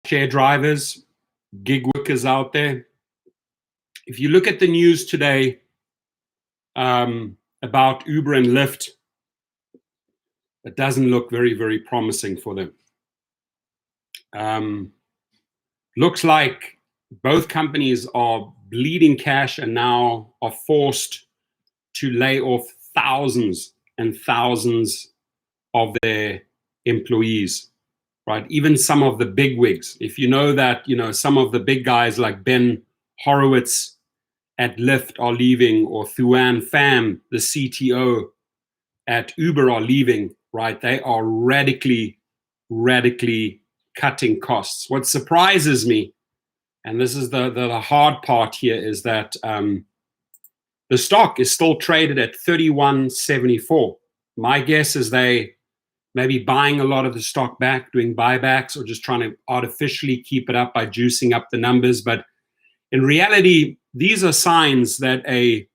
rideshare drivers, gig workers out there. If you look at the news today about Uber and Lyft, it doesn't look very, very promising for them. Looks like both companies are bleeding cash and now are forced to lay off thousands and thousands of their employees, right? Even some of the big wigs. If you know that, some of the big guys like Ben Horowitz at Lyft are leaving, or Thuan Pham, the CTO at Uber, are leaving, right? They are radically cutting costs. What surprises me, and this is the hard part here, is that the stock is still traded at 31.74. My guess is they maybe buying a lot of the stock back, doing buybacks, or just trying to artificially keep it up by juicing up the numbers. But in reality, these are signs that a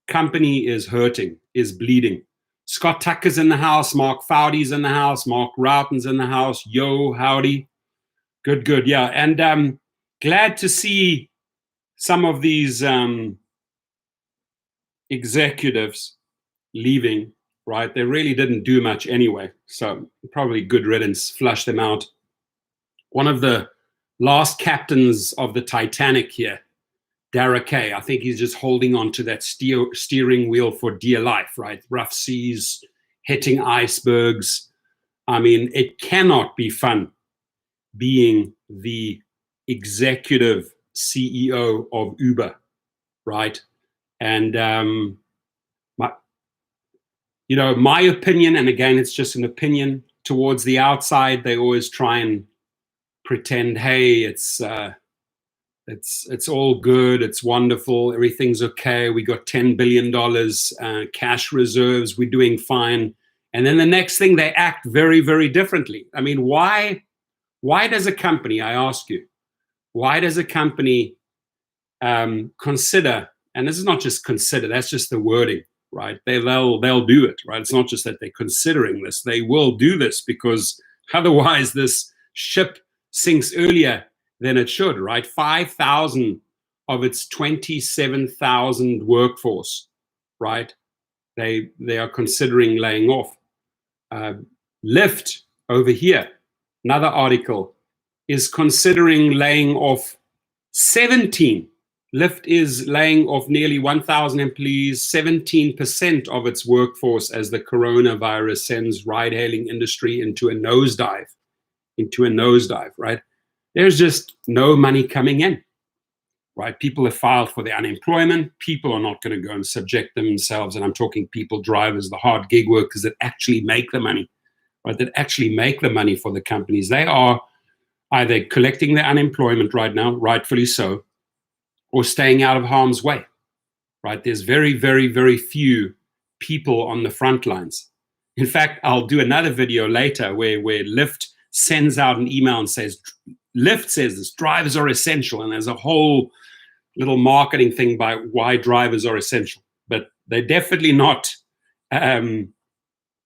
company is hurting, is bleeding. Scott Tucker's in the house, Mark Foudy's in the house, Mark Roughton's in the house. Yo, howdy. Good, yeah. And glad to see some of these executives leaving, right? They really didn't do much anyway, so probably good riddance, flush them out. One of the last captains of the Titanic here, Dara Kay, I think he's just holding on to that steering wheel for dear life, right? Rough seas, hitting icebergs. I mean, it cannot be fun being the executive CEO of Uber, right? And my opinion, and again, it's just an opinion, towards the outside, they always try and pretend, hey, it's all good, it's wonderful, everything's okay, we got $10 billion cash reserves, we're doing fine. And then the next thing, they act very, very differently. I mean, why does a company, I ask you, why does a company consider, and this is not just consider, that's just the wording, right? They'll do it, right? It's not just that they're considering this, they will do this, because otherwise this ship sinks earlier than it should, right? 5,000 of its 27,000 workforce, right? They are considering laying off. Lyft over here, another article, is considering laying off 17. Lyft is laying off nearly 1,000 employees, 17% of its workforce, as the coronavirus sends ride-hailing industry into a nosedive, right? There's just no money coming in, right? People have filed for their unemployment. People are not going to go and subject themselves, and I'm talking people, drivers, the hard gig workers that actually make the money, right? That actually make the money for the companies. They are either collecting their unemployment right now, rightfully so, or staying out of harm's way, right? There's very, very, very few people on the front lines. In fact, I'll do another video later where Lyft sends out an email and says, Lyft says this, drivers are essential, and there's a whole little marketing thing by why drivers are essential. But they're definitely not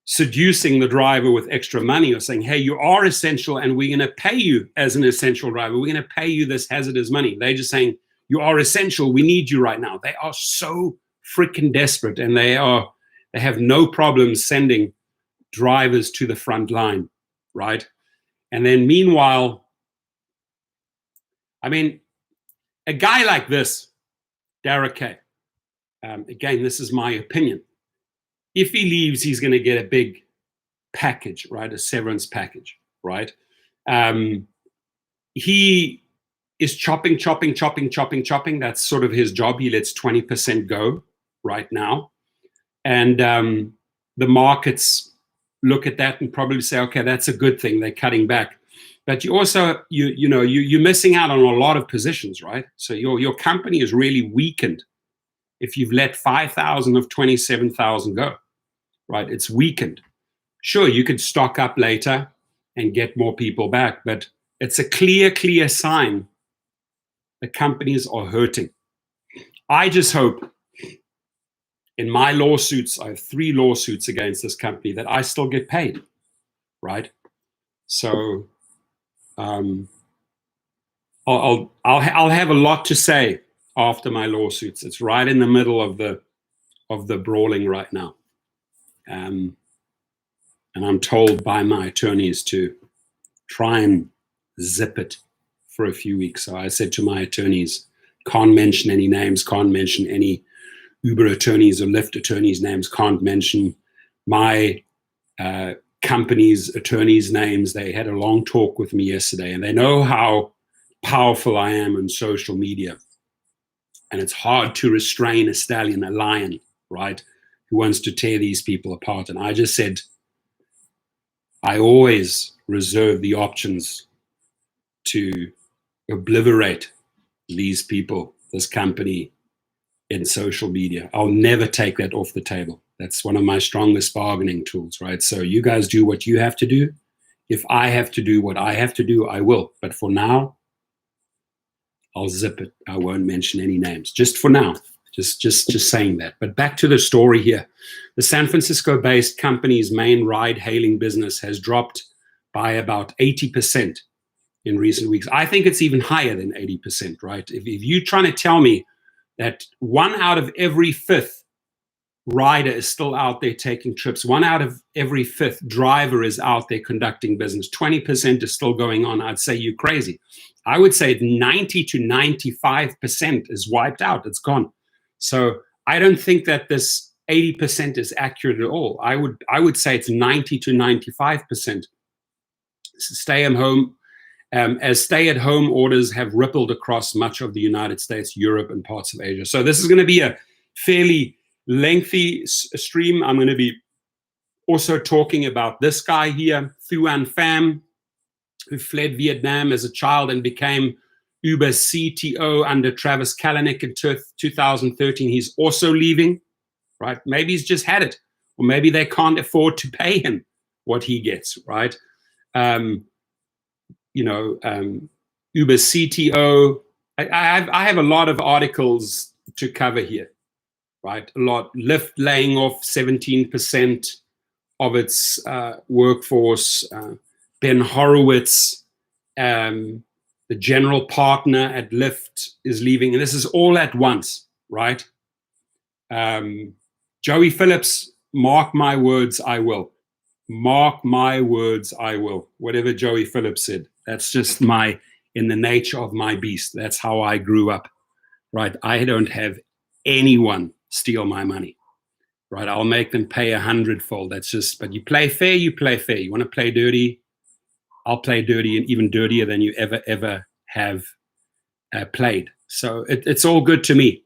seducing the driver with extra money or saying, hey, you are essential and we're going to pay you as an essential driver. We're going to pay you this hazardous money. They're just saying, you are essential, we need you right now. They are so freaking desperate, and they have no problem sending drivers to the front line, right? And then meanwhile, I mean, a guy like this, Dara Kay, again, this is my opinion. If he leaves, he's going to get a big package, right? A severance package, right? He is chopping. That's sort of his job. He lets 20% go right now. And the markets look at that and probably say, okay, that's a good thing. They're cutting back. But you also, you're missing out on a lot of positions, right? So your company is really weakened if you've let 5,000 of 27,000 go, right? It's weakened. Sure, you could stock up later and get more people back, but it's a clear sign the companies are hurting. I just hope in my lawsuits, I have 3 lawsuits against this company, that I still get paid, right? So I'll have a lot to say after my lawsuits. It's right in the middle of the brawling right now, and I'm told by my attorneys to try and zip it for a few weeks. So I said to my attorneys, can't mention any names, can't mention any Uber attorneys or Lyft attorneys' names, can't mention my company's attorneys' names. They had a long talk with me yesterday, and they know how powerful I am on social media. And it's hard to restrain a stallion, a lion, right, who wants to tear these people apart. And I just said, I always reserve the options to obliterate these people, this company, in social media. I'll never take that off the table. That's one of my strongest bargaining tools, right? So you guys do what you have to do. If I have to do what I have to do, I will. But for now, I'll zip it. I won't mention any names. Just for now. Just saying that. But back to the story here. The San Francisco-based company's main ride-hailing business has dropped by about 80% in recent weeks. I think it's even higher than 80%, right? If you're trying to tell me that 1 out of every 5th rider is still out there taking trips, 1 out of every 5th driver is out there conducting business, 20% is still going on, I'd say you're crazy. I would say 90 to 95% is wiped out. It's gone. So I don't think that this 80% is accurate at all. I would say it's 90 to 95%. As stay-at-home orders have rippled across much of the United States, Europe, and parts of Asia. So this is going to be a fairly lengthy stream. I'm going to be also talking about this guy here, Thuan Pham, who fled Vietnam as a child and became Uber's CTO under Travis Kalanick in 2013. He's also leaving, right? Maybe he's just had it, or maybe they can't afford to pay him what he gets, right? Uber's CTO. I have a lot of articles to cover here, right? A lot. Lyft laying off 17% of its workforce. Ben Horowitz, the general partner at Lyft, is leaving. And this is all at once, right? Joey Phillips, mark my words, I will. Mark my words, I will. Whatever Joey Phillips said. That's just in the nature of my beast. That's how I grew up, right? I don't have anyone steal my money, right? I'll make them pay 100-fold. That's just, but you play fair, you play fair. You want to play dirty, I'll play dirty, and even dirtier than you ever have played. So it's all good to me.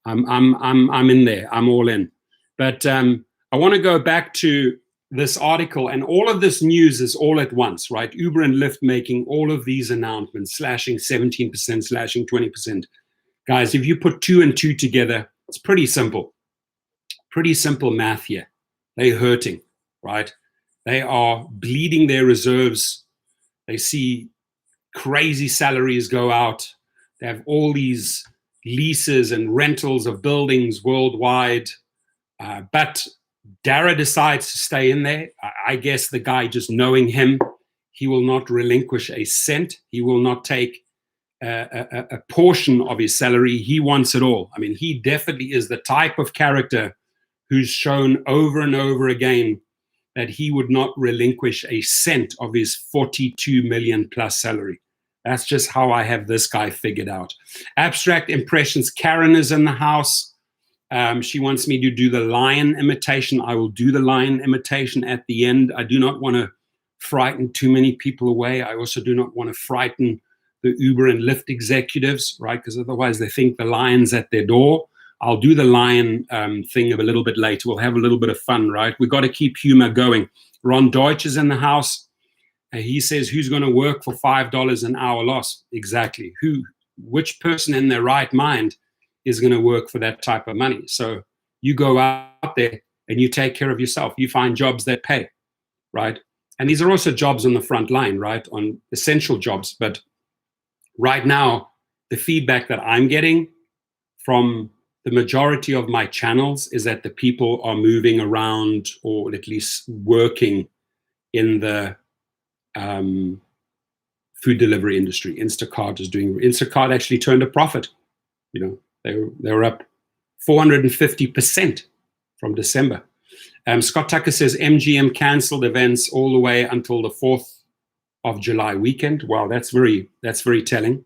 I'm in there. I'm all in. But I want to go back to this article, and all of this news is all at once, right? Uber and Lyft making all of these announcements, slashing 17%, slashing 20%. Guys, if you put 2 and 2 together, it's pretty simple. Pretty simple math here. They're hurting, right? They are bleeding their reserves. They see crazy salaries go out. They have all these leases and rentals of buildings worldwide. But Dara decides to stay in there. I guess the guy, just knowing him, he will not relinquish a cent. He will not take a portion of his salary. He wants it all. I mean, he definitely is the type of character who's shown over and over again that he would not relinquish a cent of his 42 million plus salary. That's just how I have this guy figured out. Abstract Impressions, Karen is in the house. She wants me to do the lion imitation. I will do the lion imitation at the end. I do not want to frighten too many people away. I also do not want to frighten the Uber and Lyft executives, right? Because otherwise they think the lion's at their door. I'll do the lion thing a little bit later. We'll have a little bit of fun, right? We've got to keep humor going. Ron Deutsch is in the house. He says, who's going to work for $5 an hour loss? Exactly. Which person in their right mind is going to work for that type of money? So you go out there and you take care of yourself. You find jobs that pay, right? And these are also jobs on the front line, right? On essential jobs. But right now, the feedback that I'm getting from the majority of my channels is that the people are moving around, or at least working in the food delivery industry. Instacart actually turned a profit. They were up 450% from December. Scott Tucker says MGM canceled events all the way until the 4th of July weekend. Wow, that's very telling.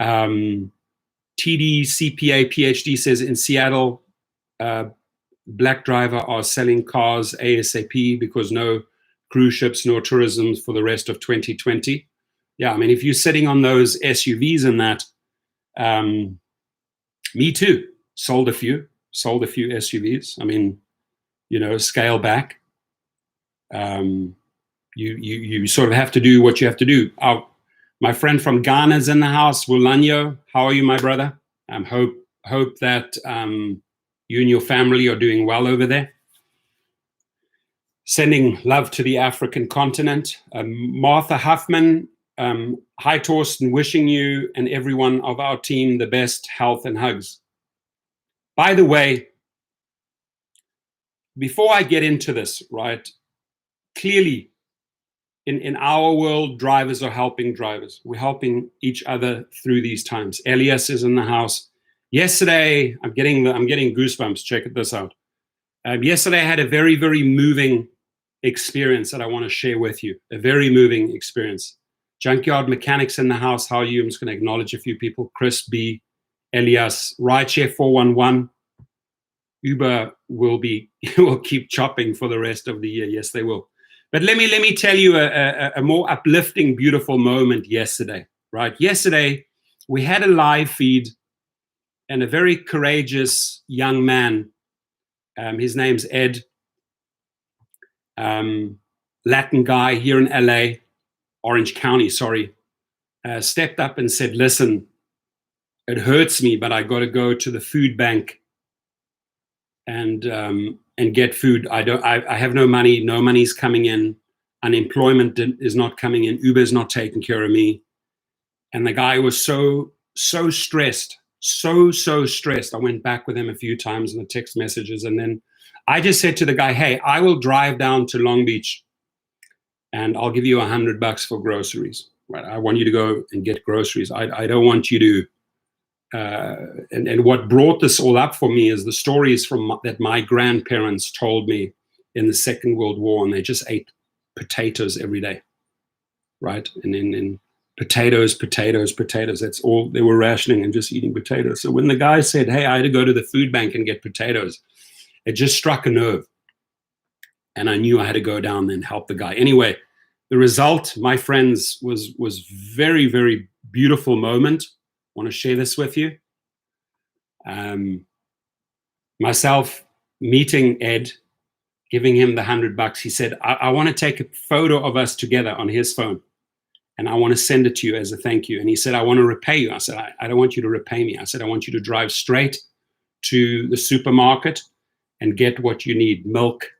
TD CPA PhD says in Seattle, black driver are selling cars ASAP because no cruise ships, no tourism for the rest of 2020. Yeah, I mean, if you're sitting on those SUVs and that, me too. Sold a few SUVs. I mean, scale back. You sort of have to do what you have to do. My friend from Ghana is in the house, Wulanyo. How are you, my brother? Hope that you and your family are doing well over there. Sending love to the African continent. Martha Huffman, hi Torsten, wishing you and everyone of our team the best health and hugs. By the way, before I get into this, right, clearly in our world, drivers are helping drivers. We're helping each other through these times. Elias is in the house. Yesterday, I'm getting goosebumps. Check this out. Yesterday, I had a very, very moving experience that I want to share with you. A very moving experience. Junkyard Mechanics in the house. How are you? I'm just going to acknowledge a few people. Chris B, Elias, Rideshare 411. Uber will keep chopping for the rest of the year. Yes, they will. But let me tell you a more uplifting, beautiful moment yesterday. Right? Yesterday, we had a live feed, and a very courageous young man. His name's Ed. Latin guy here in LA, Orange County. Sorry, stepped up and said, "Listen, it hurts me, but I got to go to the food bank and get food. I have no money. No money's coming in. Unemployment is not coming in. Uber's not taking care of me." And the guy was so stressed, so stressed. I went back with him a few times in the text messages, and then I just said to the guy, "Hey, I will drive down to Long Beach, and I'll give you $100 for groceries. Right? I want you to go and get groceries. I don't want you to." And what brought this all up for me is the stories that my grandparents told me in the Second World War, and they just ate potatoes every day, right? And potatoes. That's all they were rationing and just eating potatoes. So when the guy said, "Hey, I had to go to the food bank and get potatoes," it just struck a nerve, and I knew I had to go down there and help the guy. Anyway, the result, my friends, was very, very beautiful moment. I want to share this with you. Myself meeting Ed, giving him the $100. He said, I want to take a photo of us together on his phone, and I want to send it to you as a thank you. And he said, "I want to repay you." I said, I don't want you to repay me. I said, "I want you to drive straight to the supermarket and get what you need: milk,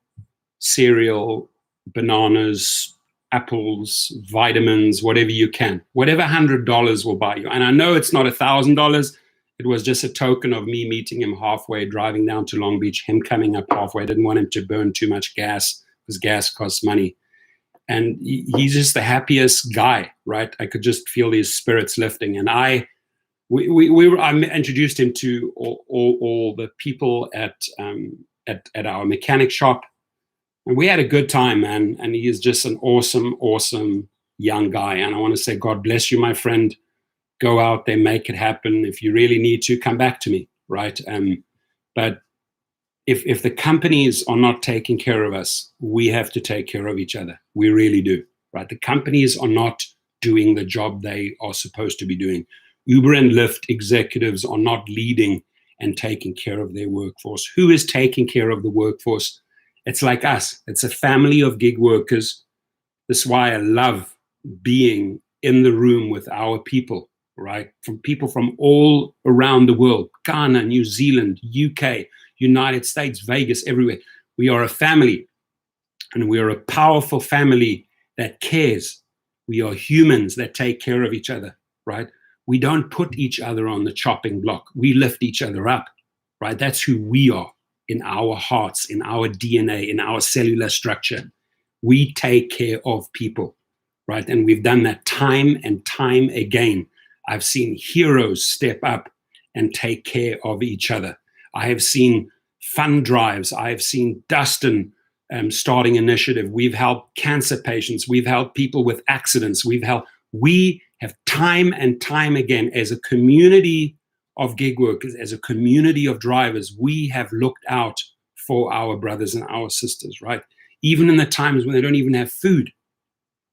cereal, bananas, apples, vitamins, whatever you can. Whatever $100 will buy you." And I know it's not $1,000. It was just a token of me meeting him halfway, driving down to Long Beach, him coming up halfway. I didn't want him to burn too much gas because gas costs money. And he's just the happiest guy, right? I could just feel his spirits lifting. And I introduced him to all the people at our mechanic shop. And we had a good time, man. And he is just an awesome young guy. And I want to say, God bless you, my friend. Go out there, make it happen. If you really need to, come back to me, right? But if the companies are not taking care of us, we have to take care of each other. We really do, right? The companies are not doing the job they are supposed to be doing. Uber and Lyft executives are not leading and taking care of their workforce. Who is taking care of the workforce? It's like us. It's a family of gig workers. This is why I love being in the room with our people, right? From people from all around the world: Ghana, New Zealand, UK, United States, Vegas, everywhere. We are a family, and we are a powerful family that cares. We are humans that take care of each other, right? We don't put each other on the chopping block. We lift each other up, right? That's who we are in our hearts, in our DNA, in our cellular structure. We take care of people. right? And we've done that time and time again. I've seen heroes step up and take care of each other. I have seen fund drives. I have seen Dustin starting initiative. We've helped cancer patients. We've helped people with accidents. We have time and time again, as a community of gig workers, as a community of drivers, we have looked out for our brothers and our sisters, right? Even in the times when they don't even have food,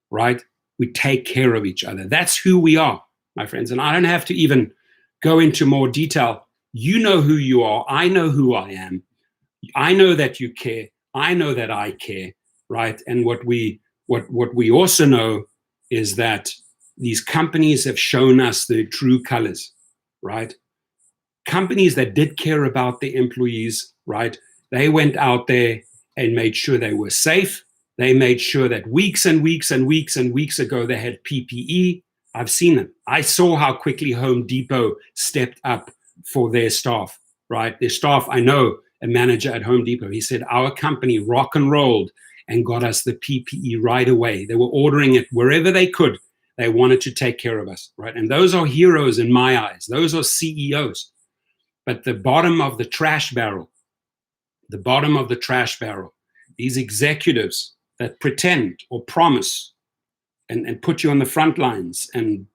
right? We take care of each other. That's who we are, my friends. And I don't have to even go into more detail. You know who you are. I know who I am. I know that you care. I know that I care, right? And what we also know is that these companies have shown us the true colors, right? Companies that did care about their employees, right? They went out there and made sure they were safe. They made sure that weeks and weeks and weeks and weeks ago they had PPE. I've seen them. I saw how quickly Home Depot stepped up for their staff, right? Their staff, I know a manager at Home Depot, he said, our company rock and rolled and got us the PPE right away. They were ordering it wherever they could. They wanted to take care of us, right? And those are heroes in my eyes. Those are CEOs. But the bottom of the trash barrel, these executives that pretend or promise and put you on the front lines and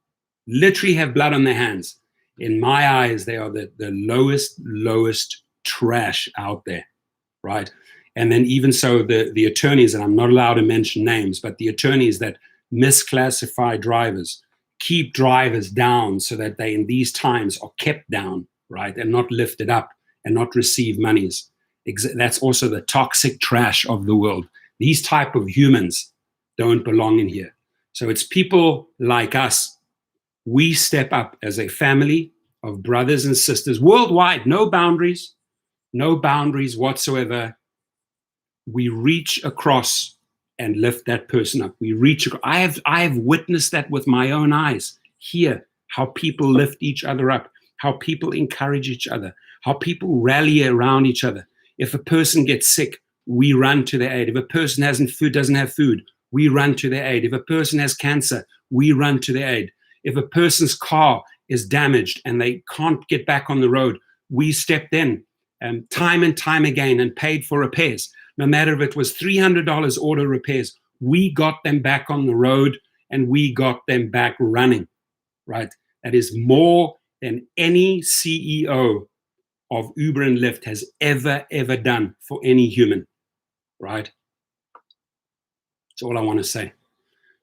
literally have blood on their hands, in my eyes, they are the lowest trash out there, right? And then even so, the attorneys, and I'm not allowed to mention names, but the attorneys that misclassify drivers, keep drivers down so that they in these times are kept down, right? And not lifted up and not receive monies. That's also the toxic trash of the world. These type of humans don't belong in here. So it's people like us. We step up as a family of brothers and sisters worldwide, no boundaries whatsoever. We reach across and lift that person up. We reach. I have witnessed that with my own eyes here, how people lift each other up, how people encourage each other, how people rally around each other. If a person gets sick, we run to their aid. If a person doesn't have food, we run to their aid. If a person has cancer, we run to their aid. If a person's car is damaged and they can't get back on the road, we stepped in time and time again and paid for repairs. No matter if it was $300 auto repairs, we got them back on the road and we got them back running, right? That is more than any CEO of Uber and Lyft has ever done for any human, right? That's all I want to say.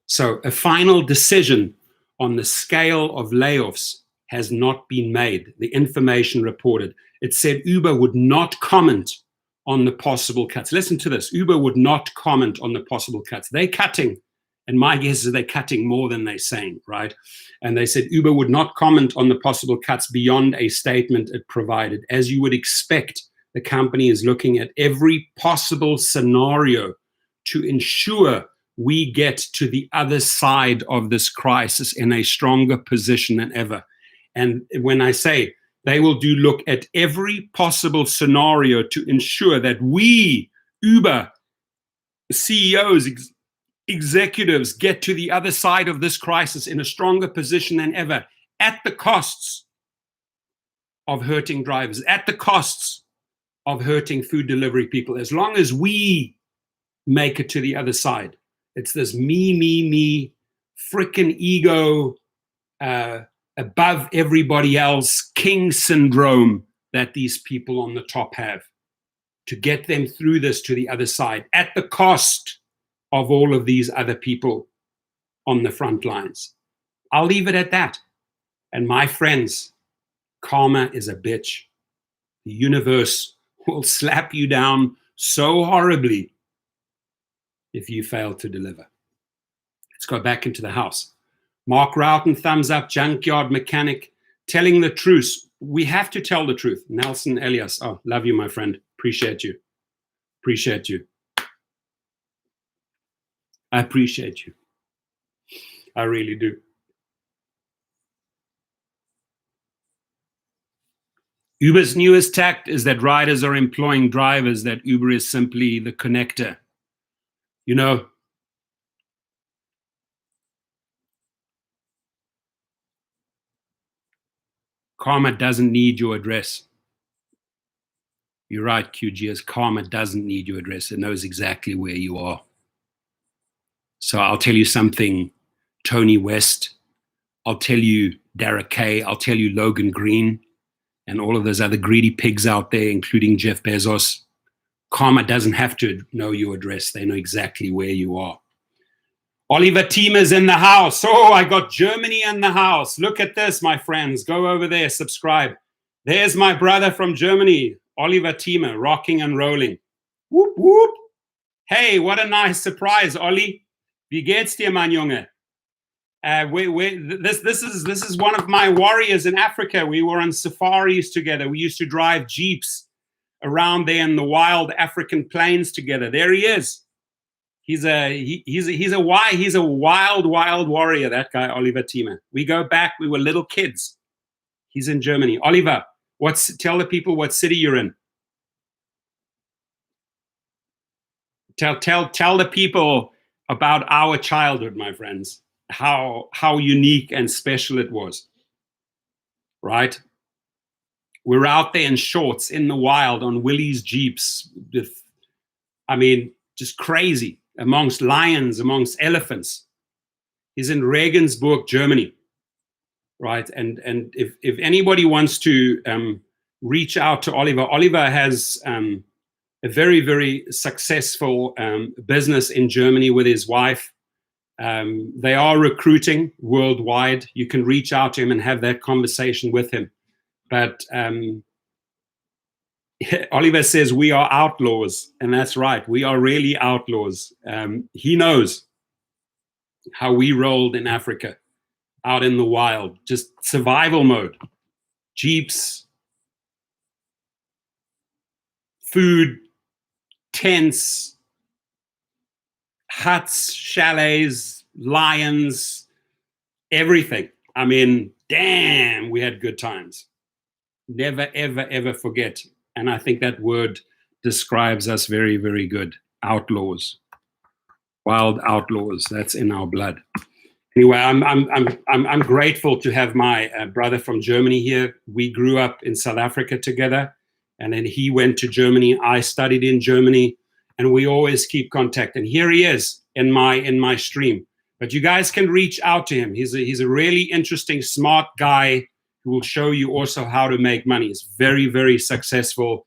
So a final decision on the scale of layoffs has not been made. The information reported, it said Uber would not comment on the possible cuts. Listen to this. Uber would not comment on the possible cuts. They're cutting, and my guess is they're cutting more than they're saying, right? And they said Uber would not comment on the possible cuts beyond a statement it provided. As you would expect, the company is looking at every possible scenario to ensure we get to the other side of this crisis in a stronger position than ever. And when I say they will look at every possible scenario to ensure that we, Uber, CEOs, executives, get to the other side of this crisis in a stronger position than ever, at the costs of hurting drivers, at the costs of hurting food delivery people. As long as we make it to the other side, it's this me, freaking ego, above everybody else, king syndrome that these people on the top have, to get them through this to the other side at the cost of all of these other people on the front lines. I'll leave it at that. And my friends, karma is a bitch. The universe will slap you down so horribly if you fail to deliver. Let's go back into the house. Mark Roughton, thumbs up. Junkyard Mechanic, telling the truth. We have to tell the truth. Nelson Elias, oh, love you, my friend. Appreciate you. Appreciate you. I appreciate you. I really do. Uber's newest tact is that riders are employing drivers, that Uber is simply the connector. You know, Karma doesn't need your address. You're right, QGS. Karma doesn't need your address. It knows exactly where you are. So I'll tell you something, Tony West. I'll tell you Derek Kay. I'll tell you Logan Green and all of those other greedy pigs out there, including Jeff Bezos. Karma doesn't have to know your address. They know exactly where you are. Oliver Thiemer's in the house. Oh, I got Germany in the house. Look at this, my friends. Go over there, subscribe. There's my brother from Germany, Oliver Thiemer, rocking and rolling. Whoop, whoop. Hey, what a nice surprise, Ollie. Wie geht's dir, mein Junge? This is one of my warriors in Africa. We were on safaris together. We used to drive jeeps around there in the wild African plains together. There he is. He's a wild warrior, that guy, Oliver Thiemer. We go back, we were little kids. He's in Germany. Oliver, tell the people what city you're in. Tell the people about our childhood, my friends. How unique and special it was. Right? We're out there in shorts in the wild on Willie's Jeeps with, just crazy, amongst lions, amongst elephants. He's in Regensburg, Germany, right? And if anybody wants to reach out to Oliver, Oliver has a very, very successful business in Germany with his wife. They are recruiting worldwide. You can reach out to him and have that conversation with him. But Oliver says we are outlaws, and that's right. We are really outlaws. He knows how we rolled in Africa, out in the wild, just survival mode. Jeeps, food, tents, huts, chalets, lions, everything. Damn, we had good times. Never, ever, ever forget. And I think that word describes us very, very good. Outlaws, wild outlaws. That's in our blood. Anyway, I'm grateful to have my brother from Germany here. We grew up in South Africa together, and then he went to Germany. I studied in Germany, and we always keep contact. And here he is in my stream. But you guys can reach out to him. He's a really interesting, smart guy who will show you also how to make money. He's very, very successful,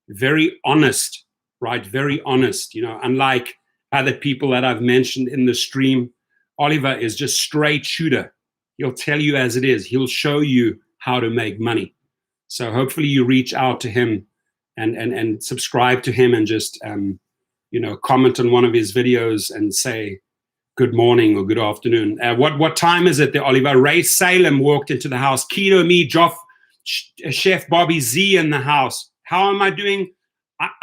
very honest, right? Very honest. Unlike other people that I've mentioned in the stream, Oliver is just straight shooter. He'll tell you as it is. He'll show you how to make money. So hopefully you reach out to him and subscribe to him and just, comment on one of his videos and say, good morning or good afternoon. What time is it there, Oliver? Ray Salem walked into the house. Keto, me, Chef Bobby Z in the house. How am I doing?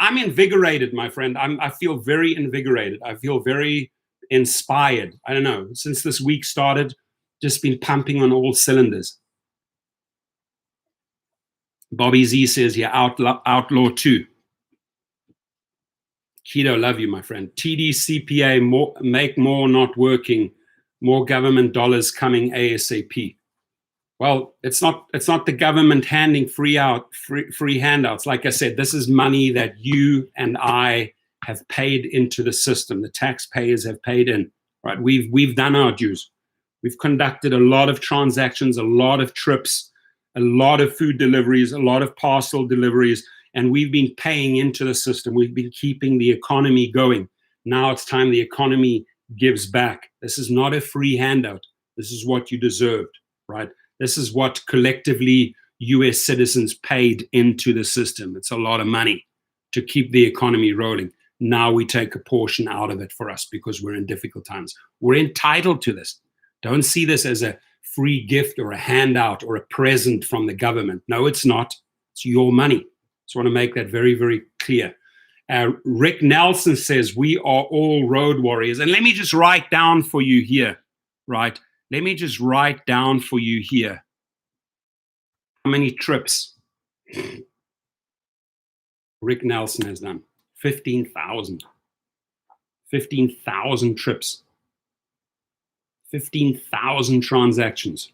I'm invigorated, my friend. I feel very invigorated. I feel very inspired. I don't know. Since this week started, just been pumping on all cylinders. Bobby Z says, yeah, outlaw 2. Keto, love you, my friend. TD CPA, make more not working, more government dollars coming ASAP. Well, it's not the government handing free handouts. Like I said, this is money that you and I have paid into the system. The taxpayers have paid in. Right? We've done our dues. We've conducted a lot of transactions, a lot of trips, a lot of food deliveries, a lot of parcel deliveries. And we've been paying into the system. We've been keeping the economy going. Now it's time the economy gives back. This is not a free handout. This is what you deserved, right? This is what collectively US citizens paid into the system. It's a lot of money to keep the economy rolling. Now we take a portion out of it for us because we're in difficult times. We're entitled to this. Don't see this as a free gift or a handout or a present from the government. No, it's not. It's your money. Just want to make that very, very clear. Rick Nelson says, we are all road warriors. And let me just write down for you here, right? Let me just write down for you here how many trips Rick Nelson has done. 15,000. 15,000 trips. 15,000 transactions.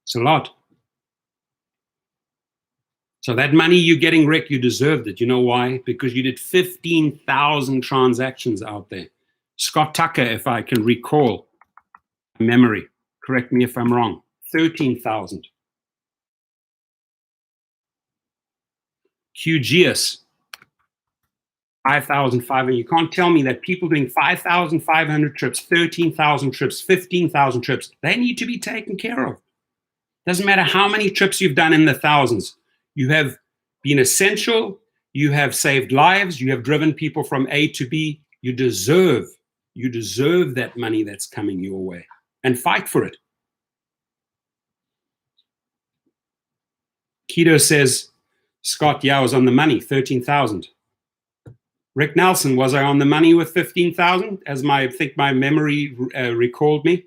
It's a lot. So that money you're getting, Rick, you deserved it. You know why? Because you did 15,000 transactions out there. Scott Tucker, if I can recall memory, correct me if I'm wrong, 13,000. QGS, 5,500. You can't tell me that people doing 5,500 trips, 13,000 trips, 15,000 trips, they need to be taken care of. Doesn't matter how many trips you've done in the thousands. You have been essential. You have saved lives. You have driven people from A to B. You deserve that money that's coming your way, and fight for it. Keto says, Scott, yeah, I was on the money, 13,000. Rick Nelson, was I on the money with 15,000, as I think my memory recalled me?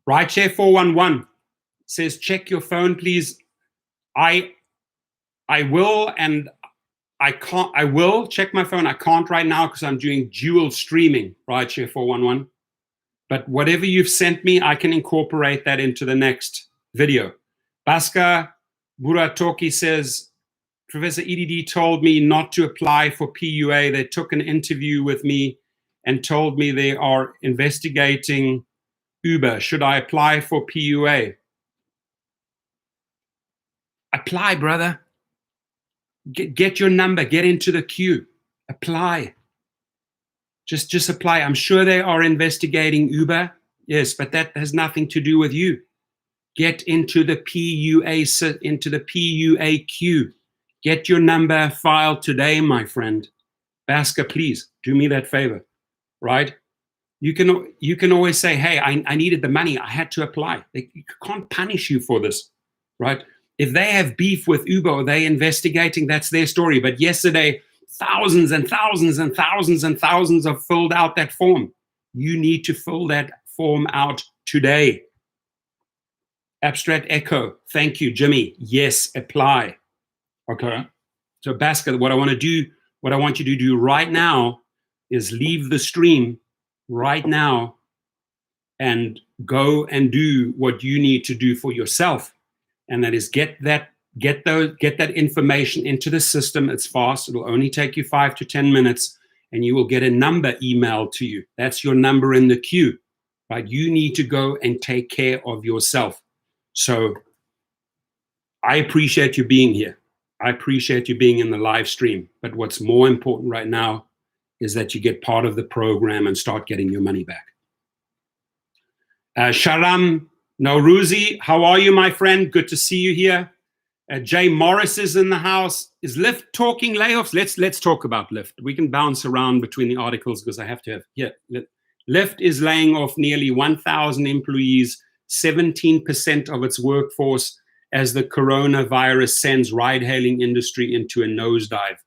Rideshare 411 says, check your phone, please. I will, and I can't. I will check my phone. I can't right now because I'm doing dual streaming, Rideshare 411. But whatever you've sent me, I can incorporate that into the next video. Baska Buratoki says, Professor EDD told me not to apply for PUA. They took an interview with me and told me they are investigating Uber. Should I apply for PUA? Apply, brother. Get your number. Get into the queue. Apply. Just apply. I'm sure they are investigating Uber. Yes, but that has nothing to do with you. Get into the PUA queue. Get your number filed today, my friend. Baska, please do me that favor, right? You can always say, hey, I needed the money. I had to apply. They can't punish you for this, right? If they have beef with Uber or they're investigating, that's their story. But yesterday, thousands and thousands and thousands and thousands have filled out that form. You need to fill that form out today. Abstract Echo, thank you, Jimmy. Yes, apply. Okay. So Baska, what I want you to do right now is leave the stream right now and go and do what you need to do for yourself. And that is get that information into the system. It's fast. It'll only take you 5 to 10 minutes, and you will get a number emailed to you. That's your number in the queue, right? You need to go and take care of yourself. So I appreciate you being here. I appreciate you being in the live stream. But what's more important right now is that you get part of the program and start getting your money back. Sharam Nauruzi, how are you, my friend? Good to see you here. Jay Morris is in the house. Is Lyft talking layoffs? Let's talk about Lyft. We can bounce around between the articles because I have to have, yeah. Lyft is laying off nearly 1,000 employees, 17% of its workforce, as the coronavirus sends ride-hailing industry into a nosedive.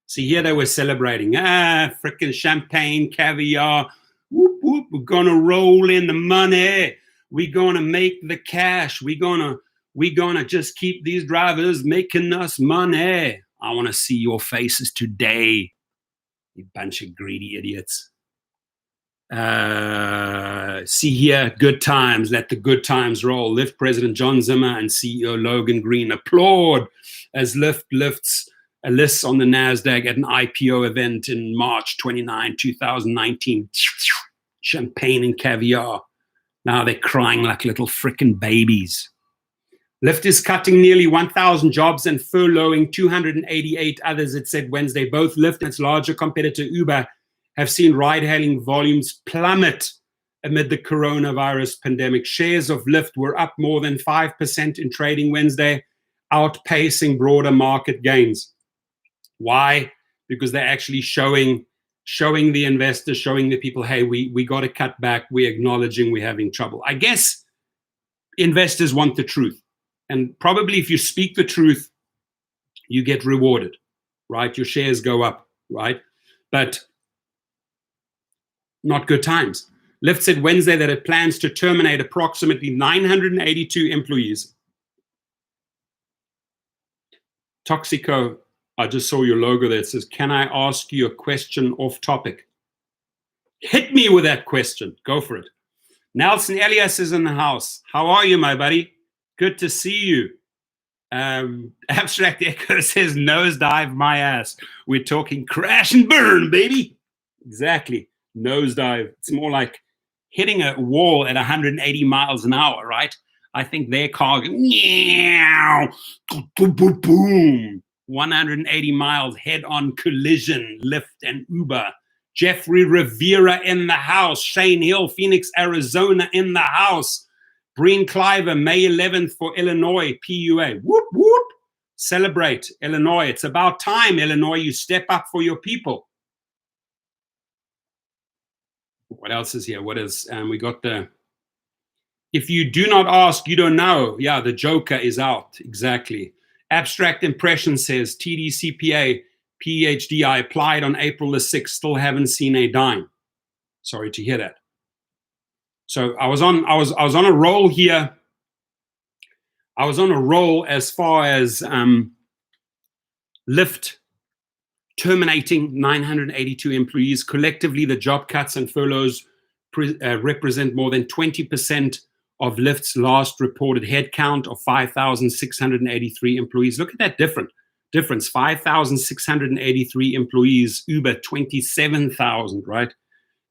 See, here they were celebrating. Frickin' champagne, caviar. Whoop, whoop. We're gonna roll in the money. We're gonna make the cash. We're gonna just keep these drivers making us money. I want to see your faces today, you bunch of greedy idiots. See here, good times. Let the good times roll. Lyft President John Zimmer and CEO Logan Green applaud as Lyft lifts a list on the NASDAQ at an IPO event in March 29, 2019. Champagne and caviar. Now they're crying like little frickin' babies. Lyft is cutting nearly 1,000 jobs and furloughing 288 others, it said Wednesday. Both Lyft and its larger competitor Uber have seen ride-hailing volumes plummet amid the coronavirus pandemic. Shares of Lyft were up more than 5% in trading Wednesday, outpacing broader market gains. Why? Because they're actually showing the investors, showing the people, hey, we got to cut back. We're acknowledging we're having trouble. I guess investors want the truth. And probably if you speak the truth, you get rewarded, right? Your shares go up, right? But not good times. Lyft said Wednesday that it plans to terminate approximately 982 employees. Toxico, I just saw your logo there. It says, can I ask you a question off topic? Hit me with that question. Go for it. Nelson Elias is in the house. How are you, my buddy? Good to see you. Abstract Echo says, nosedive my ass. We're talking crash and burn, baby. Exactly. Nosedive. It's more like hitting a wall at 180 miles an hour, right? I think their car goes, boom, 180 miles, head-on collision, Lyft and Uber. Jeffrey Rivera in the house. Shane Hill, Phoenix, Arizona in the house. Breen Cliver, May 11th for Illinois, PUA. Whoop, whoop. Celebrate, Illinois. It's about time, Illinois, you step up for your people. What else is here? What is, we got the, if you do not ask, you don't know. Yeah, the Joker is out. Exactly. Abstract Impression says, TDCPA, PhD, I applied on April the 6th, still haven't seen a dime. Sorry to hear that. So I was on a roll here. I was on a roll as far as Lyft terminating 982 employees. Collectively, the job cuts and furloughs represent more than 20% of Lyft's last reported headcount of 5,683 employees. Look at that difference. 5,683 employees, Uber 27,000, right?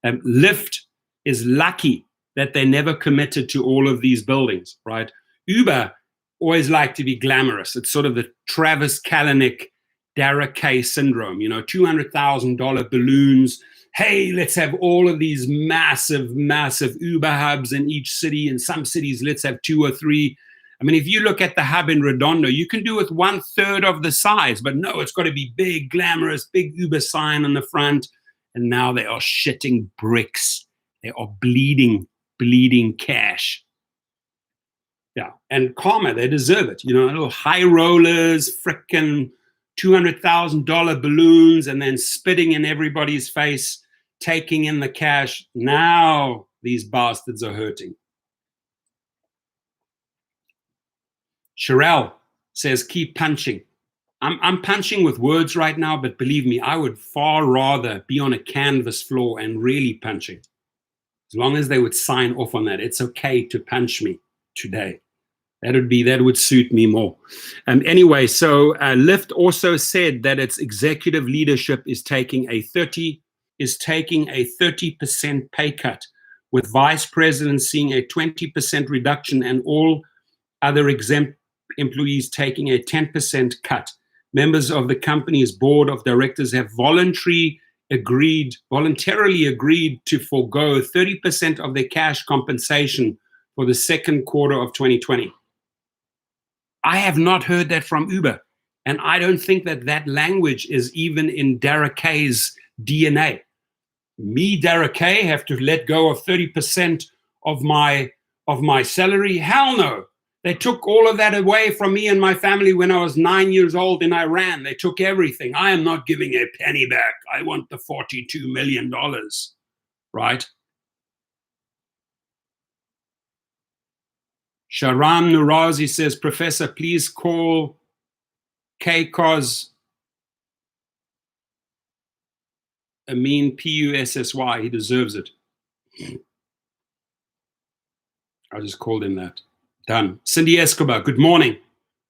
Lyft is lucky that they never committed to all of these buildings, right? Uber always like to be glamorous. It's sort of the Travis Kalanick, Dara K syndrome, you know, $200,000 balloons. Hey, let's have all of these massive, massive Uber hubs in each city. In some cities, let's have 2 or 3. I mean, if you look at the hub in Redondo, you can do it 1/3 of the size, but no, it's got to be big, glamorous, big Uber sign on the front. And now they are shitting bricks. They are bleeding cash. Yeah, and karma, they deserve it. You know, little high rollers, frickin' $200,000 balloons, and then spitting in everybody's face, taking in the cash. Now these bastards are hurting. Sherelle says, keep punching. I'm punching with words right now, but believe me, I would far rather be on a canvas floor and really punching. As long as they would sign off on that, it's okay to punch me today. That would suit me more. Anyway, so Lyft also said that its executive leadership is taking a 30% pay cut, with vice presidents seeing a 20% reduction and all other exempt employees taking a 10% cut. Members of the company's board of directors have voluntarily agreed to forego 30% of their cash compensation for the second quarter of 2020. I have not heard that from Uber, and I don't think that language is even in Dara K's DNA. Me, Dara K, have to let go of 30% of my salary? Hell no. They took all of that away from me and my family when I was 9 years old in Iran. They took everything. I am not giving a penny back. I want the $42 million, right? Sharam Nurazi says, Professor, please call K-Cos Amin Pussy. He deserves it. I just called him that. Done. Cindy Escobar, good morning.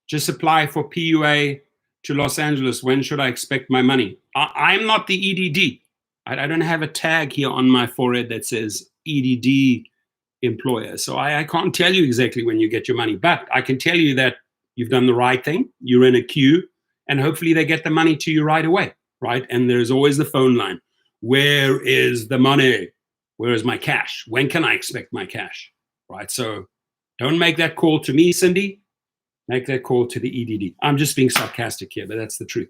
Just apply for PUA to Los Angeles. When should I expect my money? I'm not the EDD. I don't have a tag here on my forehead that says EDD employer. So I can't tell you exactly when you get your money, but I can tell you that you've done the right thing. You're in a queue, and hopefully they get the money to you right away, right? And there's always the phone line. Where is the money? Where is my cash? When can I expect my cash, right? So don't make that call to me, Cindy. Make that call to the EDD. I'm just being sarcastic here, but that's the truth.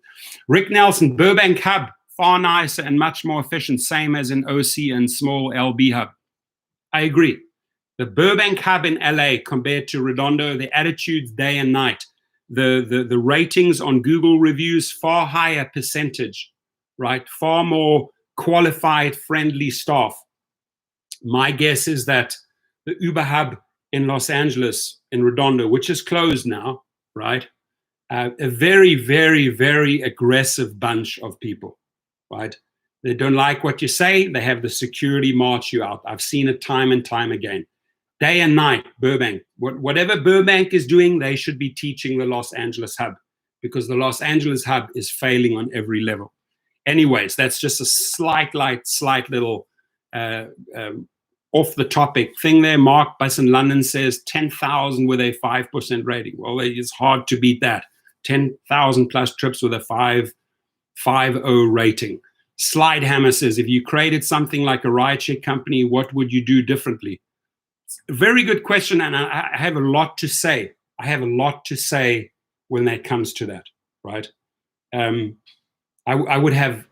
Rick Nelson, Burbank Hub, far nicer and much more efficient, same as in OC and small LB Hub. I agree. The Burbank Hub in LA compared to Redondo, the attitudes day and night, the ratings on Google reviews, far higher percentage, right? Far more qualified, friendly staff. My guess is that the Uber Hub in Los Angeles, in Redondo, which is closed now, right? A very, very, very aggressive bunch of people, right? They don't like what you say. They have the security march you out. I've seen it time and time again. Day and night, Burbank. Whatever Burbank is doing, they should be teaching the Los Angeles hub, because the Los Angeles hub is failing on every level. Anyways, that's just a slight little off the topic thing there. Mark Bus in London says 10,000 with a 5% rating. Well, it's hard to beat that. 10,000 plus trips with a 5.0 rating. Slidehammer says, if you created something like a rideshare company, what would you do differently? Very good question, and I have a lot to say. I have a lot to say when that comes to that, right? I would have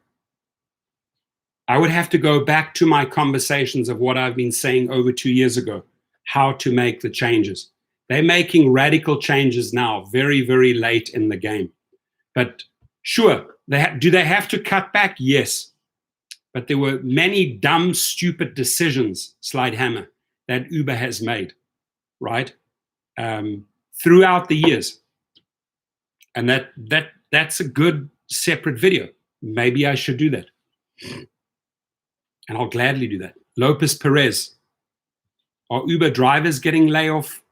to go back to my conversations of what I've been saying over 2 years ago, how to make the changes. They're making radical changes now, very, very late in the game. But sure, do they have to cut back? Yes. But there were many dumb, stupid decisions, Slidehammer, that Uber has made, right? Throughout the years. And that's a good separate video. Maybe I should do that. And I'll gladly do that. Lopez Perez. Are Uber drivers getting laid off?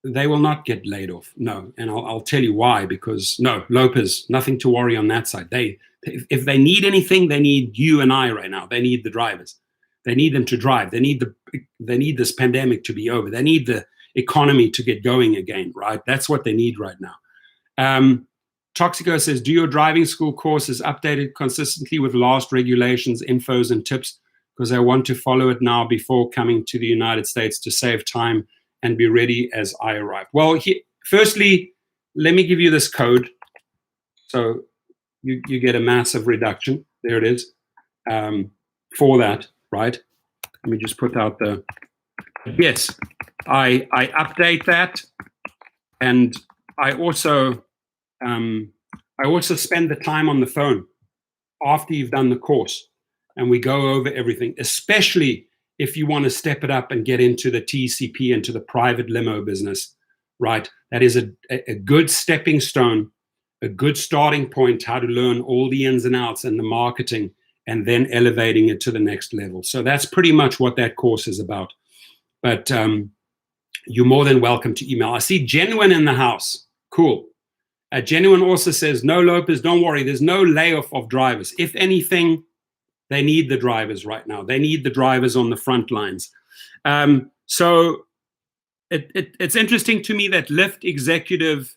They will not get laid off. No. And I'll tell you why. Because no, Lopez, nothing to worry on that side. If they need anything, they need you and I right now. They need the drivers. They need them to drive. They need this pandemic to be over. They need the economy to get going again, right? That's what they need right now. Toxico says, do your driving school courses updated consistently with last regulations, infos, and tips? Because I want to follow it now before coming to the United States to save time and be ready as I arrive. Well, firstly, let me give you this code. So you get a massive reduction. There it is. For that, right? Let me just put out the, yes, I update that. And I also spend the time on the phone after you've done the course, and we go over everything, especially if you want to step it up and get into the TCP, into the private limo business, right? That is a good stepping stone, a good starting point, how to learn all the ins and outs and the marketing, and then elevating it to the next level. So that's pretty much what that course is about. But you're more than welcome to email. I see Genuine in the house. Cool. Genuine also says, no, Lopez, don't worry. There's no layoff of drivers. If anything, they need the drivers right now. They need the drivers on the front lines. So it's interesting to me that Lyft executive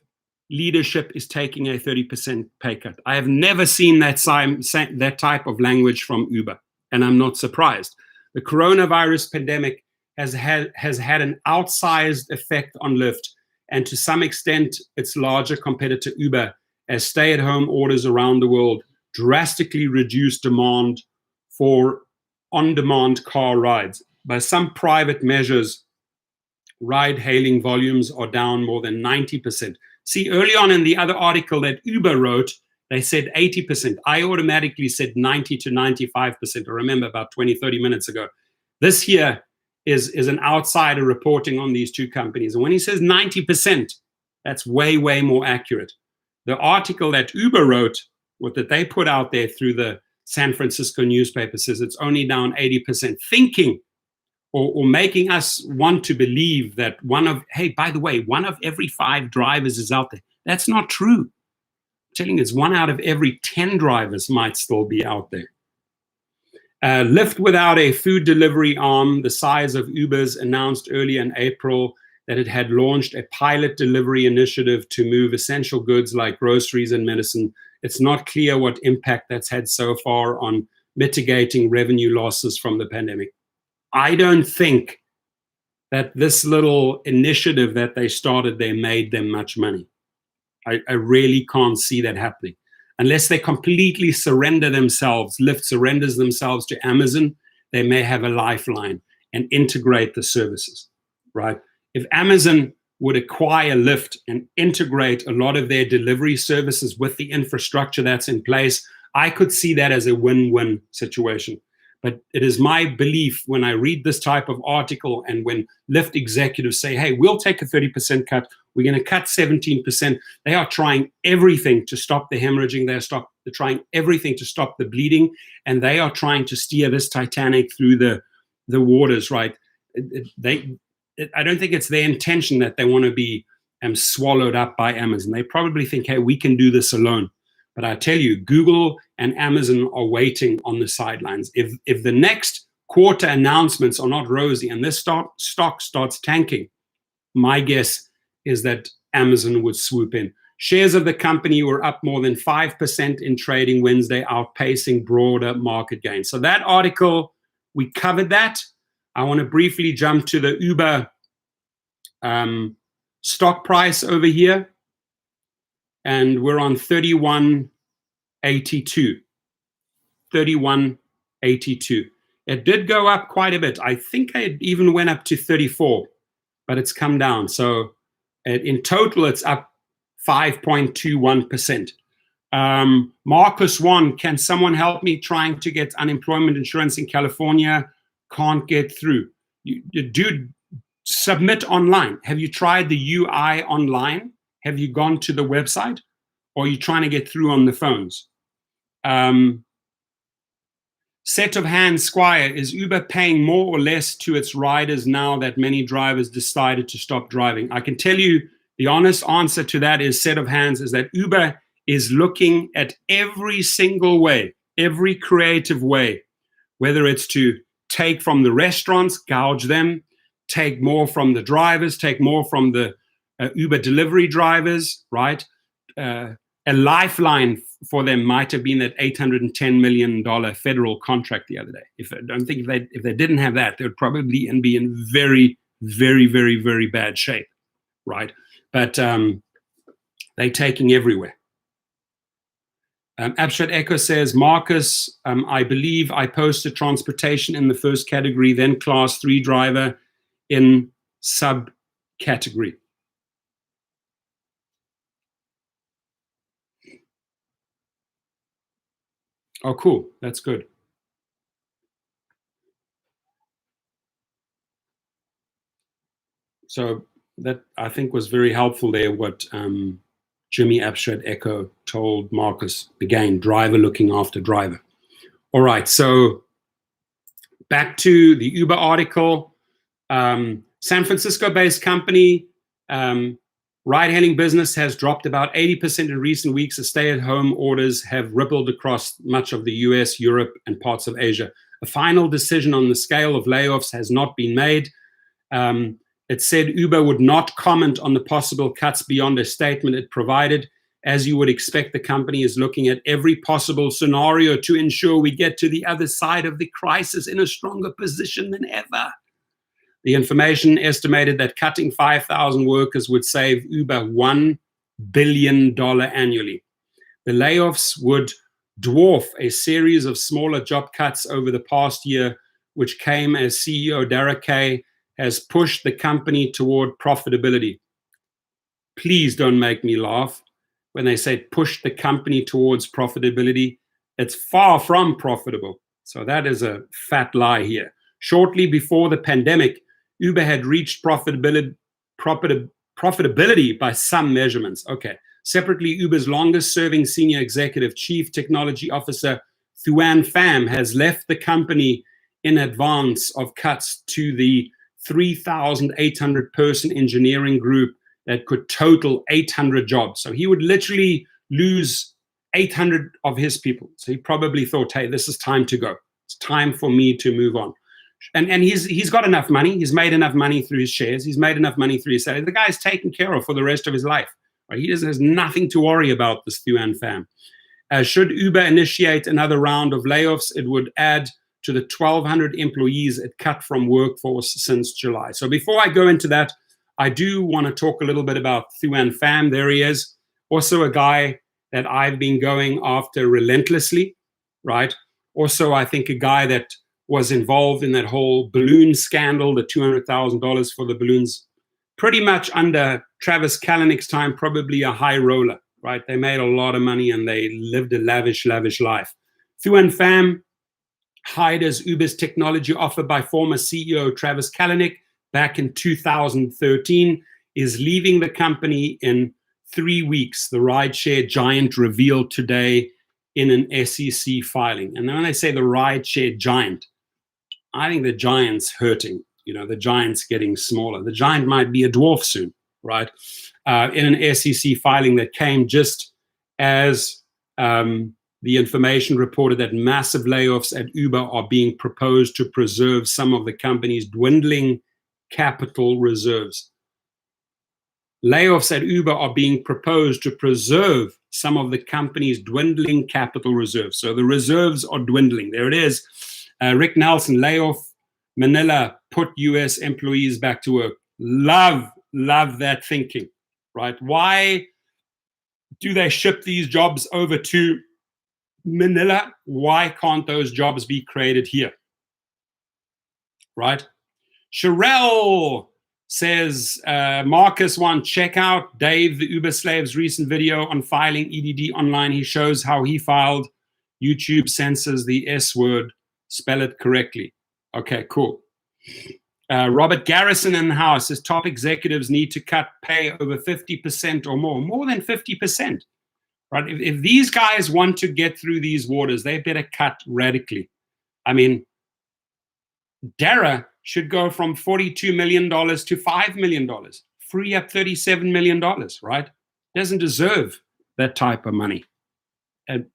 leadership is taking a 30% pay cut. I have never seen that type of language from Uber, and I'm not surprised. The coronavirus pandemic has had an outsized effect on Lyft, and to some extent, its larger competitor Uber, as stay-at-home orders around the world drastically reduced demand for on-demand car rides. By some private measures, ride-hailing volumes are down more than 90%. See, early on in the other article that Uber wrote, they said 80%. I automatically said 90 to 95%. I remember about 20, 30 minutes ago. This here is an outsider reporting on these two companies. And when he says 90%, that's way, way more accurate. The article that Uber wrote, what that they put out there through the San Francisco newspaper, says it's only down 80%, thinking or making us want to believe that by the way, one of every 5 drivers is out there. That's not true. I'm telling you, it's 1 out of every 10 drivers might still be out there. Lyft without a food delivery arm the size of Uber's announced earlier in April that it had launched a pilot delivery initiative to move essential goods like groceries and medicine. It's not clear what impact that's had so far on mitigating revenue losses from the pandemic. I don't think that this little initiative that they started there made them much money. I really can't see that happening. Unless they completely surrender themselves, Lyft surrenders themselves to Amazon, they may have a lifeline and integrate the services, right? If Amazon would acquire Lyft and integrate a lot of their delivery services with the infrastructure that's in place, I could see that as a win-win situation. But it is my belief when I read this type of article and when Lyft executives say, hey, we'll take a 30% cut, we're going to cut 17%. They are trying everything to stop the hemorrhaging. They're trying everything to stop the bleeding, and they are trying to steer this Titanic through the waters, right? I don't think it's their intention that they want to be swallowed up by Amazon. They probably think, hey, we can do this alone. But I tell you, Google and Amazon are waiting on the sidelines. If the next quarter announcements are not rosy and this stock starts tanking, my guess is that Amazon would swoop in. Shares of the company were up more than 5% in trading Wednesday, outpacing broader market gains. So that article, we covered that. I want to briefly jump to the Uber stock price over here. And we're on 31.82. 31.82. It did go up quite a bit. I think it even went up to 34, but it's come down. So in total, it's up 5.21%. Marcus 1, can someone help me trying to get unemployment insurance in California? Can't get through. Dude, submit online. Have you tried the UI online? Have you gone to the website? Or are you trying to get through on the phones? Set of hands, Squire, is Uber paying more or less to its riders now that many drivers decided to stop driving? I can tell you the honest answer to that is, set of hands, is that Uber is looking at every single way, every creative way, whether it's to take from the restaurants, gouge them, take more from the drivers, take more from the Uber delivery drivers, right? A lifeline for them might have been that $810 million federal contract the other day. If they didn't have that, they would probably be in very, very, very, very bad shape, right? But they're taking everywhere. Abstract Echo says, Marcus, I believe I posted transportation in the first category, then class 3 driver in subcategory. Oh, cool. That's good. So that, I think, was very helpful there, what Jimmy Abstract Echo told Marcus. Again, driver looking after driver. All right, so back to the Uber article. San Francisco-based company, ride-hailing business has dropped about 80% in recent weeks as stay-at-home orders have rippled across much of the US, Europe, and parts of Asia. A final decision on the scale of layoffs has not been made. It said Uber would not comment on the possible cuts beyond a statement it provided. As you would expect, the company is looking at every possible scenario to ensure we get to the other side of the crisis in a stronger position than ever. The information estimated that cutting 5,000 workers would save Uber $1 billion annually. The layoffs would dwarf a series of smaller job cuts over the past year, which came as CEO Derek Kay has pushed the company toward profitability. Please don't make me laugh when they say push the company towards profitability. It's far from profitable. So that is a fat lie here. Shortly before the pandemic, Uber had reached profitability by some measurements. Okay. Separately, Uber's longest-serving senior executive, Chief Technology Officer Thuan Pham, has left the company in advance of cuts to the 3,800-person engineering group that could total 800 jobs. So he would literally lose 800 of his people. So he probably thought, hey, this is time to go. It's time for me to move on. And he's got enough money. He's made enough money through his shares. He's made enough money through his salary. The guy's taken care of for the rest of his life. Right? He has nothing to worry about, this Thuan Pham. Should Uber initiate another round of layoffs, it would add to the 1,200 employees it cut from workforce since July. So before I go into that, I do want to talk a little bit about Thuan Pham. There he is. Also a guy that I've been going after relentlessly, right? Also, I think a guy that was involved in that whole balloon scandal, the $200,000 for the balloons, pretty much under Travis Kalanick's time, probably a high roller, right? They made a lot of money and they lived a lavish, lavish life. Thuan Pham, hired as Uber's technology offer by former CEO Travis Kalanick back in 2013. is leaving the company in 3 weeks, the rideshare giant revealed today in an SEC filing. And when I say the rideshare giant, I think the giant's hurting. The giant's getting smaller. The giant might be a dwarf soon, right? In an SEC filing that came just as the information reported that massive layoffs at Uber are being proposed to preserve some of the company's dwindling capital reserves. Layoffs at Uber are being proposed to preserve some of the company's dwindling capital reserves. So the reserves are dwindling. There it is. Rick Nelson, layoff Manila, put US employees back to work. Love that thinking, right? Why do they ship these jobs over to Manila? Why can't those jobs be created here? Right? Sherelle says, Marcus one, check out Dave, the Uber slave's recent video on filing EDD online. He shows how he filed. YouTube censors the S word. Spell it correctly. Okay, cool. Robert Garrison in the house says top executives need to cut pay over 50% or more than 50%. Right? If these guys want to get through these waters, they better cut radically. I mean, Dara should go from $42 million to $5 million, free up $37 million, right? Doesn't deserve that type of money.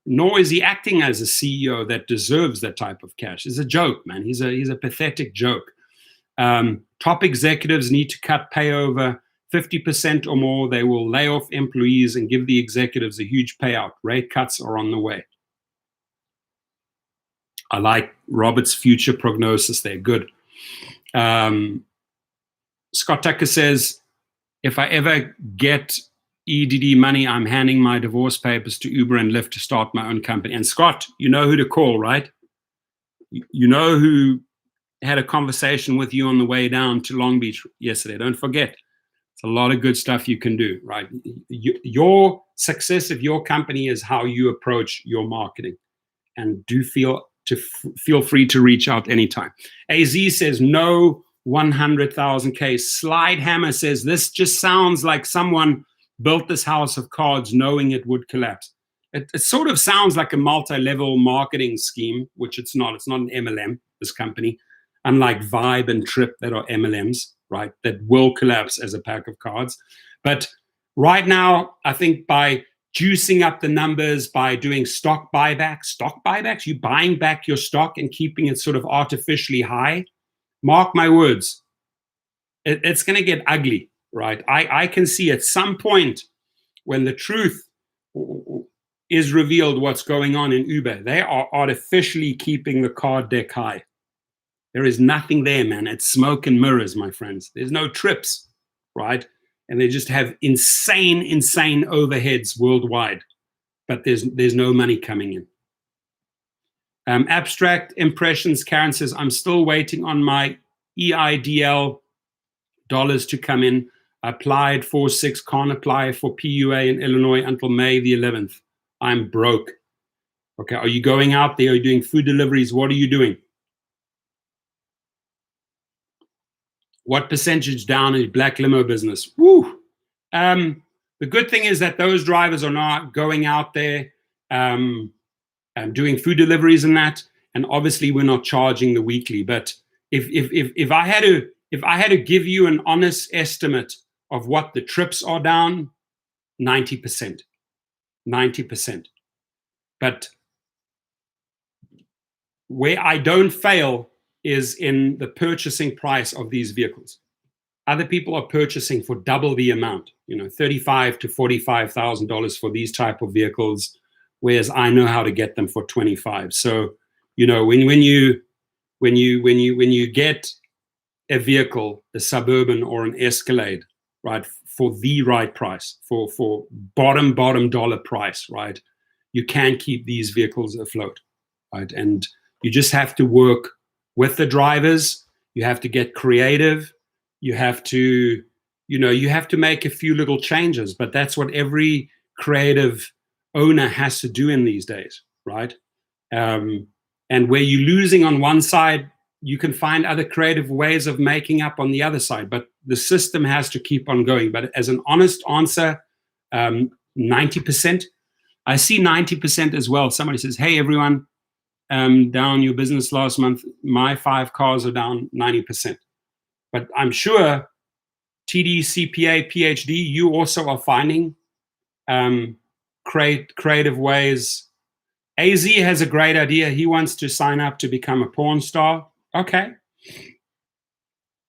Nor is he acting as a CEO that deserves that type of cash. It's a joke, man. He's a pathetic joke. Top executives need to cut pay over 50% or more. They will lay off employees and give the executives a huge payout. Rate cuts are on the way. I like Robert's future prognosis there. Good. Scott Tucker says, if I ever get EDD money, I'm handing my divorce papers to Uber and Lyft to start my own company. And Scott, you know who to call, right? You know who had a conversation with you on the way down to Long Beach yesterday. Don't forget, it's a lot of good stuff you can do, right? Your success of your company is how you approach your marketing. And do feel free to reach out anytime. AZ says no 100,000K. Slide Hammer says this just sounds like someone built this house of cards knowing it would collapse. It sort of sounds like a multi-level marketing scheme, which it's not. It's not an MLM, this company, unlike Vibe and Trip that are MLMs, right, that will collapse as a pack of cards. But right now, I think by juicing up the numbers, by doing stock buybacks, you buying back your stock and keeping it sort of artificially high, mark my words, it's going to get ugly, right? I can see at some point when the truth is revealed what's going on in Uber, they are artificially keeping the card deck high. There is nothing there, man. It's smoke and mirrors, my friends. There's no trips, right? And they just have insane overheads worldwide. But there's no money coming in. Abstract Impressions, Karen says, I'm still waiting on my EIDL dollars to come in. I applied for 6, can't apply for PUA in Illinois until May the 11th. I'm broke. Okay, are you going out there? Are you doing food deliveries? What are you doing? What percentage down is black limo business? Woo! The good thing is that those drivers are not going out there doing food deliveries and that. And obviously, we're not charging the weekly. But if I had to give you an honest estimate of what the trips are down, 90%. 90%. But where I don't fail is in the purchasing price of these vehicles. Other people are purchasing for double the amount, $35,000 to $45,000 for these type of vehicles, whereas I know how to get them for $25,000. So, when you get a vehicle, a Suburban or an Escalade, right, for the right price, for bottom dollar price, right, you can keep these vehicles afloat, right? And you just have to work with the drivers. You have to get creative. You have to, you have to make a few little changes, but that's what every creative owner has to do in these days, right? And where you're losing on one side, you can find other creative ways of making up on the other side. But the system has to keep on going. But as an honest answer, 90%. I see 90% as well. Somebody says, hey, everyone, down your business last month, my 5 cars are down 90%. But I'm sure TD, CPA, PhD, you also are finding creative ways. AZ has a great idea. He wants to sign up to become a porn star. Okay.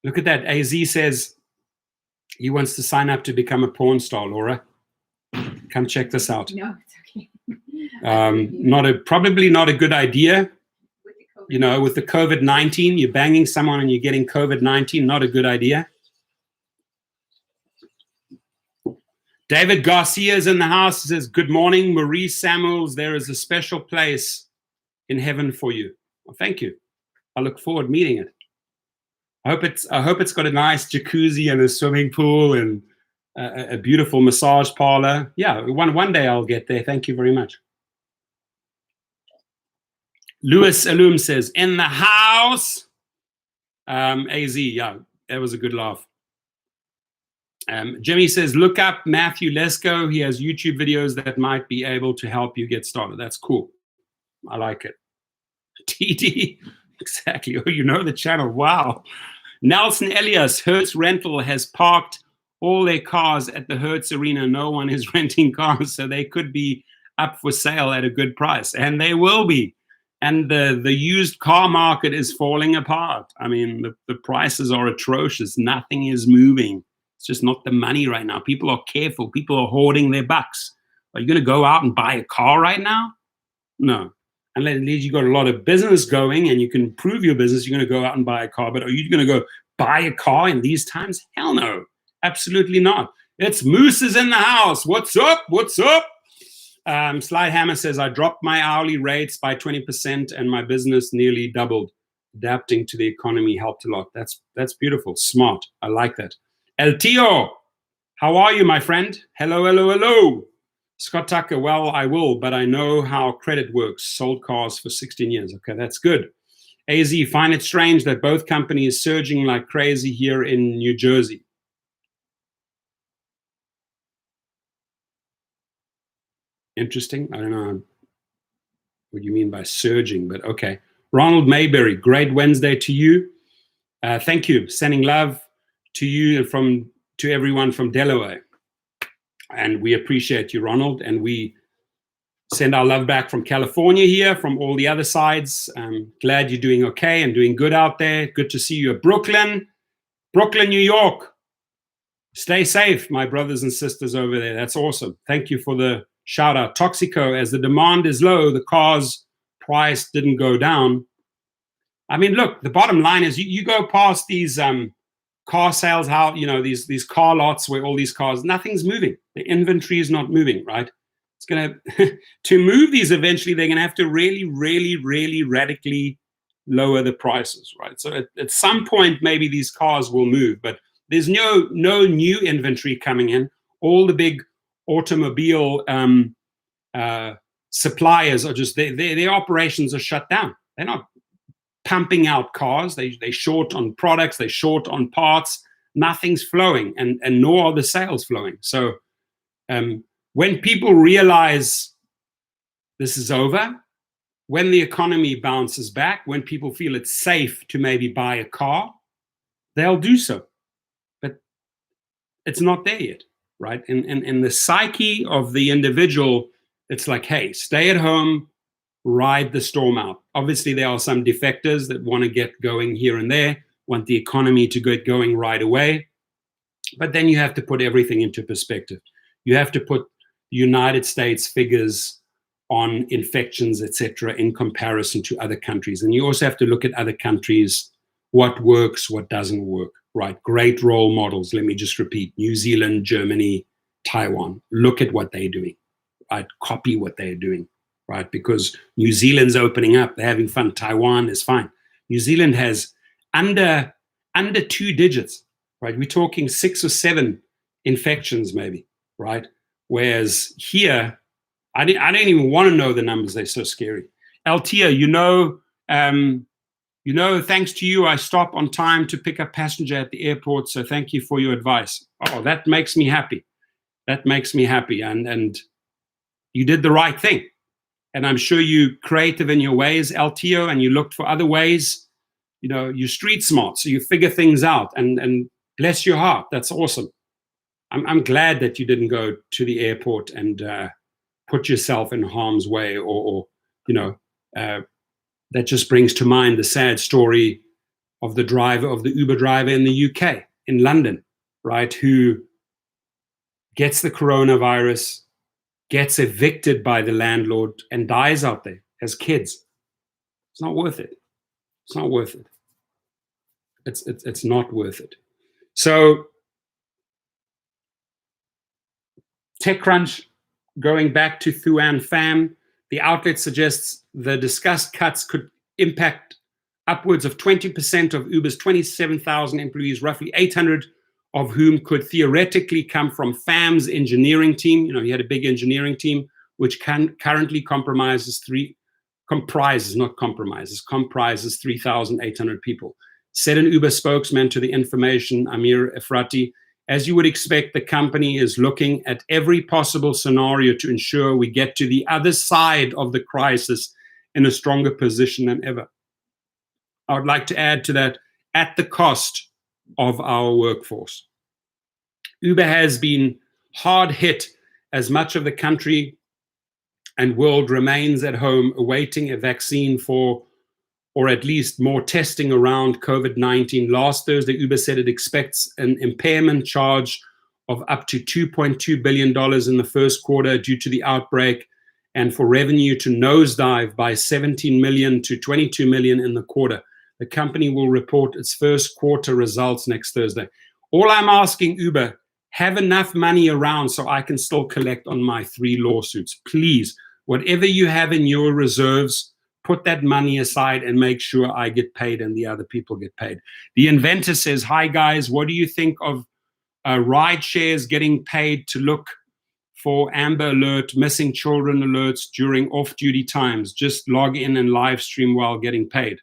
Look at that. AZ says he wants to sign up to become a porn star, Laura. Come check this out. No, it's okay. Probably not a good idea. You know, with the COVID-19, you're banging someone and you're getting COVID-19, not a good idea. David Garcia is in the house. He says, good morning, Marie Samuels. There is a special place in heaven for you. Well, thank you. I look forward to meeting it. I hope it's got a nice jacuzzi and a swimming pool and a beautiful massage parlor. Yeah, one day I'll get there. Thank you very much. Louis Alum says, in the house. AZ, yeah, that was a good laugh. Jimmy says, look up Matthew Lesko. He has YouTube videos that might be able to help you get started. That's cool. I like it. TD, exactly. Oh, you know the channel. Wow. Nelson Elias, Hertz Rental has parked all their cars at the Hertz Arena. No one is renting cars, so they could be up for sale at a good price. And they will be. And the used car market is falling apart. I mean, the prices are atrocious. Nothing is moving. It's just not the money right now. People are careful. People are hoarding their bucks. Are you going to go out and buy a car right now? No. Unless you've got a lot of business going and you can improve your business, you're going to go out and buy a car. But are you going to go buy a car in these times? Hell no. Absolutely not. It's Moose is in the house. What's up? What's up? Slide Hammer says, I dropped my hourly rates by 20% and my business nearly doubled. Adapting to the economy helped a lot. That's beautiful. Smart. I like that. El Tio, how are you, my friend? Hello, hello, hello. Scott Tucker, well, I will, but I know how credit works. Sold cars for 16 years. Okay, that's good. AZ, find it strange that both companies surging like crazy here in New Jersey. Interesting. I don't know what you mean by surging, but okay. Ronald Mayberry, great Wednesday to you. Thank you. Sending love to you and to everyone from Delaware. And we appreciate you, Ronald. And we send our love back from California here, from all the other sides. Glad you're doing okay and doing good out there. Good to see you at Brooklyn, New York. Stay safe, my brothers and sisters over there. That's awesome. Thank you for the shout out. Toxico, as the demand is low, the car's price didn't go down. I mean, look, the bottom line is you go past these car sales, how, you know, these car lots where all these cars, nothing's moving. The inventory is not moving, right? It's going to, to move these eventually, they're going to have to really, really, really radically lower the prices, right? So at some point, maybe these cars will move, but there's no new inventory coming in. All the big automobile suppliers are just, their operations are shut down. They're not pumping out cars. They short on products, they short on parts. Nothing's flowing, and nor are the sales flowing. So when people realize this is over, when the economy bounces back, when people feel it's safe to maybe buy a car, they'll do so. But it's not there yet, right? In the psyche of the individual, it's like, hey, stay at home, ride the storm out. Obviously, there are some defectors that want to get going here and there, want the economy to get going right away. But then you have to put everything into perspective. You have to put the United States figures on infections, etc., in comparison to other countries. And you also have to look at other countries, what works, what doesn't work, right? Great role models, let me just repeat, New Zealand, Germany, Taiwan. Look at what they're doing, right? Copy what they're doing, right? Because New Zealand's opening up, they're having fun. Taiwan is fine. New Zealand has under 2 digits, right? We're talking 6 or 7 infections maybe, right? Whereas here, I didn't even want to know the numbers. They're so scary. Altia, you know, Thanks to you, I stop on time to pick up passenger at the airport. So thank you for your advice. Oh, that makes me happy. That makes me happy. And you did the right thing. And I'm sure you're creative in your ways, LTO, and you looked for other ways. You're street smart, so you figure things out. And bless your heart. That's awesome. I'm glad that you didn't go to the airport and put yourself in harm's way, or that just brings to mind the sad story of the Uber driver in the UK, in London, right, who gets the coronavirus, gets evicted by the landlord, and dies out there as kids. It's not worth it. It's not worth it. It's not worth it. So TechCrunch, going back to Thuan Pham, the outlet suggests the discussed cuts could impact upwards of 20% of Uber's 27,000 employees, roughly 800 of whom could theoretically come from Pham's engineering team. He had a big engineering team, which currently comprises 3,800 people. Said an Uber spokesman to the Information, Amir Efrati, as you would expect, the company is looking at every possible scenario to ensure we get to the other side of the crisis in a stronger position than ever. I would like to add to that, at the cost of our workforce. Uber has been hard hit as much of the country and world remains at home awaiting a vaccine or at least more testing around COVID-19. Last Thursday, Uber said it expects an impairment charge of up to $2.2 billion in the first quarter due to the outbreak, and for revenue to nosedive by 17 million to 22 million in the quarter. The company will report its first quarter results next Thursday. All I'm asking Uber, have enough money around so I can still collect on my 3 lawsuits. Please, whatever you have in your reserves, put that money aside and make sure I get paid and the other people get paid. The Inventor says, hi guys, what do you think of ride shares getting paid to look for Amber Alert, missing children alerts during off-duty times? Just log in and live stream while getting paid.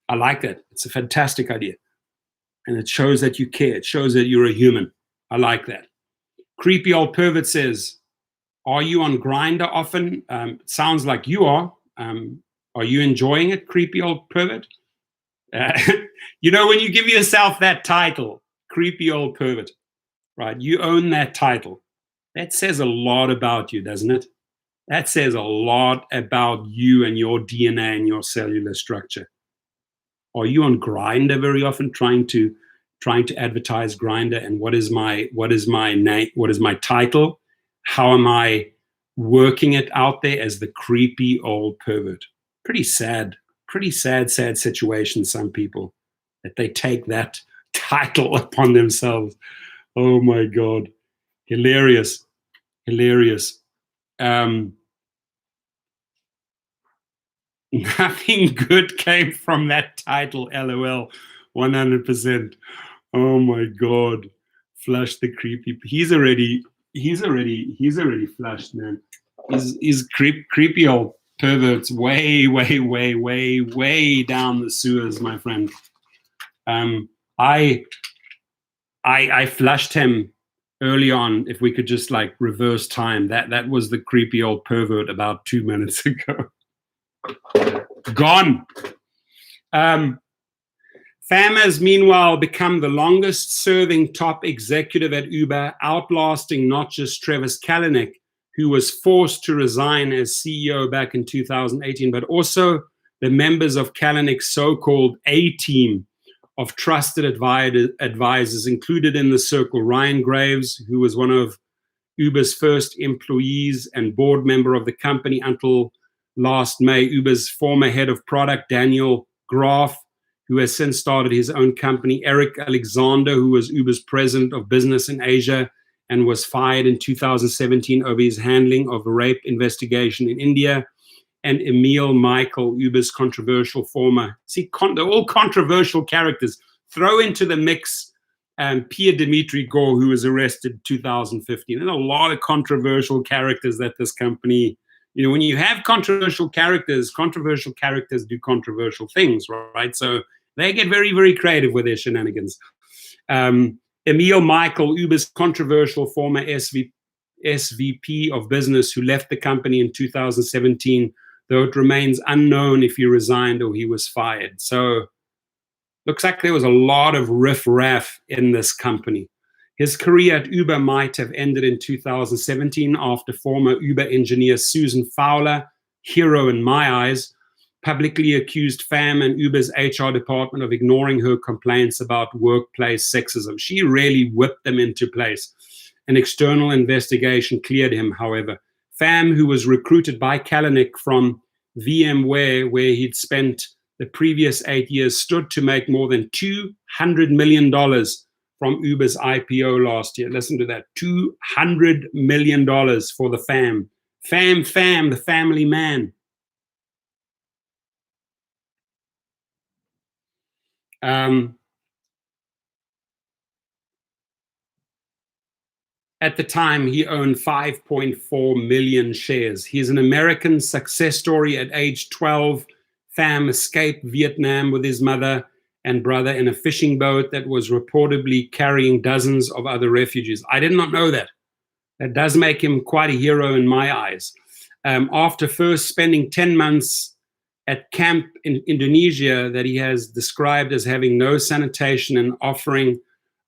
I like that. It's a fantastic idea. And it shows that you care. It shows that you're a human. I like that. Creepy Old Pervert says, are you on Grindr often? It sounds like you are. Are you enjoying it, Creepy Old Pervert? When you give yourself that title, Creepy Old Pervert, right? You own that title. That says a lot about you, doesn't it? That says a lot about you and your DNA and your cellular structure. Are you on Grindr very often, trying to advertise Grindr? And what is my name? What is my title? How am I working it out there as the Creepy Old Pervert? Pretty sad situation. Some people that they take that title upon themselves. Oh my God, hilarious. Nothing good came from that title, LOL, 100%. Oh my God, flush the creepy. He's already flushed, man. He's creepy old perverts way down the sewers, my friend. I flushed him early on. If we could just like reverse time, that was the creepy old pervert about 2 minutes ago. Gone. Pham has meanwhile become the longest serving top executive at Uber, outlasting not just Travis Kalanick, who was forced to resign as CEO back in 2018, but also the members of Kalanick's so-called A-team of trusted advisors, included in the circle Ryan Graves, who was one of Uber's first employees and board member of the company until last May, Uber's former head of product, Daniel Graf, who has since started his own company, Eric Alexander, who was Uber's president of business in Asia and was fired in 2017 over his handling of a rape investigation in India, and Emil Michael, Uber's controversial former. See, they're all controversial characters. Throw into the mix Pierre Dimitri Gore, who was arrested in 2015. And a lot of controversial characters that this company You know, when you have controversial characters do controversial things, right? So they get very, very creative with their shenanigans. Emil Michael, Uber's controversial former SVP of business, who left the company in 2017, though it remains unknown if he resigned or he was fired. So looks like there was a lot of riff-raff in this company. His career at Uber might have ended in 2017 after former Uber engineer Susan Fowler, hero in my eyes, publicly accused FAM and Uber's HR department of ignoring her complaints about workplace sexism. She really whipped them into place. An external investigation cleared him, however. FAM, who was recruited by Kalanick from VMware, where he'd spent the previous 8 years, stood to make more than $200 million from Uber's IPO last year. Listen to that, $200 million for the FAM. FAM, the family man. At the time, he owned 5.4 million shares. He's an American success story. At age 12, FAM escaped Vietnam with his mother and brother in a fishing boat that was reportedly carrying dozens of other refugees. I did not know that. That does make him quite a hero in my eyes. After first spending 10 months at camp in Indonesia that he has described as having no sanitation and offering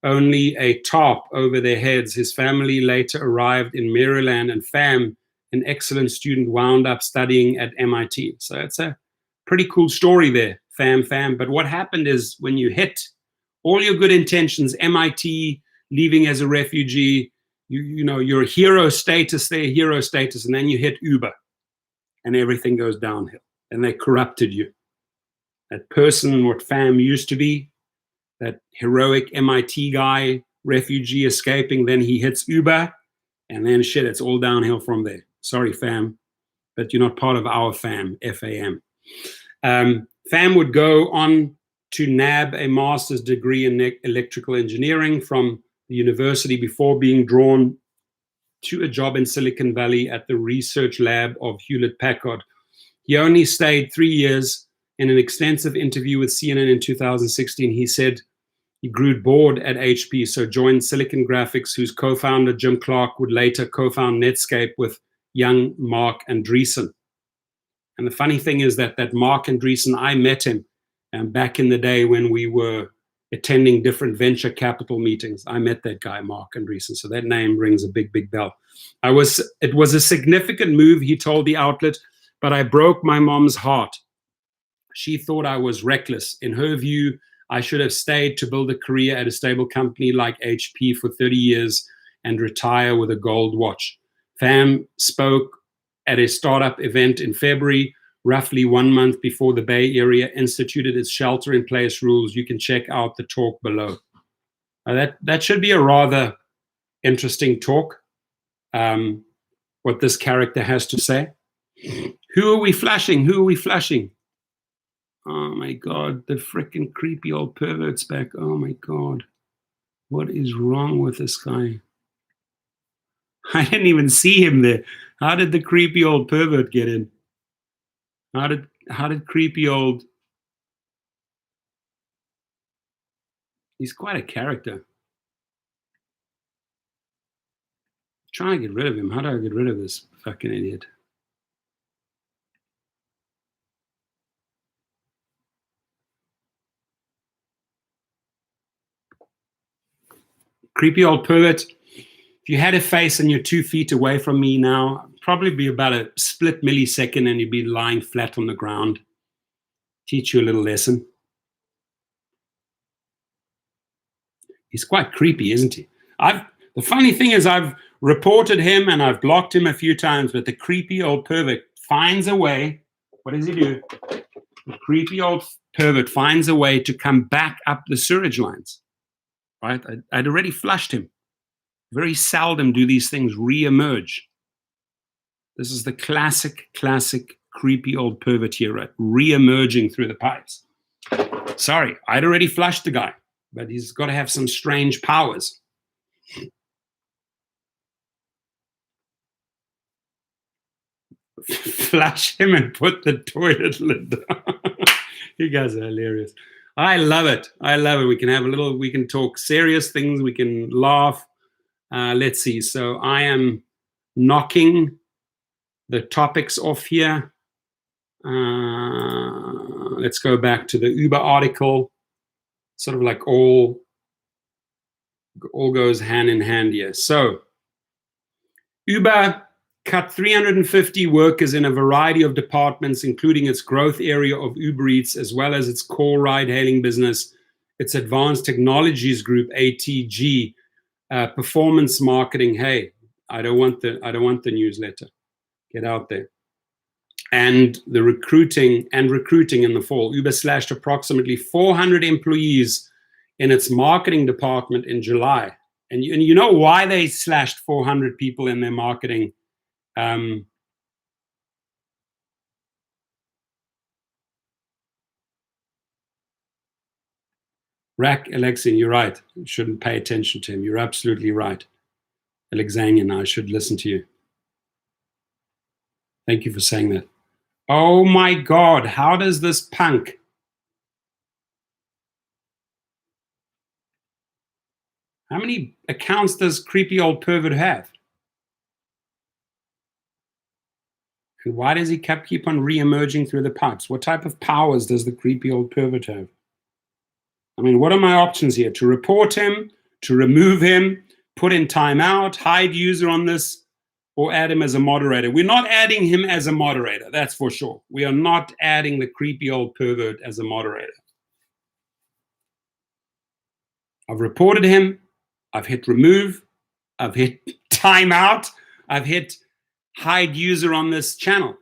only a tarp over their heads, his family later arrived in Maryland, and FAM, an excellent student, wound up studying at MIT. So it's a pretty cool story there, FAM. But what happened is when you hit all your good intentions, MIT, leaving as a refugee, you know, your hero status there, and then you hit Uber and everything goes downhill and they corrupted you. That person, what FAM used to be, that heroic MIT guy, refugee escaping, then he hits Uber, and then shit, it's all downhill from there. Sorry, FAM, but you're not part of our FAM, FAM. FAM would go on to nab a master's degree in electrical engineering from the university before being drawn to a job in Silicon Valley at the research lab of Hewlett-Packard. He only stayed 3 years. In an extensive interview with CNN in 2016, he said he grew bored at HP, so joined Silicon Graphics, whose co-founder Jim Clark would later co-found Netscape with young Mark Andreessen. And the funny thing is that Mark Andreessen, I met him back in the day when we were attending different venture capital meetings. I met that guy, Mark Andreessen, so that name rings a big, big bell. It was a significant move, he told the outlet, but I broke my mom's heart. She thought I was reckless. In her view, I should have stayed to build a career at a stable company like HP for 30 years and retire with a gold watch. FAM spoke at a startup event in February, roughly 1 month before the Bay Area instituted its shelter-in-place rules. You can check out the talk below. That should be a rather interesting talk, what this character has to say. Who are we flashing? Oh my God, the freaking creepy old pervert's back. Oh my God. What is wrong with this guy? I didn't even see him there. How did the creepy old pervert get in? How did creepy old... He's quite a character. I'm trying to get rid of him. How do I get rid of this fucking idiot? Creepy old pervert. If you had a face and you're 2 feet away from me now, probably be about a split millisecond and you'd be lying flat on the ground. Teach you a little lesson. He's quite creepy, isn't he? The funny thing is I've reported him and I've blocked him a few times, but the creepy old pervert finds a way. What does he do? The creepy old pervert finds a way to come back up the sewage lines. Right? I'd already flushed him. Very seldom do these things re-emerge. This is the classic creepy old pervert here, right? Re-emerging through the pipes. Sorry, I'd already flushed the guy, but he's got to have some strange powers. Flush him and put the toilet lid down. You guys are hilarious. I love it. I love it. We can have we can talk serious things. We can laugh. Let's see. So I am knocking the topics off here. Let's go back to the Uber article. Sort of like all goes hand in hand here. So Uber cut 350 workers in a variety of departments, including its growth area of Uber Eats, as well as its core ride-hailing business, its advanced technologies group, ATG, performance marketing. Hey, I don't want the newsletter. Get out there. And the recruiting in the fall. Uber slashed approximately 400 employees in its marketing department in July. And you know why they slashed 400 people in their marketing? Rack Alexian, you're right. You shouldn't pay attention to him. You're absolutely right. Alexanian, I should listen to you. Thank you for saying that. Oh my God, how does this punk? How many accounts does creepy old pervert have? And why does he keep on re-emerging through the pipes? What type of powers does the creepy old pervert have? I mean, what are my options here? To report him, to remove him, put in timeout, hide user on this, or add him as a moderator? We're not adding him as a moderator, that's for sure. We are not adding the creepy old pervert as a moderator. I've reported him. I've hit remove. I've hit timeout. I've hit hide user on this channel.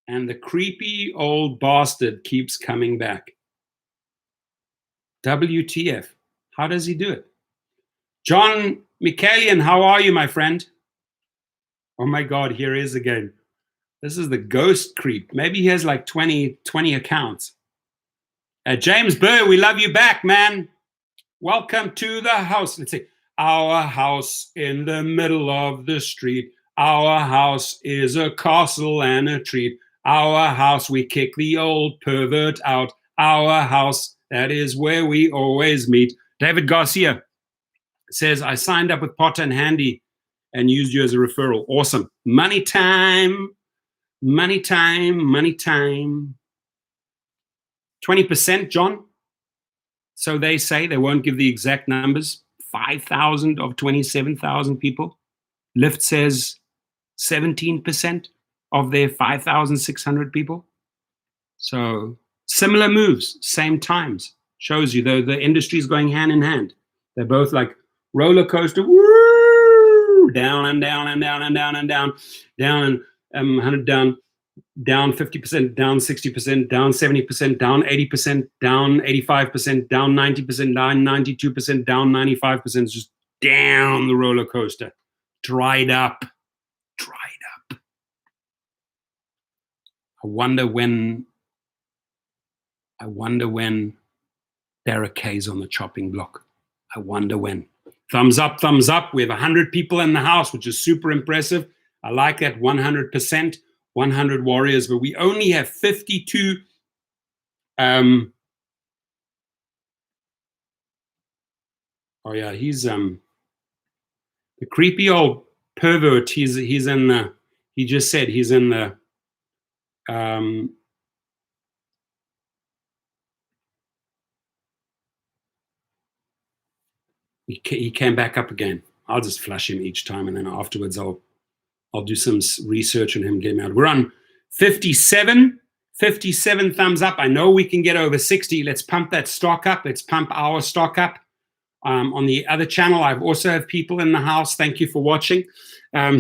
And the creepy old bastard keeps coming back. WTF. How does he do it? John Michaelian, how are you, my friend? Oh my God, here he is again. This is the ghost creep. Maybe he has like 20 accounts. James Burr, we love you back, man. Welcome to the house. Let's see. Our house in the middle of the street. Our house is a castle and a treat. Our house, we kick the old pervert out. Our house, that is where we always meet. David Garcia says, I signed up with Potter and Handy and used you as a referral. Awesome. Money time. Money time. Money time. 20%, John. So they say. They won't give the exact numbers. 5,000 of 27,000 people. Lyft says 17% of their 5,600 people. So similar moves, same times. Shows you, though, the industry is going hand in hand. They're both like roller coaster, woo, down and down and down and down and down, down and 100 down, down 50%, down 60%, down 70%, down 80%, down 85%, down 90%, down 92%, down 95%. It's just down the roller coaster. Dried up. I wonder when Derek K's on the chopping block. I wonder when. Thumbs up, thumbs up. We have 100 people in the house, which is super impressive. I like that. 100%, 100 warriors, but we only have 52. Oh yeah, he's the creepy old pervert. He's in the. He just said he's in the. He came back up again. I'll just flush him each time, and then afterwards I'll do some research on him, get him out. We're on 57 thumbs up. I know we can get over 60. Let's pump that stock up. Let's pump our stock up. On the other channel, I've also have people in the house. Thank you for watching.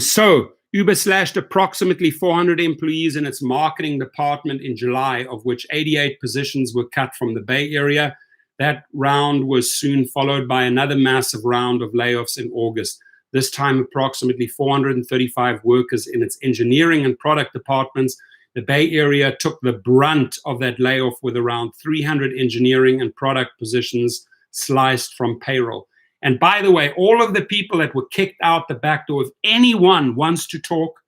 So Uber slashed approximately 400 employees in its marketing department in July, of which 88 positions were cut from the Bay Area. That round was soon followed by another massive round of layoffs in August. This time, approximately 435 workers in its engineering and product departments. The Bay Area took the brunt of that layoff, with around 300 engineering and product positions sliced from payroll. And by the way, all of the people that were kicked out the back door, if anyone wants to talk,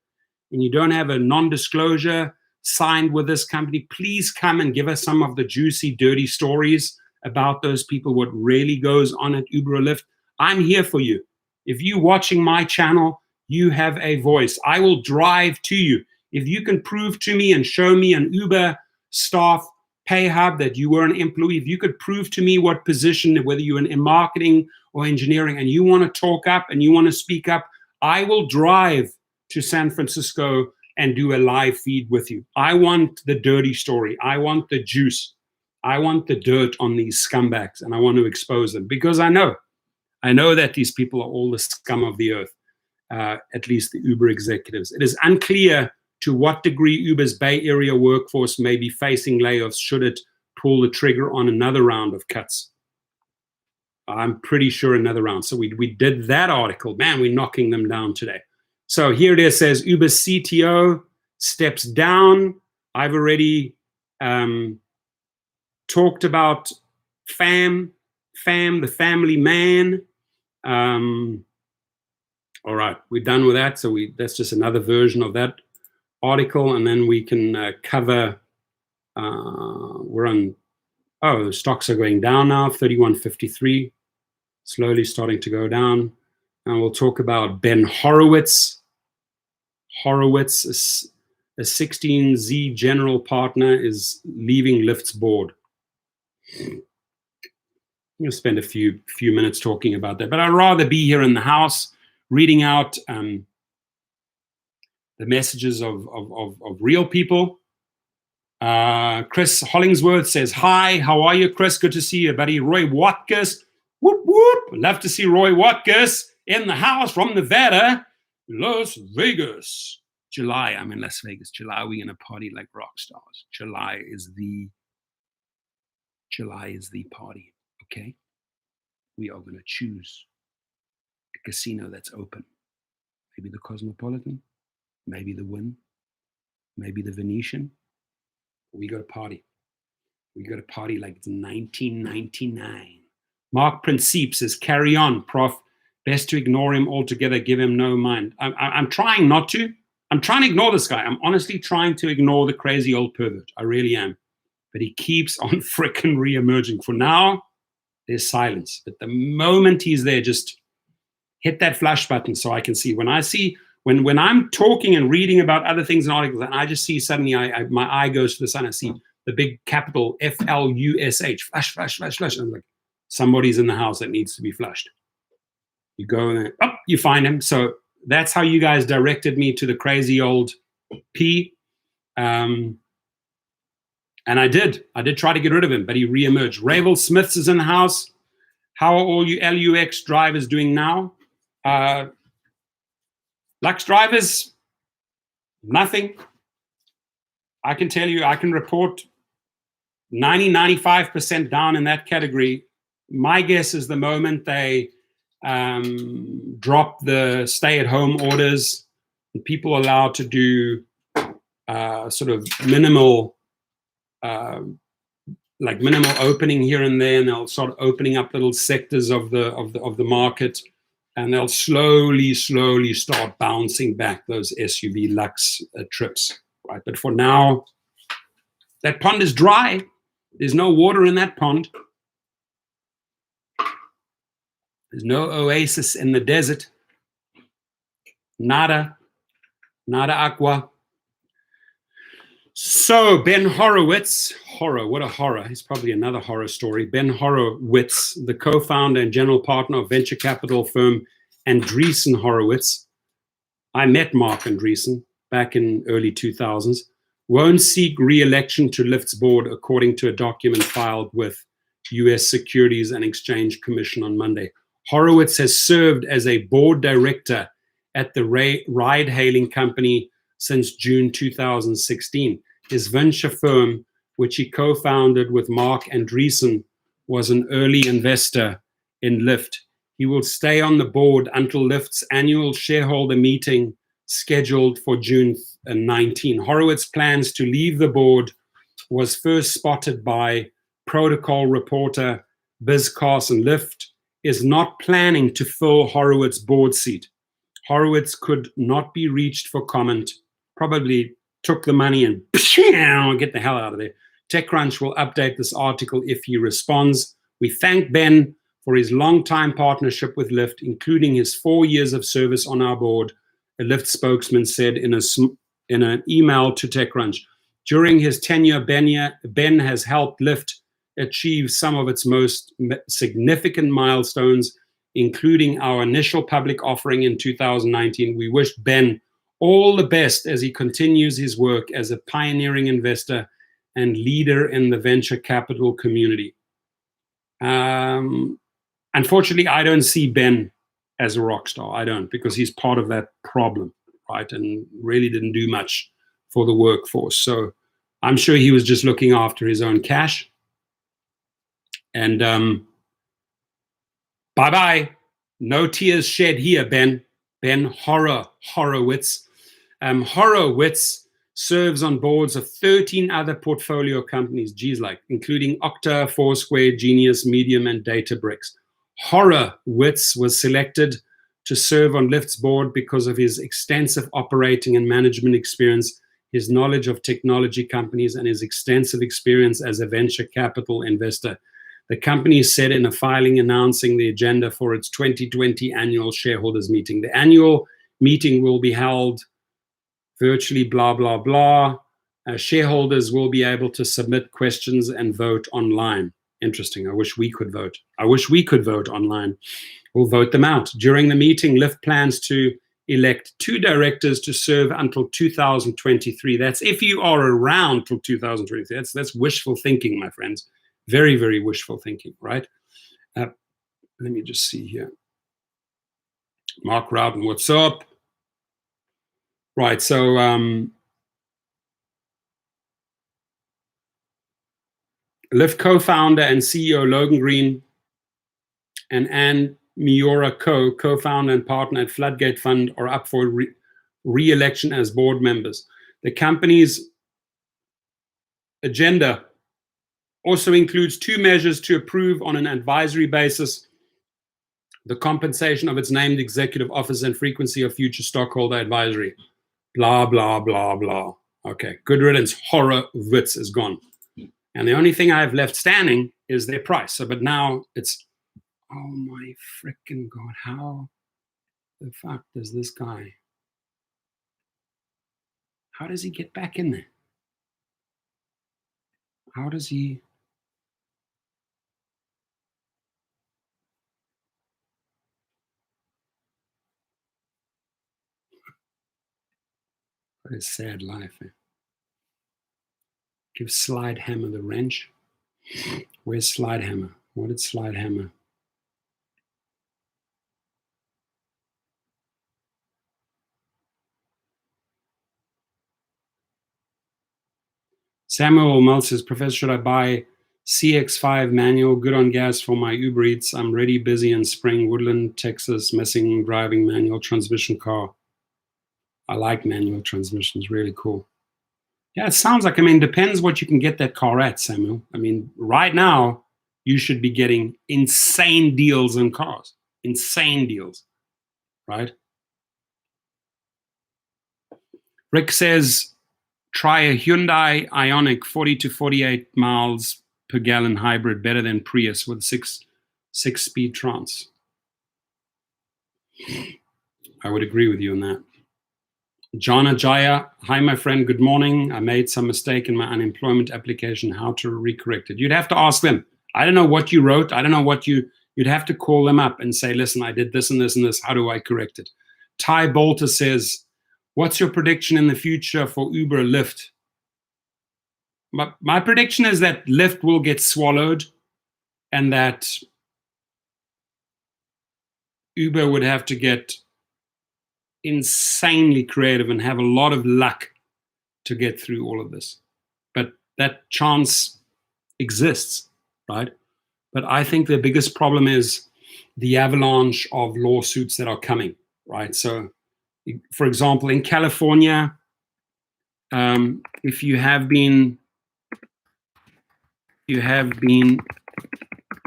and you don't have a non-disclosure signed with this company, please come and give us some of the juicy, dirty stories about those people, what really goes on at Uber or Lyft. I'm here for you. If you're watching my channel, you have a voice. I will drive to you. If you can prove to me and show me an Uber staff pay hub that you were an employee, if you could prove to me what position, whether you're in marketing or engineering, and you want to talk up and you want to speak up, I will drive to San Francisco and do a live feed with you. I want the dirty story. I want the juice. I want the dirt on these scumbags, and I want to expose them, because I know that these people are all the scum of the earth, at least the Uber executives. It is unclear to what degree Uber's Bay Area workforce may be facing layoffs should it pull the trigger on another round of cuts. I'm pretty sure another round. So we did that article. Man, we're knocking them down today. So here it is, says Uber's CTO steps down. I've already talked about Fam, the family man. All right, we're done with that. So that's just another version of that article, and then we can cover. We're on. Oh, the stocks are going down now. 31.53, slowly starting to go down. And we'll talk about Ben Horowitz. Horowitz, a 16Z general partner, is leaving Lyft's board. I'm going to spend a few minutes talking about that, but I'd rather be here in the house reading out the messages of real people. Chris Hollingsworth says, hi, how are you, Chris? Good to see you, buddy. Roy Watkins, whoop, whoop. Love to see Roy Watkins in the house from Nevada, Las Vegas. July, I'm in Las Vegas. July, we're going to party like rock stars. July is the party, okay? We are going to choose a casino that's open. Maybe the Cosmopolitan, maybe the Wynn, maybe the Venetian. We go to party. We go to party like it's 1999. Mark Principe says, carry on, Prof. Best to ignore him altogether, give him no mind. I'm trying not to. I'm trying to ignore this guy. I'm honestly trying to ignore the crazy old pervert. I really am. But he keeps on frickin' re-emerging. For now, there's silence. But the moment he's there, just hit that flash button so I can see. When I see, when I'm talking and reading about other things and articles, and I just see suddenly my eye goes to the sun. I see the big capital FLUSH, flash, flash, flash, flash. And I'm like, somebody's in the house that needs to be flushed. You go and you find him. So that's how you guys directed me to the crazy old P. And I did try to get rid of him, but he reemerged. Ravel Smiths is in the house. How are all you LUX drivers doing now? Lux drivers, nothing. I can tell you, I can report 95% down in that category. My guess is the moment they drop the stay-at-home orders and people are allowed to do sort of minimal opening here and there, and they'll start opening up little sectors of the market, and they'll slowly start bouncing back those SUV Lux trips, right? But for now, that pond is dry. There's no water in that pond. There's no oasis in the desert. Nada aqua. So Ben Horowitz, what a horror. He's probably another horror story. Ben Horowitz, the co-founder and general partner of venture capital firm Andreessen Horowitz. I met Mark Andreessen back in early 2000s. Won't seek re-election to Lyft's board, according to a document filed with U.S. Securities and Exchange Commission on Monday. Horowitz has served as a board director at the ride-hailing company since June 2016. His venture firm, which he co-founded with Mark Andreessen, was an early investor in Lyft. He will stay on the board until Lyft's annual shareholder meeting scheduled for June 19. Horowitz plans to leave the board was first spotted by protocol reporter Biz Carson. Lyft is not planning to fill Horowitz's board seat. Horowitz could not be reached for comment probably took the money and get the hell out of there. TechCrunch will update this article if he responds. We thank Ben for his long-time partnership with Lyft, including his 4 years of service on our board, a Lyft spokesman said in an email to TechCrunch. During his tenure, Ben has helped Lyft achieve some of its most significant milestones, including our initial public offering in 2019. We wish Ben all the best as he continues his work as a pioneering investor and leader in the venture capital community. Unfortunately, I don't see Ben as a rock star. I don't, because he's part of that problem, right? And really didn't do much for the workforce. So I'm sure he was just looking after his own cash. And bye-bye. No tears shed here, Ben. Ben Horowitz. Horowitz serves on boards of 13 other portfolio companies, including Okta, Foursquare, Genius, Medium, and Databricks. Horowitz was selected to serve on Lyft's board because of his extensive operating and management experience, his knowledge of technology companies, and his extensive experience as a venture capital investor. The company said in a filing announcing the agenda for its 2020 annual shareholders meeting. The annual meeting will be held virtually, blah, blah, blah. Shareholders will be able to submit questions and vote online. Interesting. I wish we could vote. I wish we could vote online. We'll vote them out. During the meeting, Lyft plans to elect 2 directors to serve until 2023. That's if you are around till 2023. That's wishful thinking, my friends. Very, very wishful thinking, right? Let me just see here. Mark Rowden, what's up? Right, so Lyft co-founder and CEO Logan Green and Ann Miura co-founder and partner at Floodgate Fund, are up for re-election as board members. The company's agenda also includes 2 measures to approve on an advisory basis: the compensation of its named executive officers and frequency of future stockholder advisory. Blah, blah, blah, blah. Okay, good riddance. Horowitz is gone. And the only thing I have left standing is their price. So, but now it's, oh my freaking God, how the fuck does this guy, how does he get back in there? How does he? What a sad life. Eh? Give Slide Hammer the wrench. Where's Slide Hammer? What did Slide Hammer? Samuel Mel says, Professor, should I buy CX5 manual, good on gas for my Uber Eats? I'm ready, busy in spring, Woodland, Texas, missing driving manual transmission car. I like manual transmissions, really cool. Yeah, it sounds like, I mean, depends what you can get that car at, Samuel. I mean, right now, you should be getting insane deals on cars. Insane deals, right? Rick says, try a Hyundai Ioniq 40 to 48 miles per gallon hybrid, better than Prius with six-speed trans. I would agree with you on that. Jana Jaya, hi, my friend, good morning. I made some mistake in my unemployment application, how to recorrect it. You'd have to ask them. I don't know what you wrote. I don't know what you'd have to call them up and say, listen, I did this and this and this. How do I correct it? Ty Bolter says, what's your prediction in the future for Uber Lyft? My prediction is that Lyft will get swallowed and that Uber would have to get insanely creative and have a lot of luck to get through all of this. But that chance exists, right? But I think the biggest problem is the avalanche of lawsuits that are coming, right? So, for example, in California, if you have been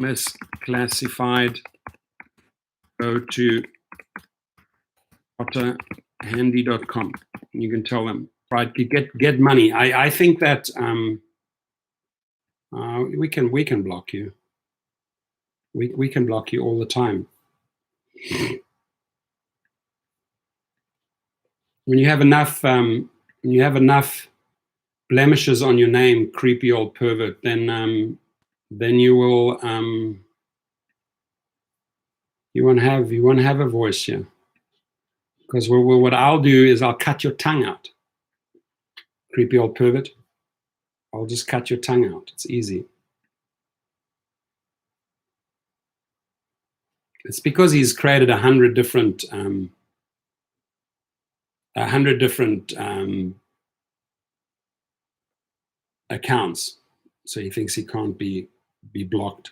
misclassified, go to handy.com. You can tell them right? You get money. I think that we can block you. We can block you all the time. When you have enough blemishes on your name, creepy old pervert, then you will you won't have a voice here. Because what I'll do is I'll cut your tongue out, creepy old pervert. I'll just cut your tongue out. It's easy. It's because he's created 100 different accounts, so he thinks he can't be blocked.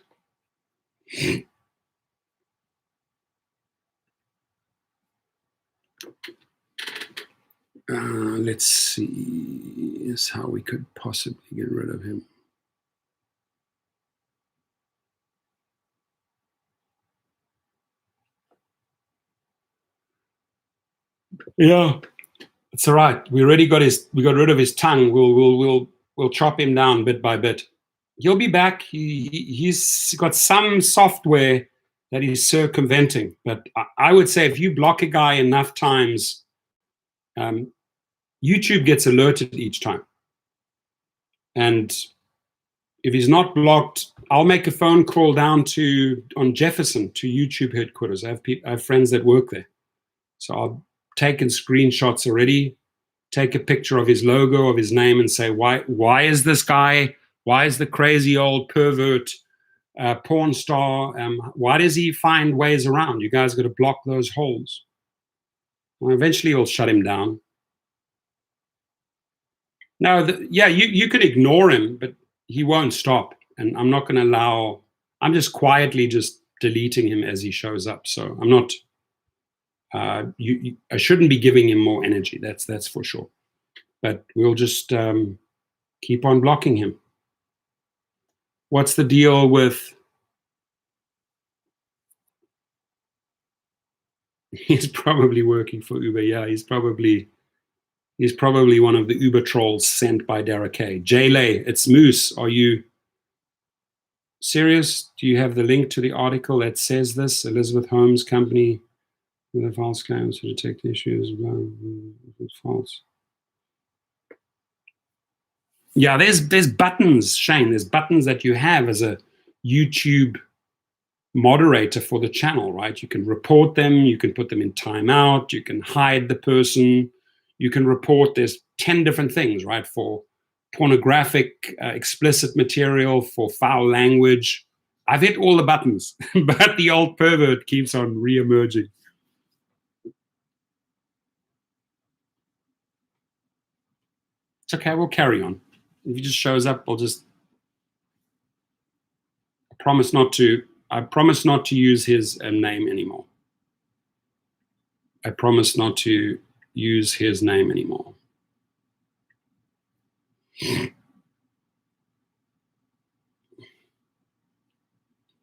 Let's see is how we could possibly get rid of him. Yeah, it's all right. We got rid of his tongue. We'll chop him down bit by bit. He'll be back. He's got some software that he's circumventing. But I would say if you block a guy enough times, YouTube gets alerted each time. And if he's not blocked, I'll make a phone call down on Jefferson to YouTube headquarters. I have friends that work there. So I'll take screenshots already, take a picture of his logo, of his name, and say, why is this guy, why is the crazy old pervert porn star, why does he find ways around? You guys got to block those holes. Well, eventually you'll shut him down. No, you could ignore him, but he won't stop. And I'm not going to allow, I'm just quietly just deleting him as he shows up. So I'm not, I shouldn't be giving him more energy. That's for sure. But we'll just keep on blocking him. What's the deal with? He's probably working for Uber. Yeah, he's probably one of the Uber trolls sent by Derek K. J-Lay, it's Moose. Are you serious? Do you have the link to the article that says this? Elizabeth Holmes Company with a false claims to detect issues. It's false. Yeah, there's buttons, Shane. There's buttons that you have as a YouTube moderator for the channel, right? You can report them. You can put them in timeout. You can hide the person. You can report. There's 10 different things, right? For pornographic, explicit material, for foul language. I've hit all the buttons, but the old pervert keeps on re-emerging. It's okay, we'll carry on. If he just shows up, I'll just I promise not to use his name anymore. I promise not to use his name anymore.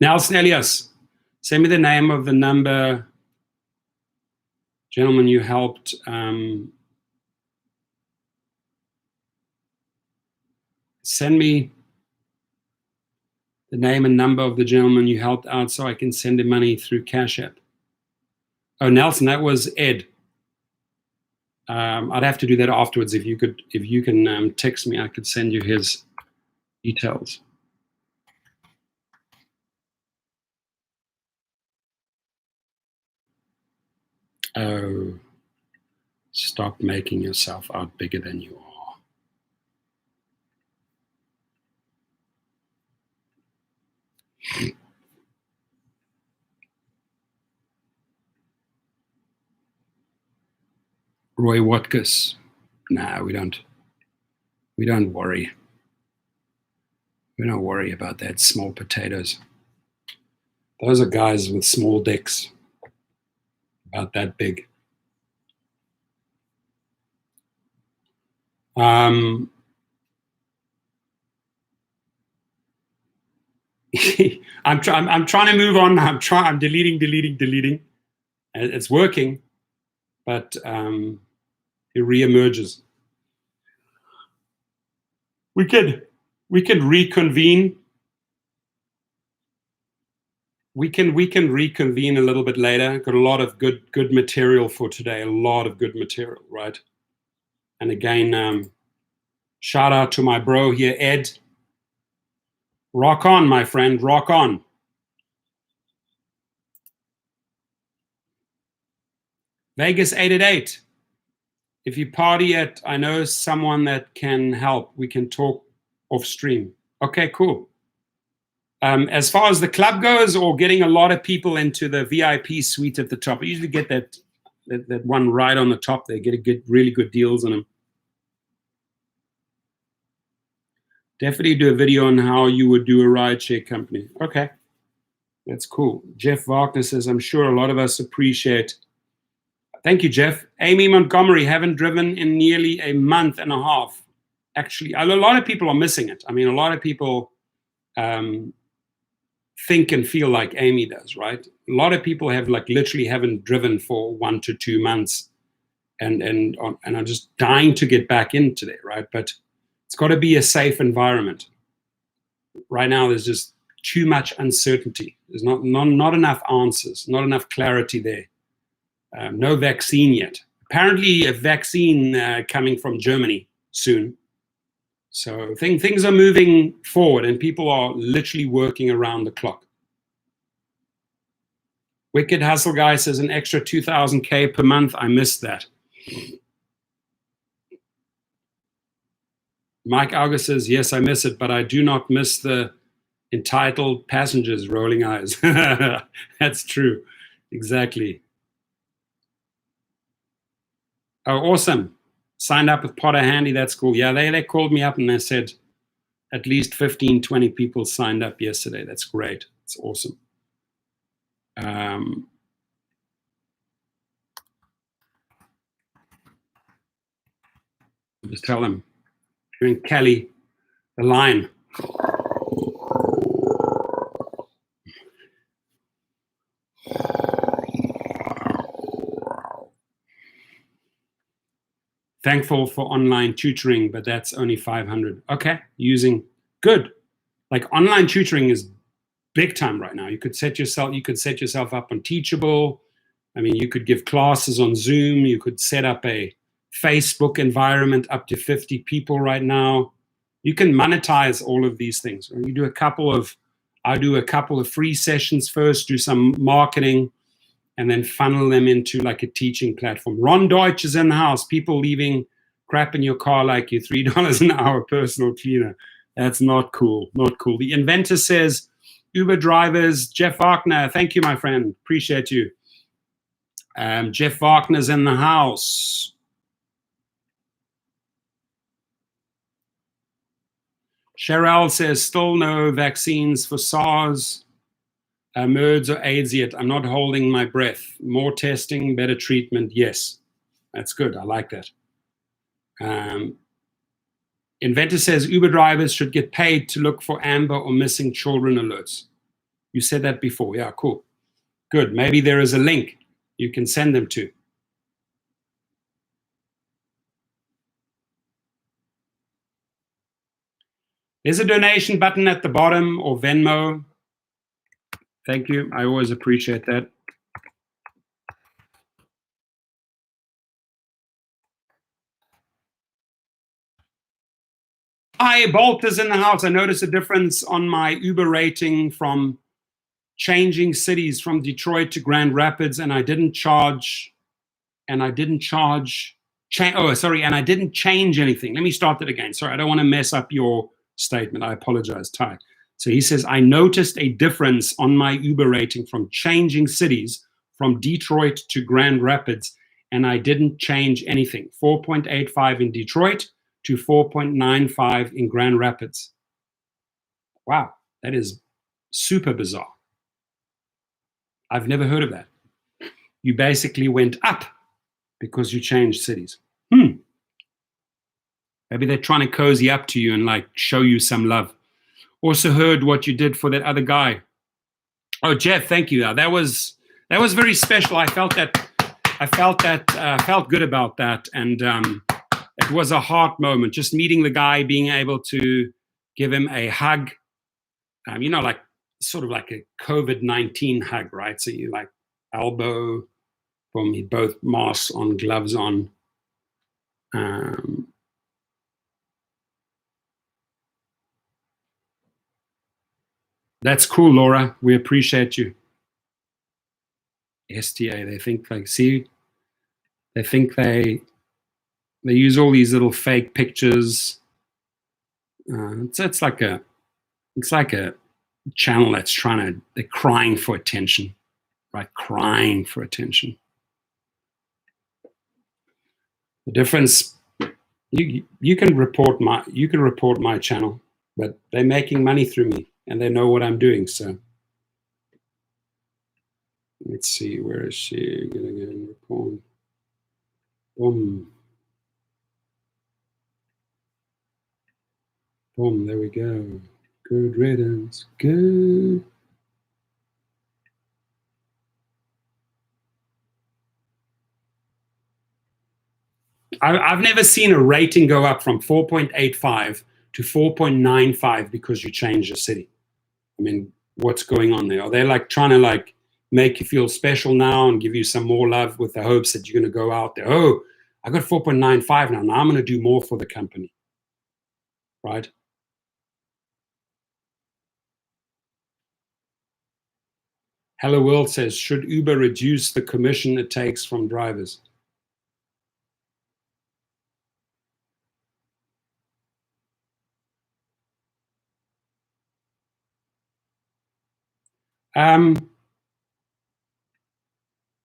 Nelson Elias, send me the name of the number, gentleman you helped. Send me the name and number of the gentleman you helped out so I can send him money through Cash App. Oh, Nelson, that was Ed. I'd have to do that afterwards. If you can text me, I could send you his details. Oh, stop making yourself out bigger than you are. Roy Watkus. Nah, we don't worry. We don't worry about that. Small potatoes. Those are guys with small dicks. About that big. I'm trying to move on. I'm deleting. It's working, but it reemerges. We could reconvene. We can reconvene a little bit later. Got a lot of good material for today. A lot of good material, right? And again, shout out to my bro here, Ed. Rock on, my friend. Rock on. Vegas 888. If you party at, I know someone that can help. We can talk off stream. Okay, cool. As far as the club goes, or getting a lot of people into the VIP suite at the top, I usually get that one right on the top there. Get really good deals on them. Definitely do a video on how you would do a rideshare company. Okay, that's cool. Jeff Wagner says, I'm sure a lot of us appreciate. Thank you, Jeff. Amy Montgomery, haven't driven in nearly a month and a half. Actually, a lot of people are missing it. I mean, a lot of people think and feel like Amy does, right? A lot of people have literally haven't driven for 1 to 2 months and are just dying to get back in today, right? But it's got to be a safe environment. Right now, there's just too much uncertainty. There's not enough answers, not enough clarity there. No vaccine yet. Apparently, a vaccine coming from Germany soon. So things are moving forward, and people are literally working around the clock. Wicked Hustle Guy says an extra 2,000K per month. I missed that. Mike August says, yes, I miss it, but I do not miss the entitled passengers rolling eyes. That's true. Exactly. Oh, awesome. Signed up with Potter Handy. That's cool. Yeah, they called me up and they said at least 15, 20 people signed up yesterday. That's great. It's awesome. Just tell them. Doing Kelly, the lion. Thankful for online tutoring, but that's only 500. Okay, using good. Like online tutoring is big time right now. You could set yourself up on Teachable. I mean, you could give classes on Zoom. You could set up a Facebook environment up to 50 people right now. You can monetize all of these things. I do a couple of free sessions first, do some marketing, and then funnel them into like a teaching platform. Ron Deutsch is in the house. People leaving crap in your car like you, $3 an hour personal cleaner. That's not cool, not cool. The Inventor says, Uber drivers, Jeff Wagner, thank you, my friend. Appreciate you. Jeff Wagner's in the house. Cheryl says, still no vaccines for SARS, MERS or AIDS yet. I'm not holding my breath. More testing, better treatment, yes. That's good, I like that. Inventor says, Uber drivers should get paid to look for amber or missing children alerts. You said that before, yeah, cool. Good, maybe there is a link you can send them to. There's a donation button at the bottom, or Venmo. Thank you, I always appreciate that. Hi, Bolt is in the house. I noticed a difference on my Uber rating from changing cities from Detroit to Grand Rapids, and I didn't change anything. Let me start that again. Sorry, I don't want to mess up your statement. I apologize, Ty. So he says, I noticed a difference on my Uber rating from changing cities from Detroit to Grand Rapids, and I didn't change anything. 4.85 in Detroit to 4.95 in Grand Rapids. Wow, that is super bizarre. I've never heard of that. You basically went up because you changed cities. Maybe they're trying to cozy up to you and like show you some love. Also heard what you did for that other guy. Oh, Jeff, thank you. That was very special. I felt good about that, and It was a heart moment, just meeting the guy, being able to give him a hug. You know, like sort of like a COVID-19 hug, right? So you like elbow, boom, both masks on, gloves on. That's cool, Laura. We appreciate you. STA, they think like, see, they think they use all these little fake pictures. It's like a channel that's they're crying for attention, right? Crying for attention. The difference, you can report my channel, but they're making money through me and they know what I'm doing. So let's see, where is she gonna get in report? Boom. Boom, there we go. Good riddance. Good. I've never seen a rating go up from 4.85 to 4.95 because you changed your city. I mean, what's going on there? Are they like trying to like make you feel special now and give you some more love with the hopes that you're going to go out there? Oh, I got 4.95 now. Now I'm going to do more for the company, right? Hello World says, should Uber reduce the commission it takes from drivers?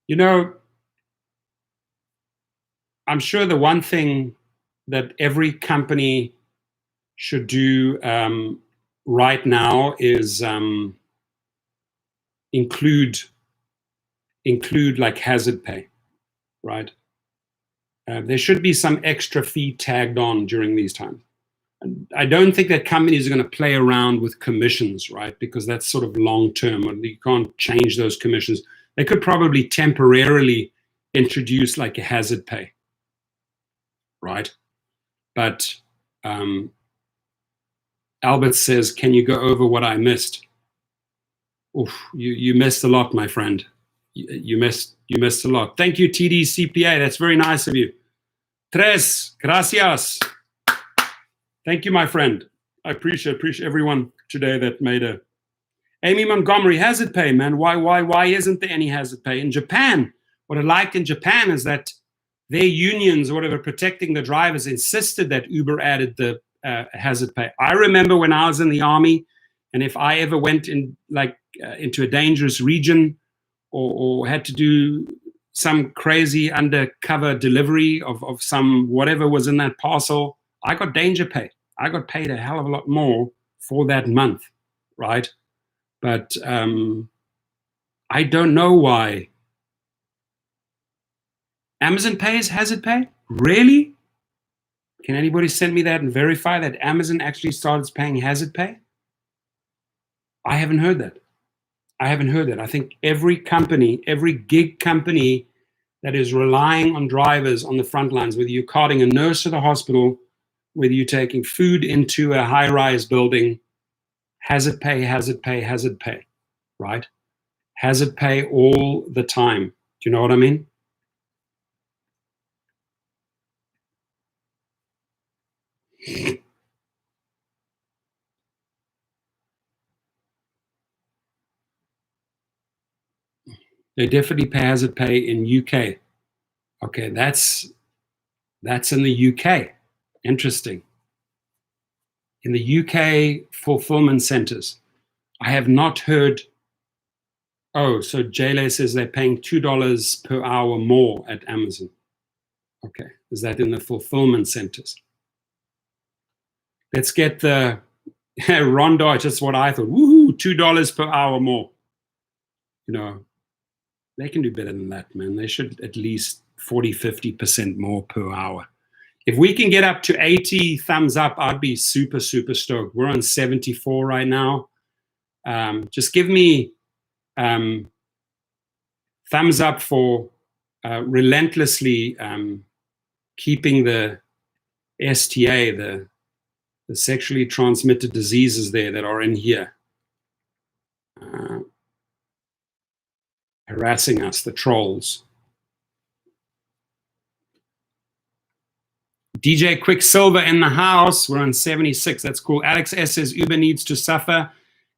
You know, I'm sure the one thing that every company should do right now is include like hazard pay, right? There should be some extra fee tagged on during these times. I don't think that companies are going to play around with commissions, right? Because that's sort of long term. You can't change those commissions. They could probably temporarily introduce like a hazard pay, right? But Albert says, can you go over what I missed? Oof, you missed a lot, my friend. You missed a lot. Thank you, TD CPA. That's very nice of you. Tres, gracias. Thank you, my friend. I appreciate everyone today that made a. Amy Montgomery, hazard pay, man. Why isn't there any hazard pay? In Japan, what I liked in Japan is that their unions or whatever protecting the drivers insisted that Uber added the hazard pay. I remember when I was in the army, and if I ever went in into a dangerous region or had to do some crazy undercover delivery of some whatever was in that parcel, I got danger pay. I got paid a hell of a lot more for that month, right? But I don't know why. Amazon pays hazard pay? Really? Can anybody send me that and verify that Amazon actually started paying hazard pay? I haven't heard that. I think every company, every gig company that is relying on drivers on the front lines, whether you're carting a nurse to the hospital, whether you're taking food into a high-rise building, hazard pay, right? Hazard pay all the time. Do you know what I mean? They definitely pay hazard pay in UK. Okay, that's in the UK. Interesting. In the UK fulfillment centers, I have not heard. Oh, so Jayle says they're paying $2 per hour more at Amazon. Okay, is that in the fulfillment centers? Let's get the Ron Dodge. That's what I thought. Woohoo, $2 per hour more. You know, they can do better than that, man. They should at least 40-50% more per hour. If we can get up to 80 thumbs up, I'd be super, super stoked. We're on 74 right now. Just give me thumbs up for relentlessly keeping the STA, the sexually transmitted diseases there that are in here, harassing us, the trolls. DJ Quicksilver in the house. We're on 76. That's cool. Alex S says Uber needs to suffer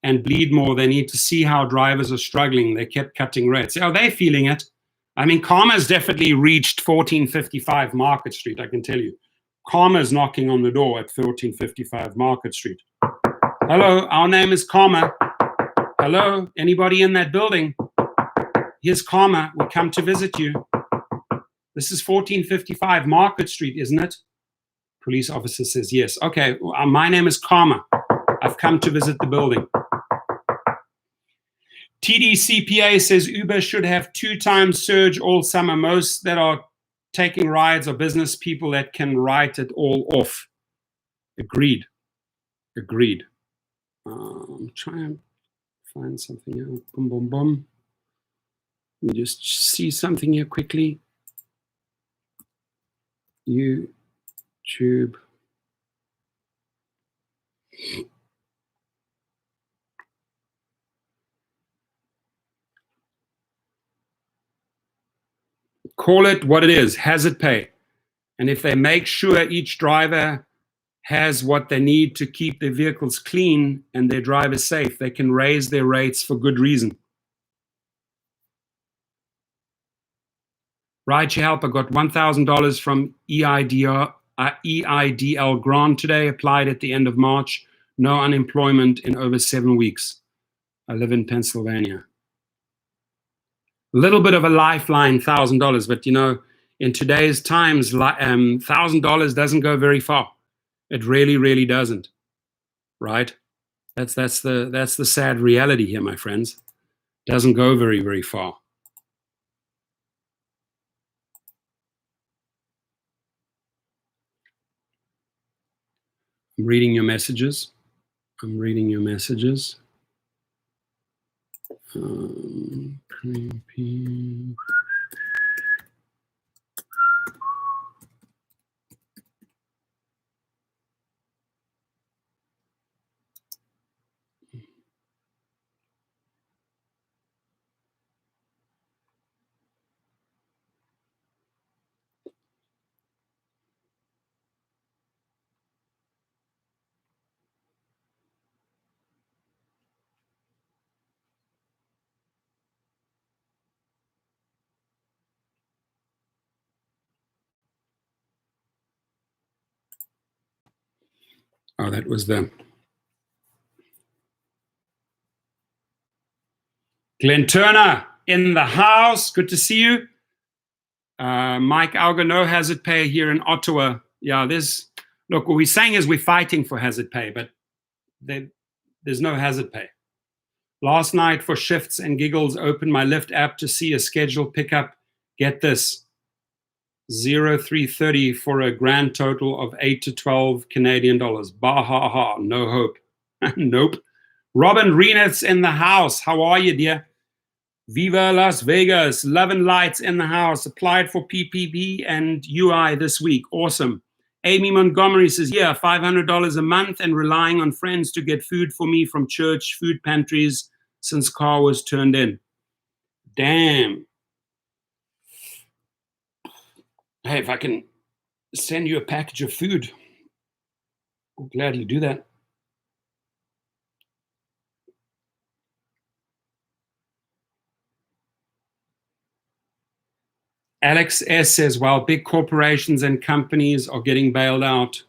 and bleed more. They need to see how drivers are struggling. They kept cutting rates. Oh, they're feeling it. I mean, Karma's definitely reached 1455 Market Street, I can tell you. Karma's knocking on the door at 1455 Market Street. Hello, our name is Karma. Hello, anybody in that building? Here's Karma. We come to visit you. This is 1455 Market Street, isn't it? Police officer says yes. Okay, my name is Karma. I've come to visit the building. TDCPA says Uber should have 2 times surge all summer. Most that are taking rides are business people that can write it all off. Agreed. Agreed. I'm trying to find something out. Boom, boom, boom. Let me just see something here quickly. YouTube. Call it what it is, hazard pay. And if they make sure each driver has what they need to keep their vehicles clean and their drivers safe, they can raise their rates for good reason. Rideshare Helper got $1,000 from EIDL grant today, applied at the end of March. No unemployment in over 7 weeks. I live in Pennsylvania. A little bit of a lifeline, $1,000, but you know, in today's times, $1,000 doesn't go very far. It really, really doesn't, right? That's the sad reality here, my friends. Doesn't go very, very far. I'm reading your messages. I'm reading your messages. Creepy. Oh, that was the Glenn Turner in the house. Good to see you. Mike Alger, no hazard pay here in Ottawa. Yeah, look, what we're saying is we're fighting for hazard pay, but there's no hazard pay. Last night for shifts and giggles, opened my Lyft app to see a scheduled pickup. Get this, 0330 for a grand total of 8 to 12 Canadian dollars. Bah ha ha, no hope. Nope. Robin Renat's in the house. How are you, dear? Viva Las Vegas. Love and Lights in the house. Applied for PPP and UI this week. Awesome. Amy Montgomery says, yeah, $500 a month and relying on friends to get food for me from church food pantries since car was turned in. Damn. Hey, if I can send you a package of food, I'll gladly do that. Alex S says, while big corporations and companies are getting bailed out,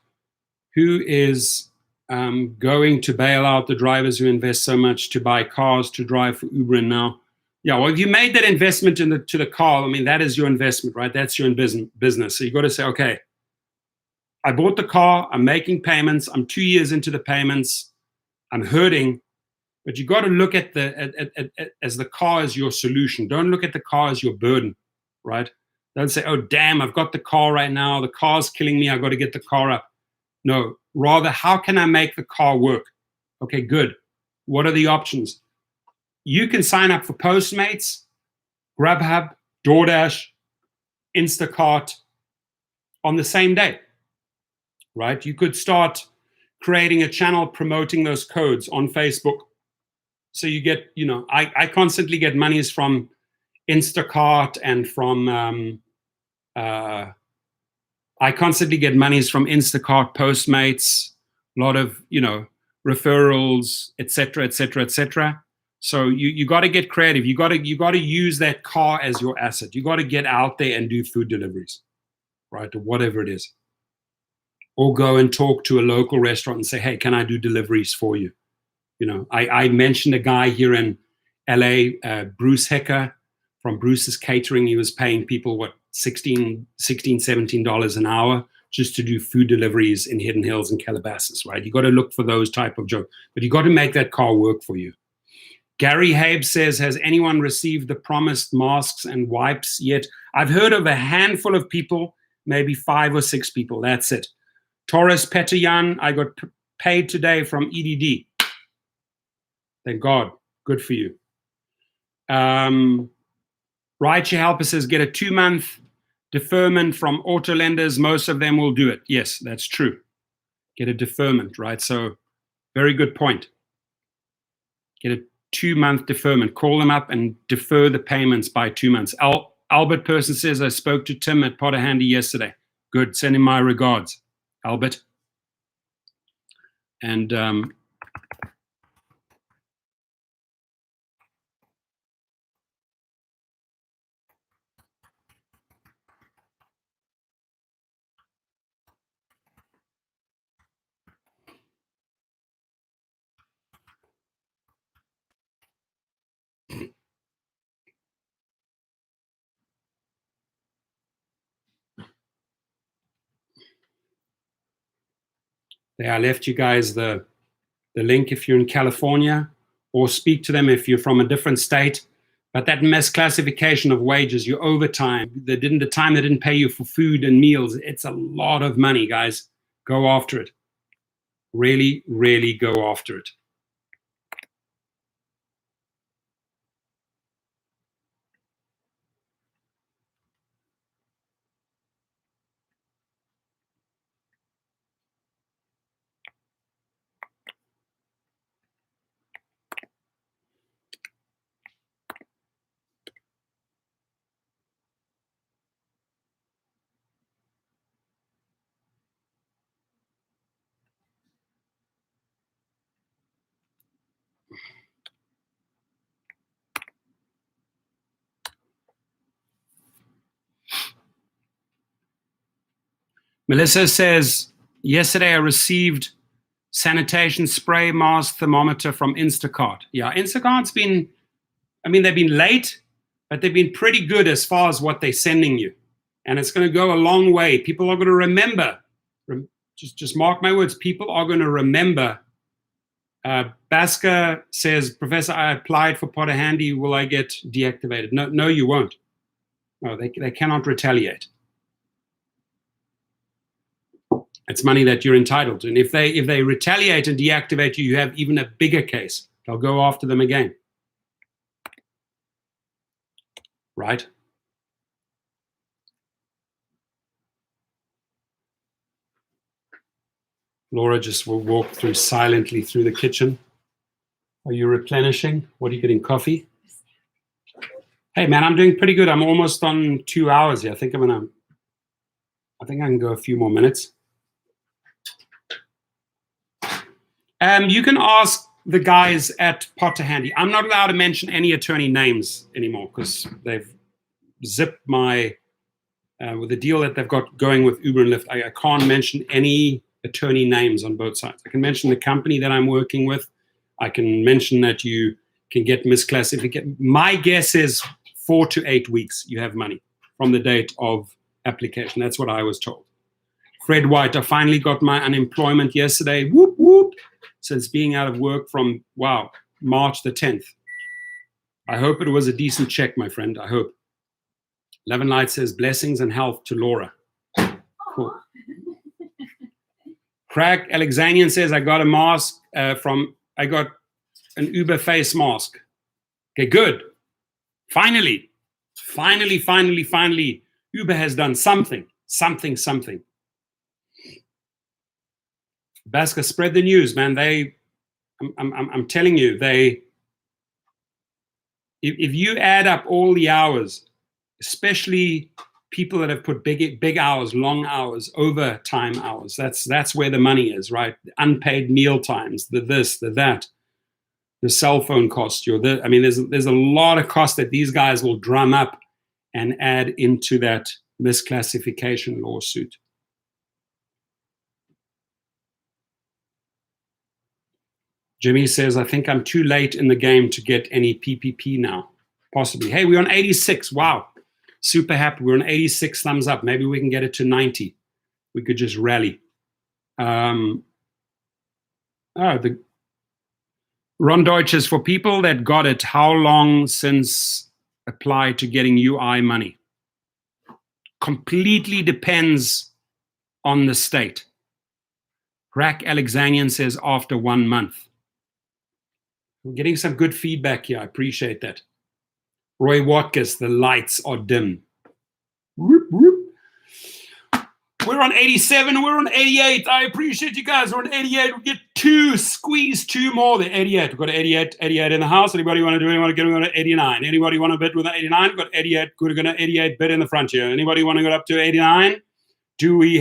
who is going to bail out the drivers who invest so much to buy cars to drive for Uber and now? Yeah, well, if you made that investment to the car, I mean, that is your investment, right? That's your business. So you got to say, okay, I bought the car, I'm making payments, I'm 2 years into the payments, I'm hurting, but you got to look at as the car as your solution. Don't look at the car as your burden, right? Don't say, oh, damn, I've got the car right now. The car's killing me. I've got to get the car up. No, rather, how can I make the car work? Okay, good. What are the options? You can sign up for Postmates, Grubhub, DoorDash, Instacart on the same day. right? You could start creating a channel promoting those codes on Facebook. So you get, I constantly get monies from Instacart and from, I constantly get monies from Instacart, Postmates, a lot of, referrals, etc., etc., etc. So you got to get creative. You got to use that car as your asset. You got to get out there and do food deliveries, right, or whatever it is. Or go and talk to a local restaurant and say, hey, can I do deliveries for you? I mentioned a guy here in LA, Bruce Hecker from Bruce's Catering. He was paying people, $16, $17 an hour just to do food deliveries in Hidden Hills and Calabasas, right? You got to look for those type of jobs, but you got to make that car work for you. Gary Habe says, has anyone received the promised masks and wipes yet? I've heard of a handful of people, maybe 5 or 6 people. That's it. Taurus Petayan, I got paid today from EDD. Thank God. Good for you. Rideshare Helper says, get a 2-month deferment from auto lenders. Most of them will do it. Yes, that's true. Get a deferment, right? So very good point. Get a 2-month deferment. Call them up and defer the payments by 2 months. Albert Person says, I spoke to Tim at Potter Handy yesterday. Good. Send him my regards, Albert. And I left you guys the link if you're in California, or speak to them if you're from a different state. But that misclassification of wages, your overtime, the time they didn't pay you for food and meals, it's a lot of money, guys. Go after it. Really, really go after it. Melissa says, yesterday I received sanitation spray, mask, thermometer from Instacart. Yeah, Instacart's been, they've been late, but they've been pretty good as far as what they're sending you. And it's going to go a long way. People are going to remember. Just mark my words. People are going to remember. Basker says, Professor, I applied for Potter Handy. Will I get deactivated? No, you won't. No, they cannot retaliate. It's money that you're entitled to. And if they retaliate and deactivate you, you have even a bigger case. They'll go after them again. Right? Laura just will walk through silently through the kitchen. Are you replenishing? What are you getting, coffee? Hey, man, I'm doing pretty good. I'm almost on 2 hours here. I think I can go a few more minutes. You can ask the guys at Potter Handy. I'm not allowed to mention any attorney names anymore because they've zipped my, with the deal that they've got going with Uber and Lyft, I can't mention any attorney names on both sides. I can mention the company that I'm working with. I can mention that you can get misclassified. My guess is 4 to 8 weeks you have money from the date of application. That's what I was told. Fred White, I finally got my unemployment yesterday. Whoop, whoop. Since being out of work from, March the 10th. I hope it was a decent check, my friend. I hope. Levin Light says, blessings and health to Laura. Cool. Craig Alexanian says, I got a mask I got an Uber face mask. Okay, good. Finally, Uber has done something. Basker, spread the news, man. I'm telling you, if you add up all the hours, especially people that have put big hours, long hours, overtime hours, that's where the money is, right? Unpaid meal times, the this, the that, the cell phone cost. I mean, there's a lot of cost that these guys will drum up and add into that misclassification lawsuit. Jimmy says, I think I'm too late in the game to get any PPP now. Possibly. Hey, we're on 86. Wow. Super happy. We're on 86 thumbs up. Maybe we can get it to 90. We could just rally. Ron Deutsch is, for people that got it, how long since applied to getting UI money? Completely depends on the state. Rack Alexanian says after 1 month. We're getting some good feedback here. I appreciate that. Roy Watkins, the lights are dim. Whoop, whoop. We're on 87. We're on 88. I appreciate you guys. We're on 88. We get squeeze two more. The 88. We've got 88 in the house. Anybody want to do? Anyone get on 89? Anybody want to bid with an 89? We've got 88. We're going to 88 bid in the front here. Anybody want to go up to 89? We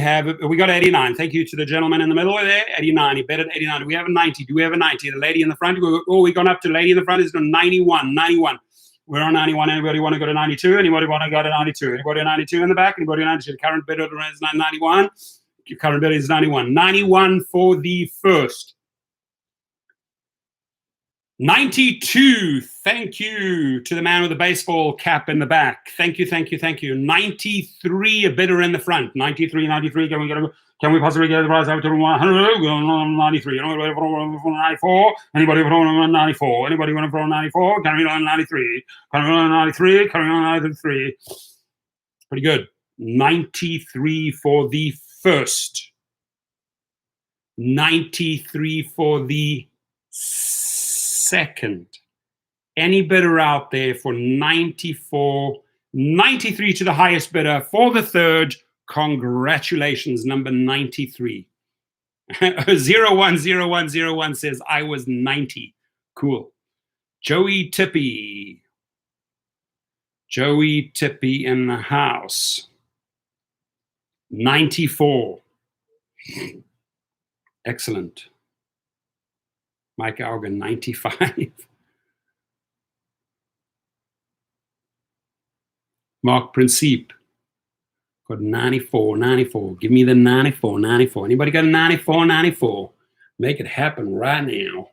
got 89. Thank you to the gentleman in the middle there. 89. He bet at 89. Do we have a 90? Do we have a 90? The lady in the front. We've gone up to lady in the front is 91. 91. We're on 91. Anybody want to go to 92? Anybody want to go to 92? Anybody 92 in the back? Anybody 92? The current bidder is 91. Your current bidder is 91. 91 for the first. 92. Thank you to the man with the baseball cap in the back. Thank you, thank you, thank you. 93, a bidder in the front. 93. Can we possibly get the price up to 100? We're on 93. Anybody for 94? Anybody for 94? Anybody want to for 94? Can we on 93? Can we on 93? Can we on 93? Pretty good. 93 for the first. 93 for the second. Any bidder out there for 94, 93 to the highest bidder for the third. Congratulations, number 93. 010101 says, I was 90. Cool. Joey Tippy. Joey Tippy in the house. 94. Excellent. Mike Augen, 95. Mark Principe. Got 94. Give me the 94. Anybody got a 94? Make it happen right now.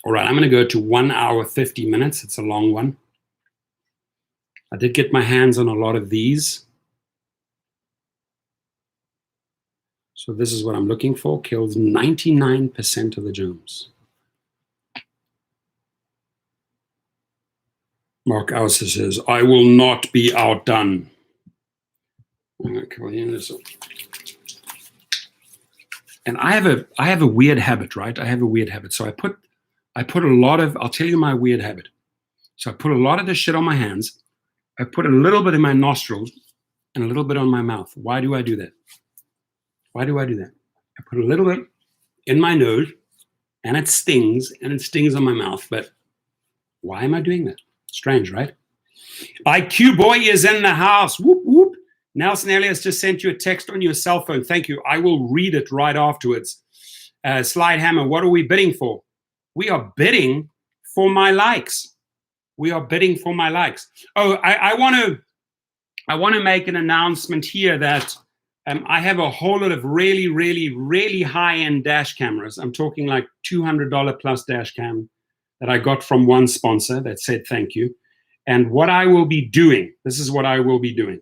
All right, I'm going to go to 1 hour, 50 minutes. It's a long one. I did get my hands on a lot of these. So this is what I'm looking for. Kills 99% of the germs. Mark Auser says, I will not be outdone. And I have a weird habit, right? I have a weird habit. So I put a lot of, I'll tell you my weird habit. So I put a lot of this shit on my hands. I put a little bit in my nostrils and a little bit on my mouth. Why do I do that? I put a little bit in my nose and it stings on my mouth. But why am I doing that? Strange, right? IQ boy is in the house. Whoop, whoop. Nelson Elias just sent you a text on your cell phone. Thank you. I will read it right afterwards. Slide Hammer, what are we bidding for? We are bidding for my likes. Oh, I want to make an announcement here that I have a whole lot of really, really, really high-end dash cameras. I'm talking like $200 plus dash cam that I got from one sponsor that said thank you. And what I will be doing, this is what I will be doing.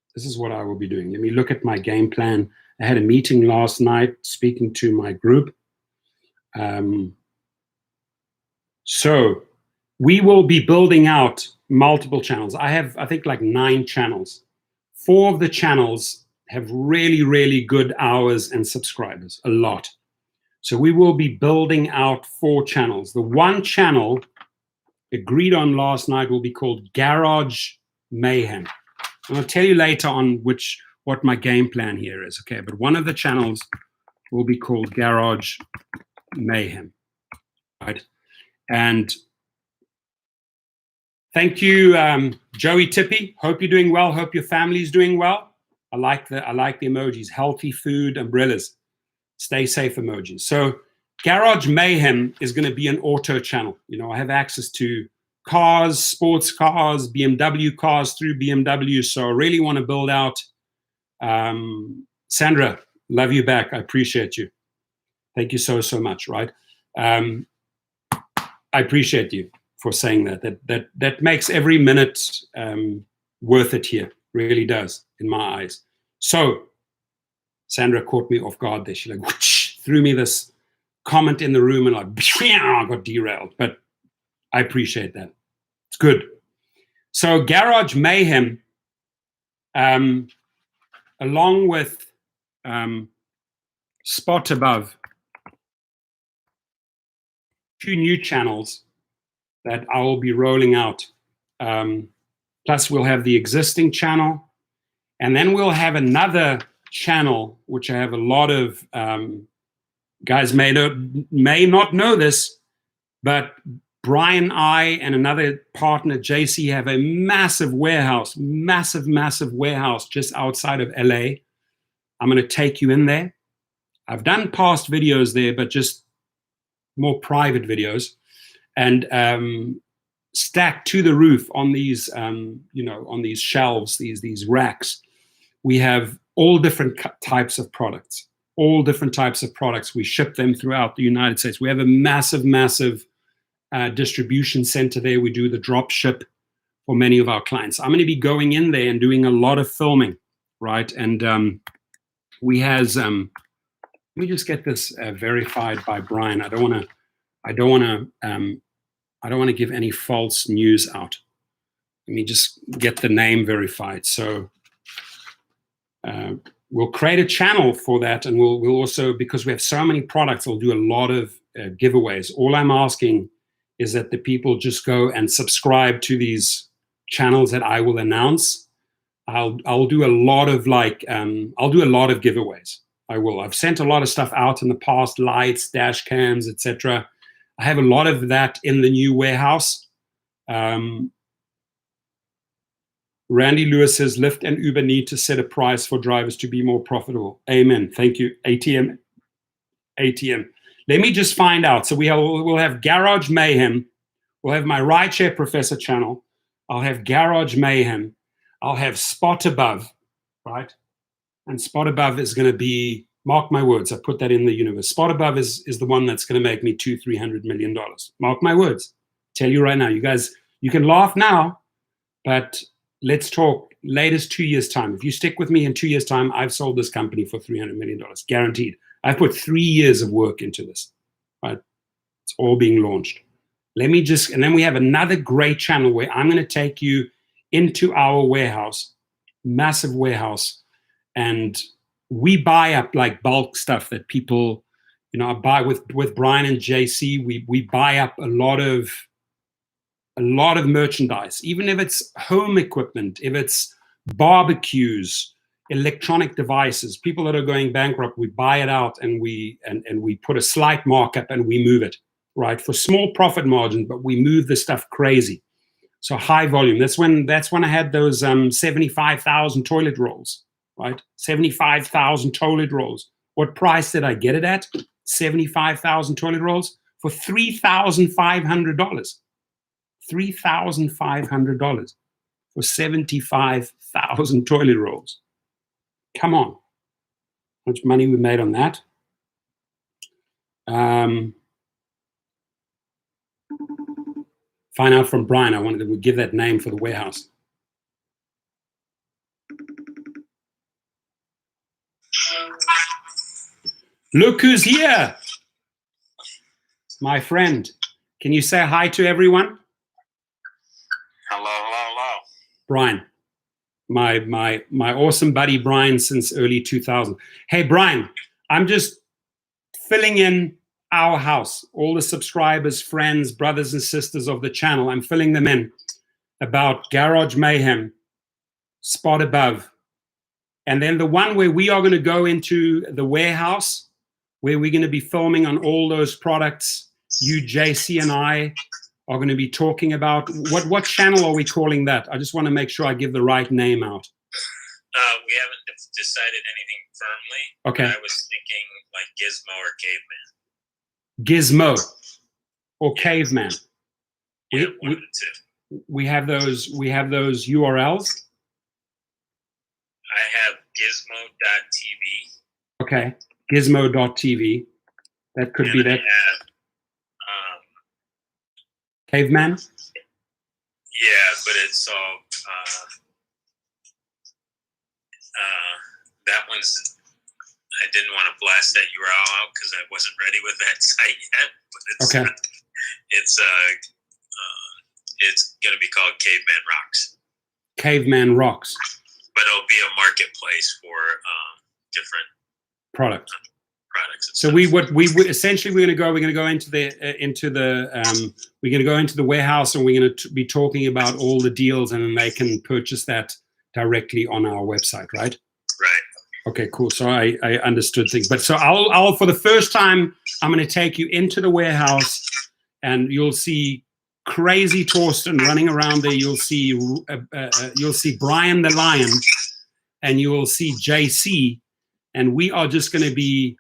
Let me look at my game plan. I had a meeting last night speaking to my group. So we will be building out multiple channels. I think like 9 channels. 4 of the channels have really, really good hours and subscribers, a lot. So we will be building out 4 channels. The one channel agreed on last night will be called Garage Mayhem. I'm going to tell you later on what my game plan here is. Okay, but one of the channels will be called Garage Mayhem, right? And thank you, Joey Tippy. Hope you're doing well. Hope your family's doing well. I like the emojis. Healthy food, umbrellas, stay safe emojis. So Garage Mayhem is going to be an auto channel. You know, I have access to cars, sports cars, BMW cars through BMW. So I really want to build out. Sandra, love you back. I appreciate you. Thank you so much. Right. I appreciate you for saying that. That makes every minute worth it here. Really does in my eyes. So Sandra caught me off guard there. She like whoosh, threw me this comment in the room and like I got derailed. But I appreciate that. It's good. So Garage Mayhem, along with Spot Above, 2 new channels that I will be rolling out. Plus, we'll have the existing channel, and then we'll have another channel, which I have a lot of guys may not know this, but Brian, I, and another partner, JC, have a massive warehouse just outside of LA. I'm going to take you in there. I've done past videos there, but just more private videos, and stacked to the roof on these, on these shelves, these racks. We have all different types of products. We ship them throughout the United States. We have a massive distribution center there. We do the drop ship for many of our clients. I'm going to be going in there and doing a lot of filming, right? And we has. Let me just get this verified by Brian. I don't want to give any false news out. Let me just get the name verified. So we'll create a channel for that, and we'll also, because we have so many products, we'll do a lot of giveaways. All I'm asking is that the people just go and subscribe to these channels that I will announce. I'll do a lot of giveaways. I will. I've sent a lot of stuff out in the past, lights, dash cams, etc. I have a lot of that in the new warehouse. Randy Lewis says, Lyft and Uber need to set a price for drivers to be more profitable. Amen. Thank you. ATM. Let me just find out. So we'll have Garage Mayhem. We'll have my Rideshare Professor channel. I'll have Garage Mayhem. I'll have Spot Above, right? And Spot Above is going to be, mark my words, I put that in the universe. Spot Above is the one that's going to make me $200-300 million. Mark my words. Tell you right now, you guys, you can laugh now, but let's talk latest 2 years' time. If you stick with me in 2 years' time, I've sold this company for $300 million, guaranteed. I've put 3 years of work into this, right? It's all being launched. And then we have another great channel where I'm going to take you into our warehouse, massive warehouse, and we buy up like bulk stuff that people, I buy with Brian and JC. We buy up a lot of merchandise, even if it's home equipment, if it's barbecues, electronic devices, people that are going bankrupt, we buy it out and we put a slight markup and we move it, right? For small profit margin, but we move the stuff crazy. So high volume. That's when I had those 75,000 toilet rolls, right? 75,000 toilet rolls. What price did I get it at? 75,000 toilet rolls for $3,500. $3,500 for 75,000 toilet rolls. Come on. How much money we made on that? Find out from Brian. I wanted to give that name for the warehouse. Look who's here. My friend. Can you say hi to everyone? Hello. Brian. My awesome buddy Brian since early 2000. Hey Brian, I'm just filling in our house, all the subscribers, friends, brothers and sisters of the channel. I'm filling them in about Garage Mayhem, Spot Above, And then the one where we are going to go into the warehouse, where we're going to be filming on all those products. You, JC, and I are going to be talking about what channel are we calling that? I just want to make sure I give the right name out. We haven't decided anything firmly. Okay. I was thinking like Gizmo or Caveman. Gizmo or Caveman. Yeah, one of the two. We have those URLs. I have gizmo.tv. Okay. Gizmo.tv. That could be that. I have, Caveman? yeah, but it's all that one's. I didn't want to blast that URL out because I wasn't ready with that site yet. But it's okay. It's going to be called Caveman Rocks. Caveman Rocks. But it'll be a marketplace for different products. So stuff. we essentially we're going to go into the we're going to go into the warehouse, and we're going to be talking about all the deals, and then they can purchase that directly on our website, right? Right. Okay, cool. So I understood things, but so I'll for the first time I'm going to take you into the warehouse, and you'll see crazy Torsten running around there. You'll see Brian the Lion, and you will see JC, and we are just going to be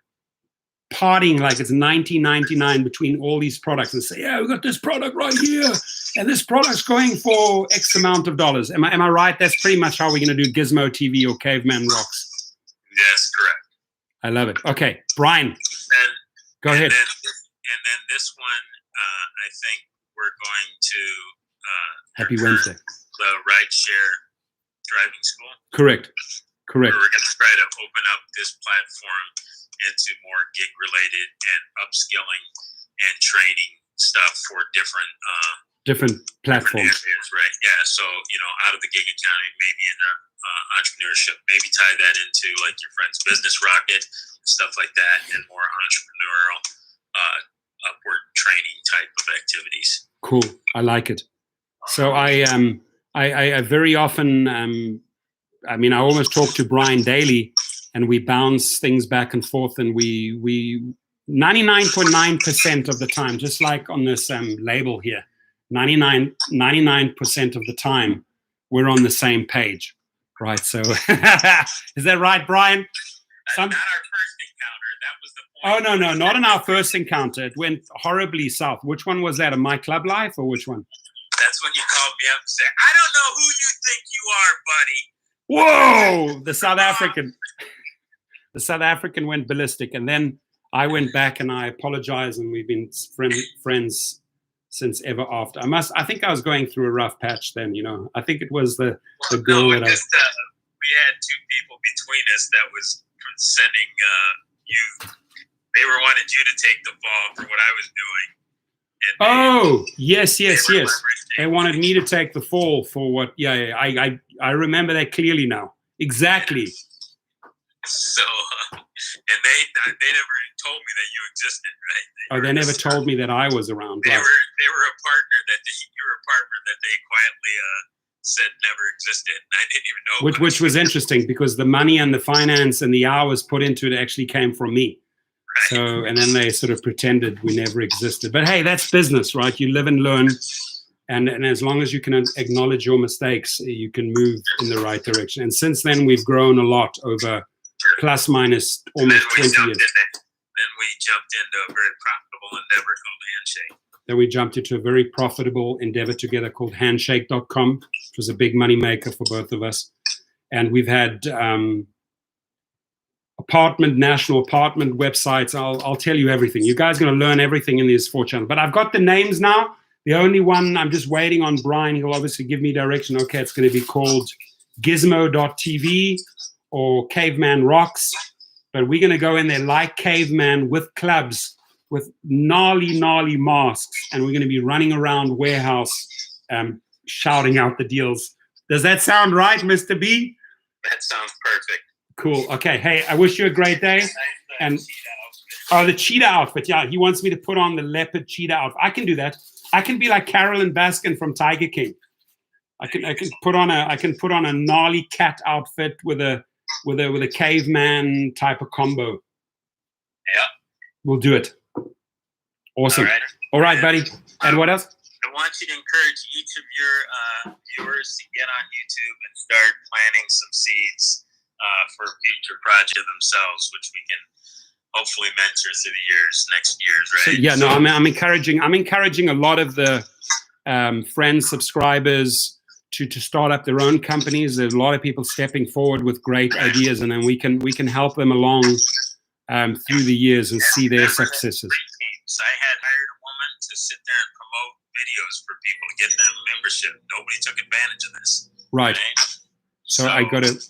partying like it's 1999 between all these products and say, yeah, we got this product right here, and this product's going for X amount of dollars. Am I right? That's pretty much how we're going to do Gizmo TV or Caveman Rocks. Yes, correct. I love it. Okay, Brian, go ahead. And then this one, I think we're going to Happy Wednesday. The rideshare driving school. Correct. We're going to try to open up this platform into more gig-related and upskilling and training stuff for different platforms. Areas, right? Yeah. So out of the gig economy, maybe in entrepreneurship, maybe tie that into like your friend's business rocket, stuff like that, and more entrepreneurial, upward training type of activities. Cool. I like it. So I very often, I almost talk to Brian daily, and we bounce things back and forth, and we 99.9% of the time, just like on this label here, 99% of the time, we're on the same page, right? So is that right, Brian? Not our first encounter. That was the point. Oh, no, not in our first encounter. It went horribly south. Which one was that? My Club Life, or which one? That's when you called me up and said, I don't know who you think you are, buddy. Whoa! The South African went ballistic, and then I went back and I apologized, and we've been friends since ever after. I think I was going through a rough patch then, I think it was the girl that we had two people between us that was sending you. They wanted you to take the fall for what I was doing. And yes. They wanted me to take the fall for what? Yeah. I remember that clearly now. Exactly. So, and they never told me that you existed, right? They never told me that I was around. They right. were a partner that you were a partner that they quietly said never existed, and I didn't even know. Which was interesting, because the money and the finance and the hours put into it actually came from me. Right. So, and then they sort of pretended we never existed. But hey, that's business, right? You live and learn. And as long as you can acknowledge your mistakes, you can move in the right direction. And since then, we've grown a lot over plus minus almost 20 years. Then we jumped into a very profitable endeavor called Handshake. Then we jumped into a very profitable endeavor together called Handshake.com, which was a big money maker for both of us. And we've had national apartment websites. I'll tell you everything. You guys are going to learn everything in these 4 channels. But I've got the names now. The only one I'm just waiting on Brian. He'll obviously give me direction. Okay, it's going to be called Gizmo.tv or Caveman Rocks. But we're going to go in there like Caveman with clubs, with gnarly masks, and we're going to be running around warehouse shouting out the deals. Does that sound right, Mr. B? That sounds perfect. Cool. Okay. Hey, I wish you a great day. And the cheetah outfit. Yeah, he wants me to put on the leopard cheetah outfit. I can do that. I can be like Carolyn Baskin from Tiger King. I can put on a gnarly cat outfit with a with a caveman type of combo. Yeah. We'll do it. Awesome. All right, buddy. And what else? I want you to encourage each of your viewers to get on YouTube and start planting some seeds for future projects themselves, which we can hopefully mentor through the next years, right? So, yeah, no, I'm encouraging a lot of the friends, subscribers to start up their own companies. There's a lot of people stepping forward with great ideas, and then we can help them along through the years and see their successes. I had hired a woman to sit there and promote videos for people to get them membership. Nobody took advantage of this. Right. So I got to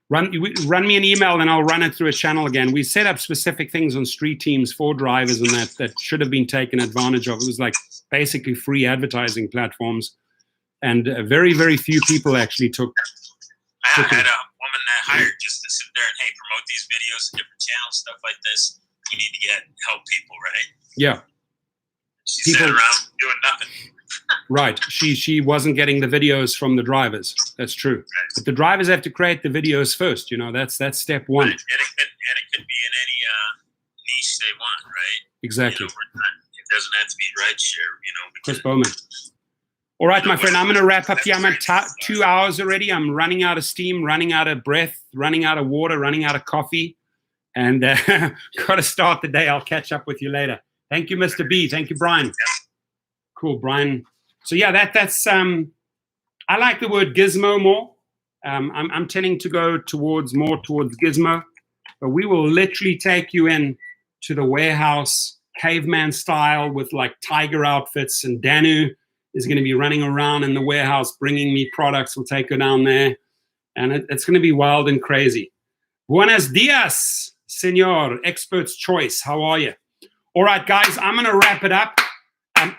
run me an email, and I'll run it through a channel again. We set up specific things on street teams for drivers, and that should have been taken advantage of. It was like basically free advertising platforms, and very, very few people actually took. I had a woman that hired just to sit there and, hey, promote these videos, different channels, stuff like this. We need to help people, right? Yeah. She sat around doing nothing. Right. She wasn't getting the videos from the drivers. That's true. Right. But the drivers have to create the videos first. That's step one. Right. And it could be in any niche they want, right? Exactly. It doesn't have to be rideshare, Chris Bowman. All right, my friend, I'm going to wrap up here. I'm at 2 hours already. I'm running out of steam, running out of breath, running out of water, running out of coffee. And got to start the day. I'll catch up with you later. Thank you, Mr. B. Thank you, Brian. Cool, Brian. So yeah, that's I like the word gizmo more. I'm tending to go towards gizmo, but we will literally take you in to the warehouse, caveman style, with like tiger outfits, and Danu is going to be running around in the warehouse bringing me products. We'll take her down there, and it's going to be wild and crazy. Buenos dias, senor. Expert's choice. How are you? All right, guys, I'm going to wrap it up.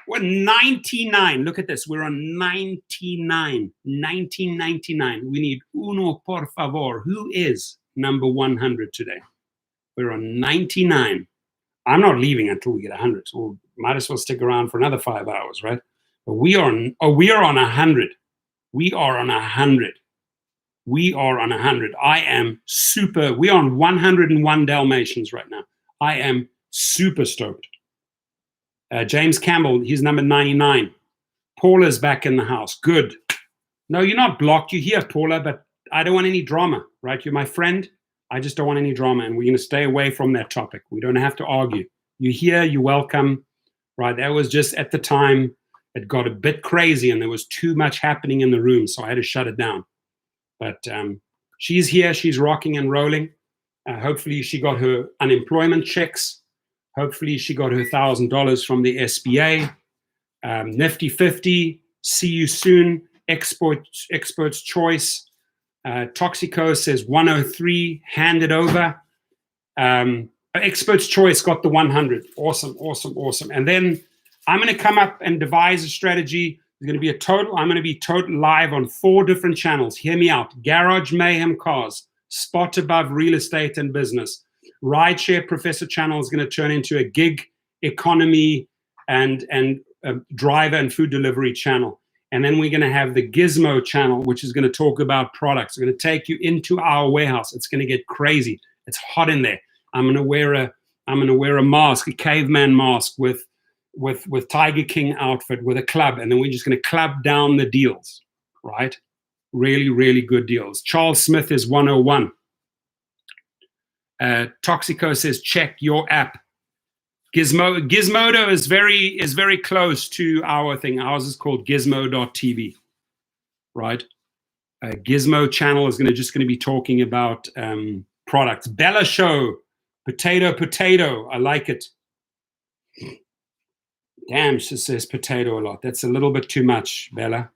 We're 99. Look at this. We're on 99. 1999. We need uno, por favor. Who is number 100 today? We're on 99. I'm not leaving until we get 100. So we might as well stick around for another 5 hours, right? But we are on 100. We are on 100. We are on 100. I am super. We're on 101 Dalmatians right now. I am super stoked. James Campbell, he's number 99. Paula's back in the house. Good. No, you're not blocked. You're here, Paula, but I don't want any drama, right? You're my friend. I just don't want any drama, and we're going to stay away from that topic. We don't have to argue. You're here. You're welcome, right? That was just at the time it got a bit crazy, and there was too much happening in the room, so I had to shut it down. But she's here. She's rocking and rolling. Hopefully, she got her unemployment checks. Hopefully, she got her $1,000 from the SBA. Nifty 50, see you soon. Expert's choice. Toxico says 103, hand it over. Expert's choice got the 100. Awesome, awesome, awesome. And then I'm going to come up and devise a strategy. There's going to be I'm going to be total live on 4 different channels. Hear me out. Garage Mayhem Cars, Spot Above Real Estate and Business. Rideshare Professor channel is going to turn into a gig economy and driver and food delivery channel. And then we're going to have the Gizmo channel, which is going to talk about products. We're going to take you into our warehouse. It's going to get crazy. It's hot in there. I'm going to wear a mask, a caveman mask with Tiger King outfit, with a club, and then we're just going to club down the deals, right? Really, really good deals. Charles Smith is 101. Toxico says, check your app. Gizmodo is very close to our thing. Ours is called gizmo.tv, right? Gizmo channel is just going to be talking about products. Bella Show, potato. I like it. Damn, she says potato a lot. That's a little bit too much, Bella.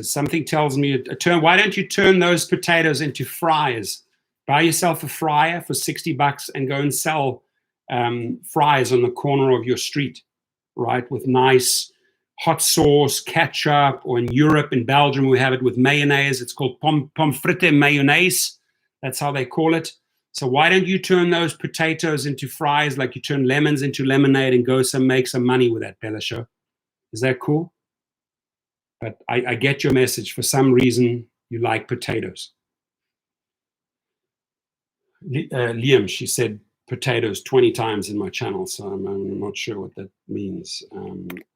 Something tells me, why don't you turn those potatoes into fries? Buy yourself a fryer for $60 and go and sell fries on the corner of your street, right? With nice hot sauce, ketchup, or in Europe, in Belgium, we have it with mayonnaise. It's called pommes frites mayonnaise. That's how they call it. So why don't you turn those potatoes into fries like you turn lemons into lemonade and go make some money with that, Bella Show? Is that cool? But I get your message. For some reason, you like potatoes. Liam, she said potatoes 20 times in my channel, so I'm not sure what that means. I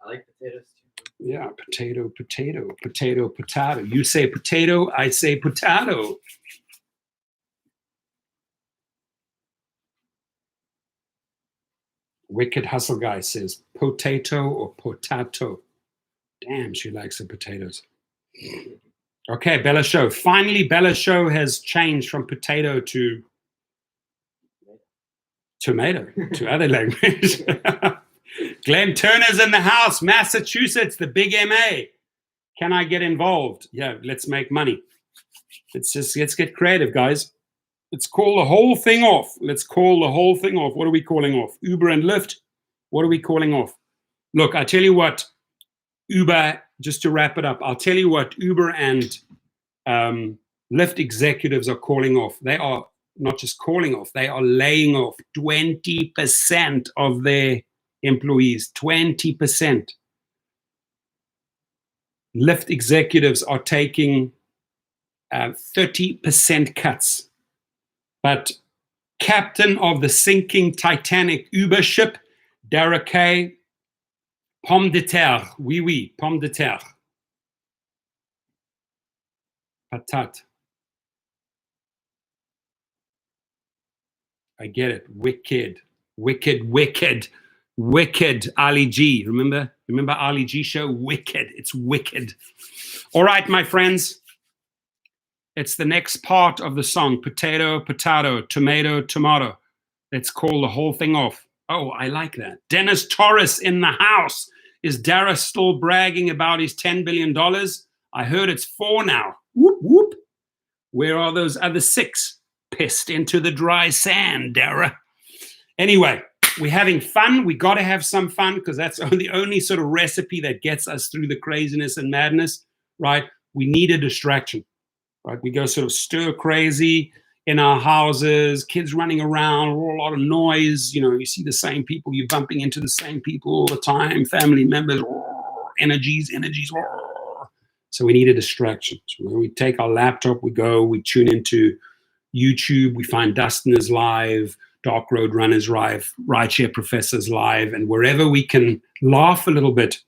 like potatoes too. Yeah, potato, potato, potato, potato. You say potato, I say potato. Wicked Hustle Guy says potato or potato. Damn, she likes the potatoes. Okay, Bella Show. Finally, Bella Show has changed from potato to tomato, to other language. Glenn Turner's in the house, Massachusetts, the big MA. Can I get involved? Yeah, let's make money. Let's get creative, guys. Let's call the whole thing off. Let's call the whole thing off. What are we calling off? Uber and Lyft? What are we calling off? Look, I tell you what, Uber, just to wrap it up, I'll tell you what Uber and Lyft executives are calling off. They are not just calling off, they are laying off 20% of their employees, 20%. Lyft executives are taking 30% cuts. But captain of the sinking Titanic Uber ship, Derek, pomme de terre, oui, pomme de terre. Patate. I get it. Wicked, wicked, wicked, wicked. Ali G. Remember Ali G show? Wicked. It's wicked. All right, my friends. It's the next part of the song. Potato, potato, tomato, tomato. Let's call the whole thing off. Oh, I like that. Dennis Torres in the house. Is Dara still bragging about his $10 billion? I heard it's 4 now. Whoop, whoop. Where are those other 6? Pissed into the dry sand, Dara. Anyway, we're having fun. We got to have some fun because that's the only sort of recipe that gets us through the craziness and madness, right? We need a distraction. Right, we go sort of stir crazy in our houses, kids running around, a lot of noise. You know, you see the same people, you're bumping into the same people all the time, family members, energies. So we need a distraction. So when we take our laptop, we tune into YouTube, we find Dustiners live, Dark Road Runners live, Rideshare Professors live, and wherever we can laugh a little bit,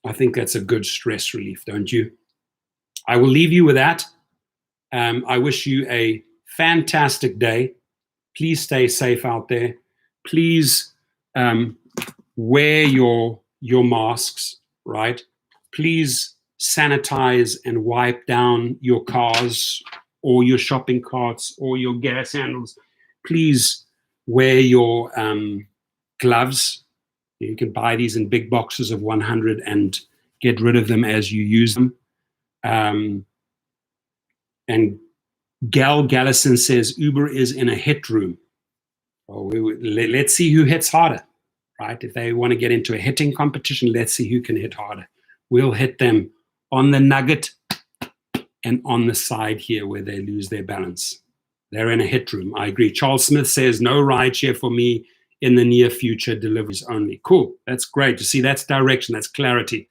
I think that's a good stress relief, don't you? I will leave you with that. I wish you a fantastic day. Please stay safe out there. Please wear your masks, right? Please sanitize and wipe down your cars or your shopping carts or your gas handles. Please wear your gloves. You can buy these in big boxes of 100 and get rid of them as you use them. And Gal Gallison says Uber is in a hit room. Oh, let's see who hits harder, right? If they want to get into a hitting competition, let's see who can hit harder. We'll hit them on the nugget and on the side here where they lose their balance. They're in a hit room. I agree. Charles Smith says no rideshare for me in the near future, deliveries only. Cool. That's great. You see, that's direction. That's clarity.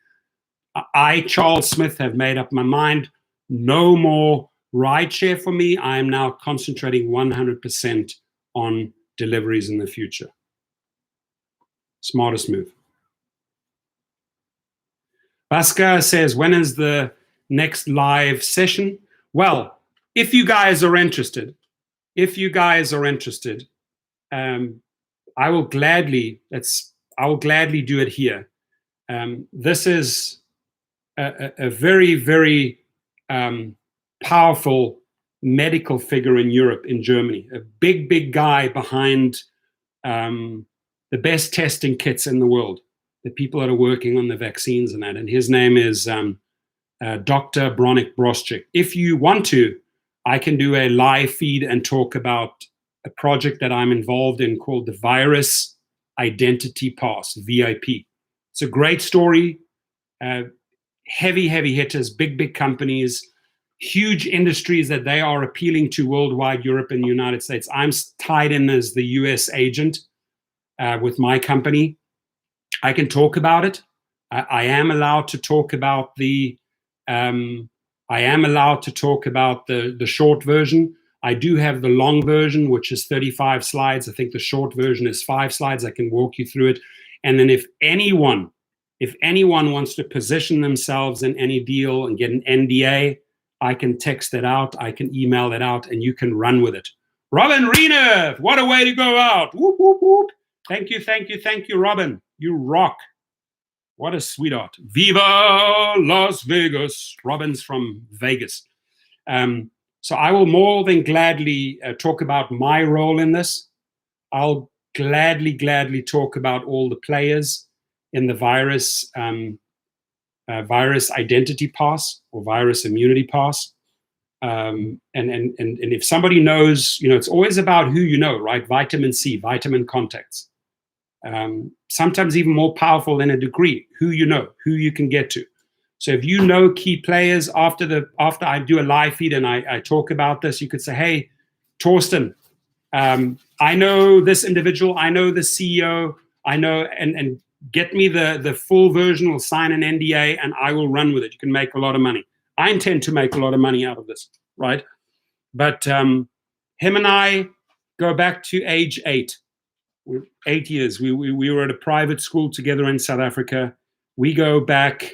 I, Charles Smith, have made up my mind. No more rideshare for me. I am now concentrating 100% on deliveries in the future. Smartest move. Baska says, when is the next live session? Well, if you guys are interested, I will gladly do it here. This is a very, very powerful medical figure in Europe, in Germany, a big guy behind the best testing kits in the world, the people that are working on the vaccines and that. And his name is Dr. Bronik Broschik. If you want to, I can do a live feed and talk about a project that I'm involved in called the Virus Identity Pass, VIP. It's a great story. Heavy hitters, big companies, huge industries that they are appealing to worldwide, Europe and the United States. I'm tied in as the US agent with my company. I can talk about it. I am allowed to talk about the short version. I do have the long version, which is 35 slides. I think the short version is 5 slides. I can walk you through it. And then if anyone wants to position themselves in any deal and get an NDA, I can text it out, I can email it out, and you can run with it. Robin Rena, what a way to go out. Whoop, whoop, whoop. Thank you, Robin. You rock. What a sweetheart. Viva Las Vegas. Robin's from Vegas. So I will more than gladly talk about my role in this. I'll gladly talk about all the players in the virus identity pass or virus immunity pass. And if somebody knows, it's always about who you know, right? Vitamin C, vitamin contacts. Sometimes even more powerful than a degree, who you know, who you can get to. So if you know key players, after I do a live feed and I talk about this, you could say, hey, Torsten, I know this individual, I know the CEO, I know, and get me the full version, we'll sign an NDA and I will run with it. You can make a lot of money. I intend to make a lot of money out of this, right? But him and I go back to age 8. 8 years. We were at a private school together in South Africa. We go back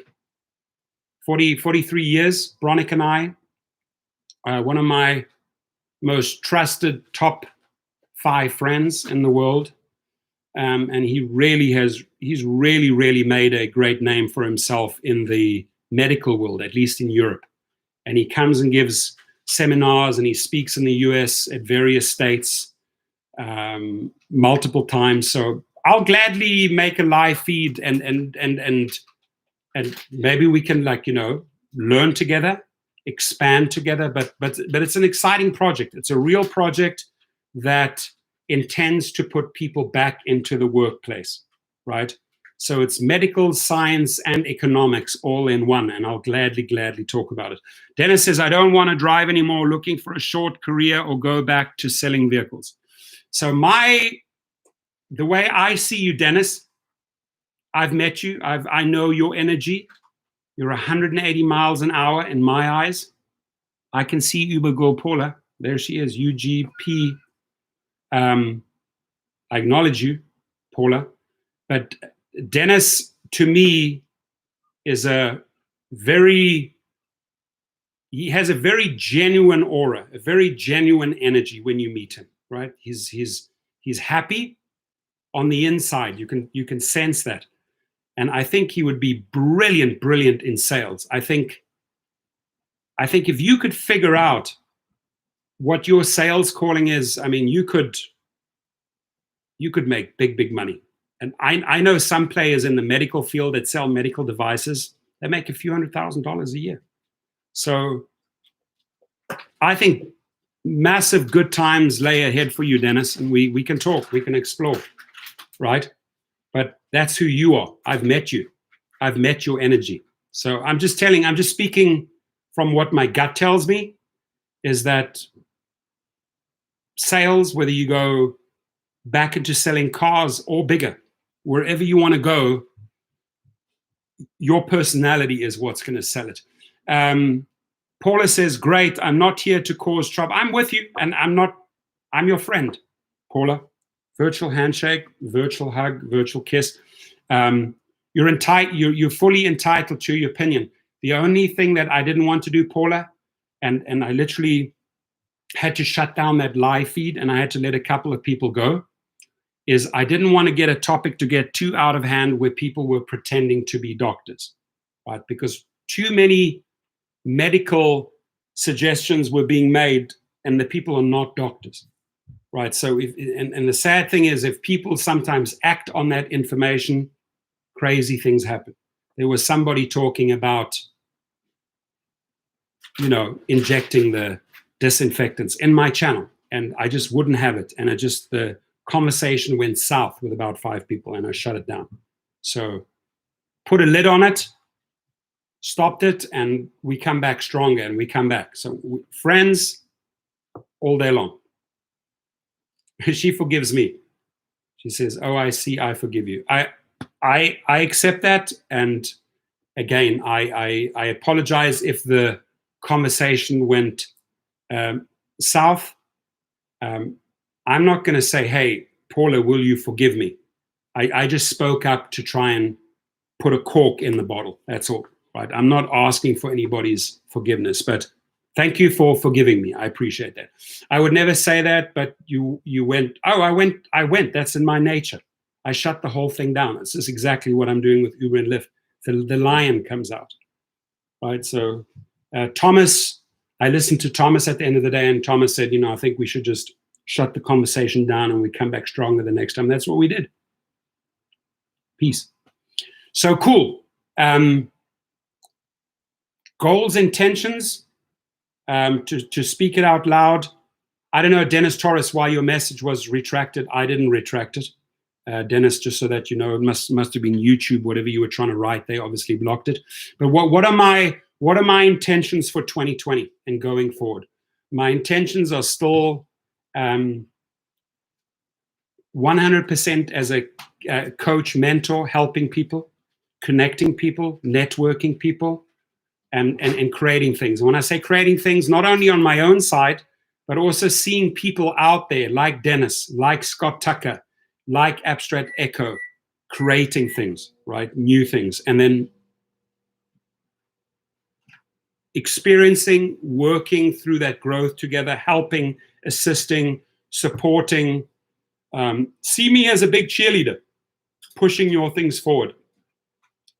43 years, Bronick and I. One of my most trusted top 5 friends in the world. And he's really made a great name for himself in the medical world, at least in Europe. And he comes and gives seminars and he speaks in the US at various states multiple times. So I'll gladly make a live feed and maybe we can learn together, expand together. But it's an exciting project. It's a real project that intends to put people back into the workplace, right? So it's medical, science, and economics all in one, and I'll gladly talk about it. Dennis says, I don't want to drive anymore, looking for a short career or go back to selling vehicles. So the way I see you, Dennis, I've met you, I know your energy. You're 180 miles an hour in my eyes. I can see Uber girl Paula. There she is, UGP. I acknowledge you, Paula. But Dennis, to me, he has a very genuine aura, a very genuine energy when you meet him, right? He's happy on the inside. You can sense that. And I think he would be brilliant in sales. I think if you could figure out what your sales calling is, I mean, you could make big money. And I know some players in the medical field that sell medical devices, they make a few $100,000 a year. So I think massive good times lay ahead for you, Dennis, and we can talk, we can explore, right? But that's who you are. I've met you. I've met your energy. So I'm just speaking from what my gut tells me, is that sales, whether you go back into selling cars or bigger, wherever you want to go, your personality is what's going to sell it. Paula says, great, I'm not here to cause trouble. I'm with you, and I'm your friend, Paula. Virtual handshake, virtual hug, virtual kiss. You're fully entitled to your opinion. The only thing that I didn't want to do, Paula, and I literally had to shut down that live feed and I had to let a couple of people go, is I didn't want to get a topic to get too out of hand where people were pretending to be doctors, right? Because too many medical suggestions were being made and the people are not doctors, right? So and the sad thing is, if people sometimes act on that information, crazy things happen. There was somebody talking about, injecting the disinfectants in my channel, and I just wouldn't have it. And the conversation went south with about 5 people, and I shut it down. So put a lid on it, stopped it, and we come back stronger, and we come back. So friends all day long. She forgives me. She says, oh, I see, I forgive you. I accept that. And again, I apologize if the conversation went south. I'm not going to say, hey, Paula, will you forgive me? I just spoke up to try and put a cork in the bottle. That's all, right? I'm not asking for anybody's forgiveness, but thank you for forgiving me. I appreciate that. I would never say that, but you went, oh, I went. That's in my nature. I shut the whole thing down. This is exactly what I'm doing with Uber and Lyft. The lion comes out, right? So Thomas, I listened to Thomas at the end of the day, and Thomas said, I think we should just shut the conversation down and we come back stronger the next time. That's what we did. Peace. So cool. Goals, intentions, to speak it out loud. I don't know, Dennis Torres, why your message was retracted. I didn't retract it. Dennis, just so that you know, it must have been YouTube, whatever you were trying to write, they obviously blocked it. But what are my intentions for 2020 and going forward? My intentions are still 100% as a coach, mentor, helping people, connecting people, networking people, and creating things. And when I say creating things, not only on my own side, but also seeing people out there like Dennis, like Scott Tucker, like Abstract Echo, creating things, right? New things. And then experiencing, working through that growth together, helping, assisting, supporting. See me as a big cheerleader, pushing your things forward,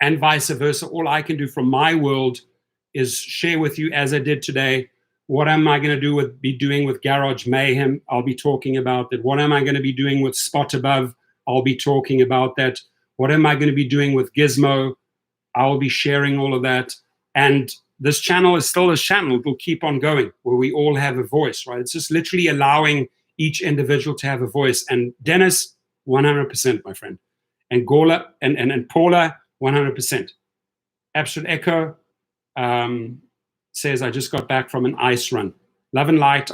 and vice versa. All I can do from my world is share with you, as I did today, what am I going to be doing with Garage Mayhem? I'll be talking about that. What am I going to be doing with Spot Above? I'll be talking about that. What am I going to be doing with Gizmo? I'll be sharing all of that. And this channel is still a channel. It will keep on going, where we all have a voice, right? It's just literally allowing each individual to have a voice. And Dennis, 100%, my friend. And Gola and Paula, 100%. Abstract Echo says, I just got back from an ice run. Love and light.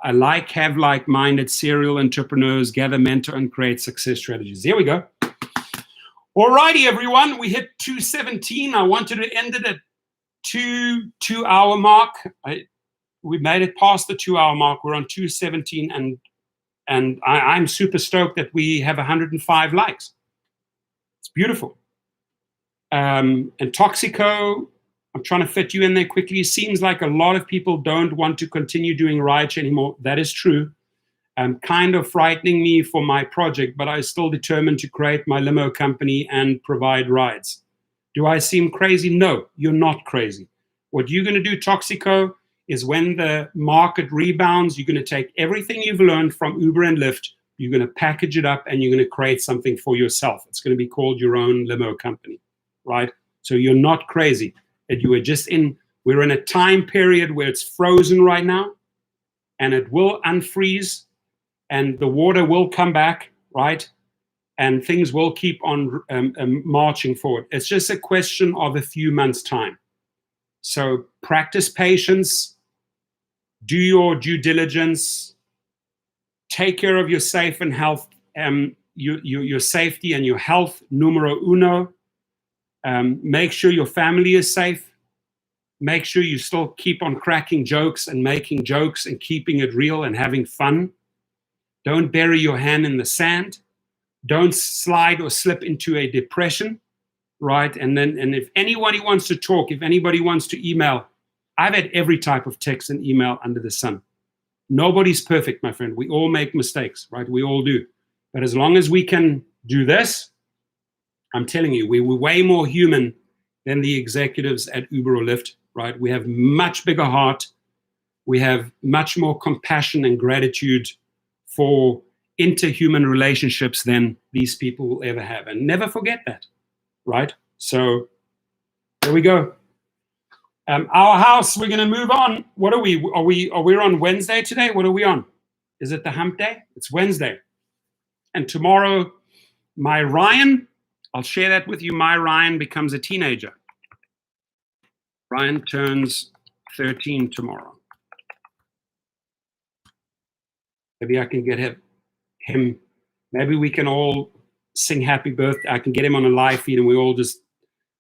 Have like-minded serial entrepreneurs, gather, mentor, and create success strategies. Here we go. All righty, everyone. We hit 2:17. I wanted to end it at 2-hour mark. We made it past the 2-hour mark. We're on 2:17, and I'm super stoked that we have 105 likes. It's beautiful. And Toxico, I'm trying to fit you in there quickly. It seems like a lot of people don't want to continue doing rides anymore. That is true. Kind of frightening me for my project, but I still determined to create my limo company and provide rides. Do I seem crazy? No, you're not crazy. What you're going to do, Toxico, is when the market rebounds, you're going to take everything you've learned from Uber and Lyft, you're going to package it up, and you're going to create something for yourself. It's going to be called your own limo company, right? So you're not crazy. And we're in a time period where it's frozen right now, and it will unfreeze, and the water will come back, right? And things will keep on marching forward. It's just a question of a few months' time. So practice patience, do your due diligence, take care of your safe and health, your safety and your health, numero uno. Make sure your family is safe. Make sure you still keep on cracking jokes and making jokes and keeping it real and having fun. Don't bury your hand in the sand. Don't slide or slip into a depression, right? And if anybody wants to talk, if anybody wants to email, I've had every type of text and email under the sun. Nobody's perfect, my friend. We all make mistakes, right? We all do. But as long as we can do this, I'm telling you, we're way more human than the executives at Uber or Lyft, right? We have much bigger heart. We have much more compassion and gratitude for interhuman relationships than these people will ever have. And never forget that, right? So there we go. Our house, we're going to move on. What are we? Are we on Wednesday today? What are we on? Is it the hump day? It's Wednesday. And tomorrow, my Ryan, I'll share that with you. My Ryan becomes a teenager. Ryan turns 13 tomorrow. Maybe I can get him. Maybe we can all sing happy birthday. I can get him on a live feed and we all just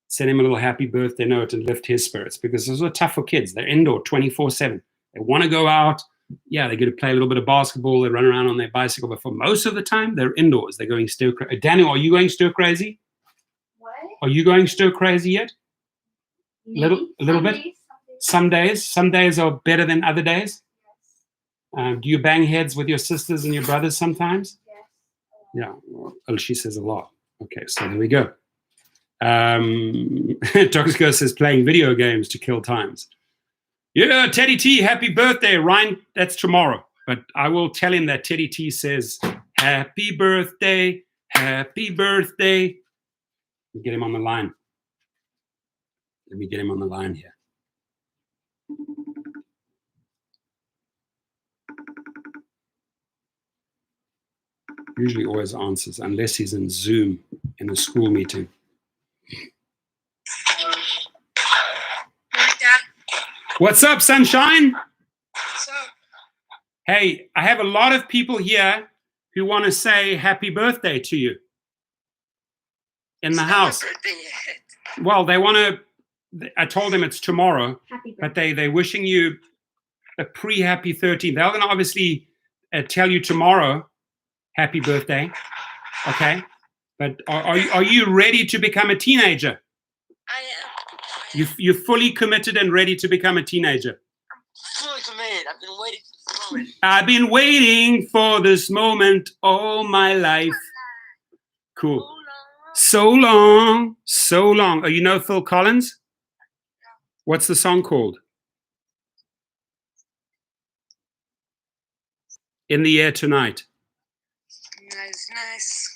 send him a little happy birthday note and lift his spirits, because those are tough for kids. They're indoor 24/7. They want to go out. Yeah, they get to play a little bit of basketball. They run around on their bicycle, but for most of the time, they're indoors. They're going stir crazy. Daniel, are you going stir crazy? What? Are you going stir crazy yet? Maybe. A little bit. Some days are better than other days. Yes. Do you bang heads with your sisters and your brothers sometimes? Yes. Yeah. Well, she says a lot. Okay, so there we go. Toxico says playing video games to kill times. Yeah, Teddy T, happy birthday. Ryan, that's tomorrow. But I will tell him that Teddy T says, happy birthday, happy birthday. Get him on the line. Let me get him on the line here. Usually always answers, unless he's in Zoom in a school meeting. What's up, sunshine? What's up? Hey, I have a lot of people here who want to say happy birthday to you in the house. Well, they want to, I told them it's tomorrow, but they're wishing you a pre-happy 13th. They're going to obviously tell you tomorrow, happy birthday, okay? But are you ready to become a teenager? I am. You're fully committed and ready to become a teenager. I'm fully committed. I've been waiting for this moment. I've been waiting for this moment all my life. Cool. So long, so long. Oh, you know Phil Collins? What's the song called? In the Air Tonight. Nice, nice.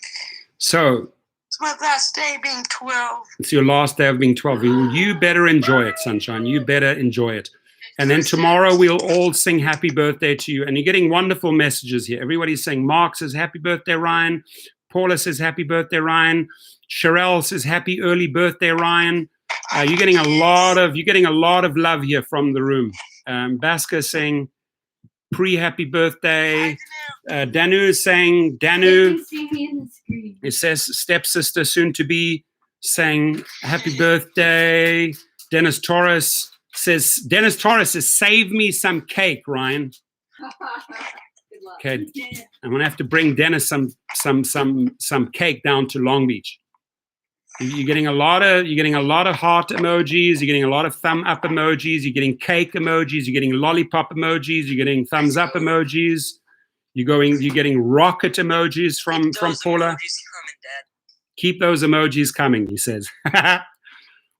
So, It's my last day being 12. it's your last day of being 12. You better enjoy it, sunshine. You better enjoy it. And then tomorrow we'll all sing happy birthday to you. And you're getting wonderful messages here. Everybody's saying, Mark says happy birthday, Ryan. Paula says happy birthday, Ryan. Sherelle says happy early birthday, Ryan. You're getting a lot of love here from the room. Basker saying pre-happy birthday. Danu is saying, Danu. See me in the screen. It says stepsister soon to be saying happy birthday. Dennis Torres says, save me some cake, Ryan. Good luck. Okay, I'm gonna have to bring Dennis some cake down to Long Beach. You're getting a lot of heart emojis. You're getting a lot of thumb up emojis. You're getting cake emojis. You're getting lollipop emojis. You're getting thumbs up emojis. You're getting rocket emojis from Paula. Keep those emojis coming, he says.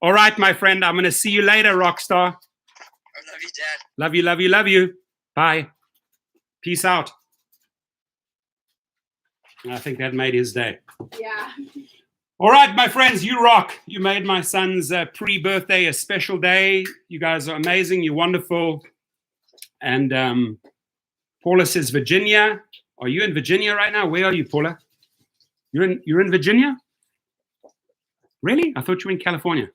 All right, my friend. I'm gonna see you later, Rockstar. I love you, Dad. Love you, love you, love you. Bye. Peace out. I think that made his day. Yeah. All right, my friends, you rock. You made my son's pre-birthday a special day. You guys are amazing. You're wonderful. And Paula says Virginia. Are you in Virginia right now? Where are you, Paula? You're in Virginia? Really? I thought you were in California.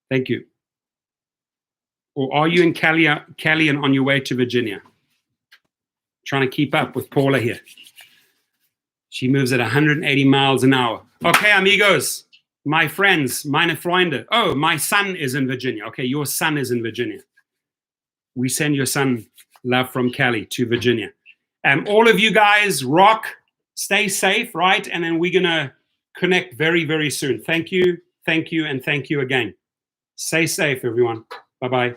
Thank you. Or are you in Cali and on your way to Virginia? Trying to keep up with Paula here. She moves at 180 miles an hour. Okay, amigos, my friends, meine Freunde. Oh, my son is in Virginia. Okay, your son is in Virginia. We send your son love from Cali to Virginia. All of you guys rock, stay safe, right? And then we're going to connect very, very soon. Thank you, and thank you again. Stay safe, everyone. Bye-bye.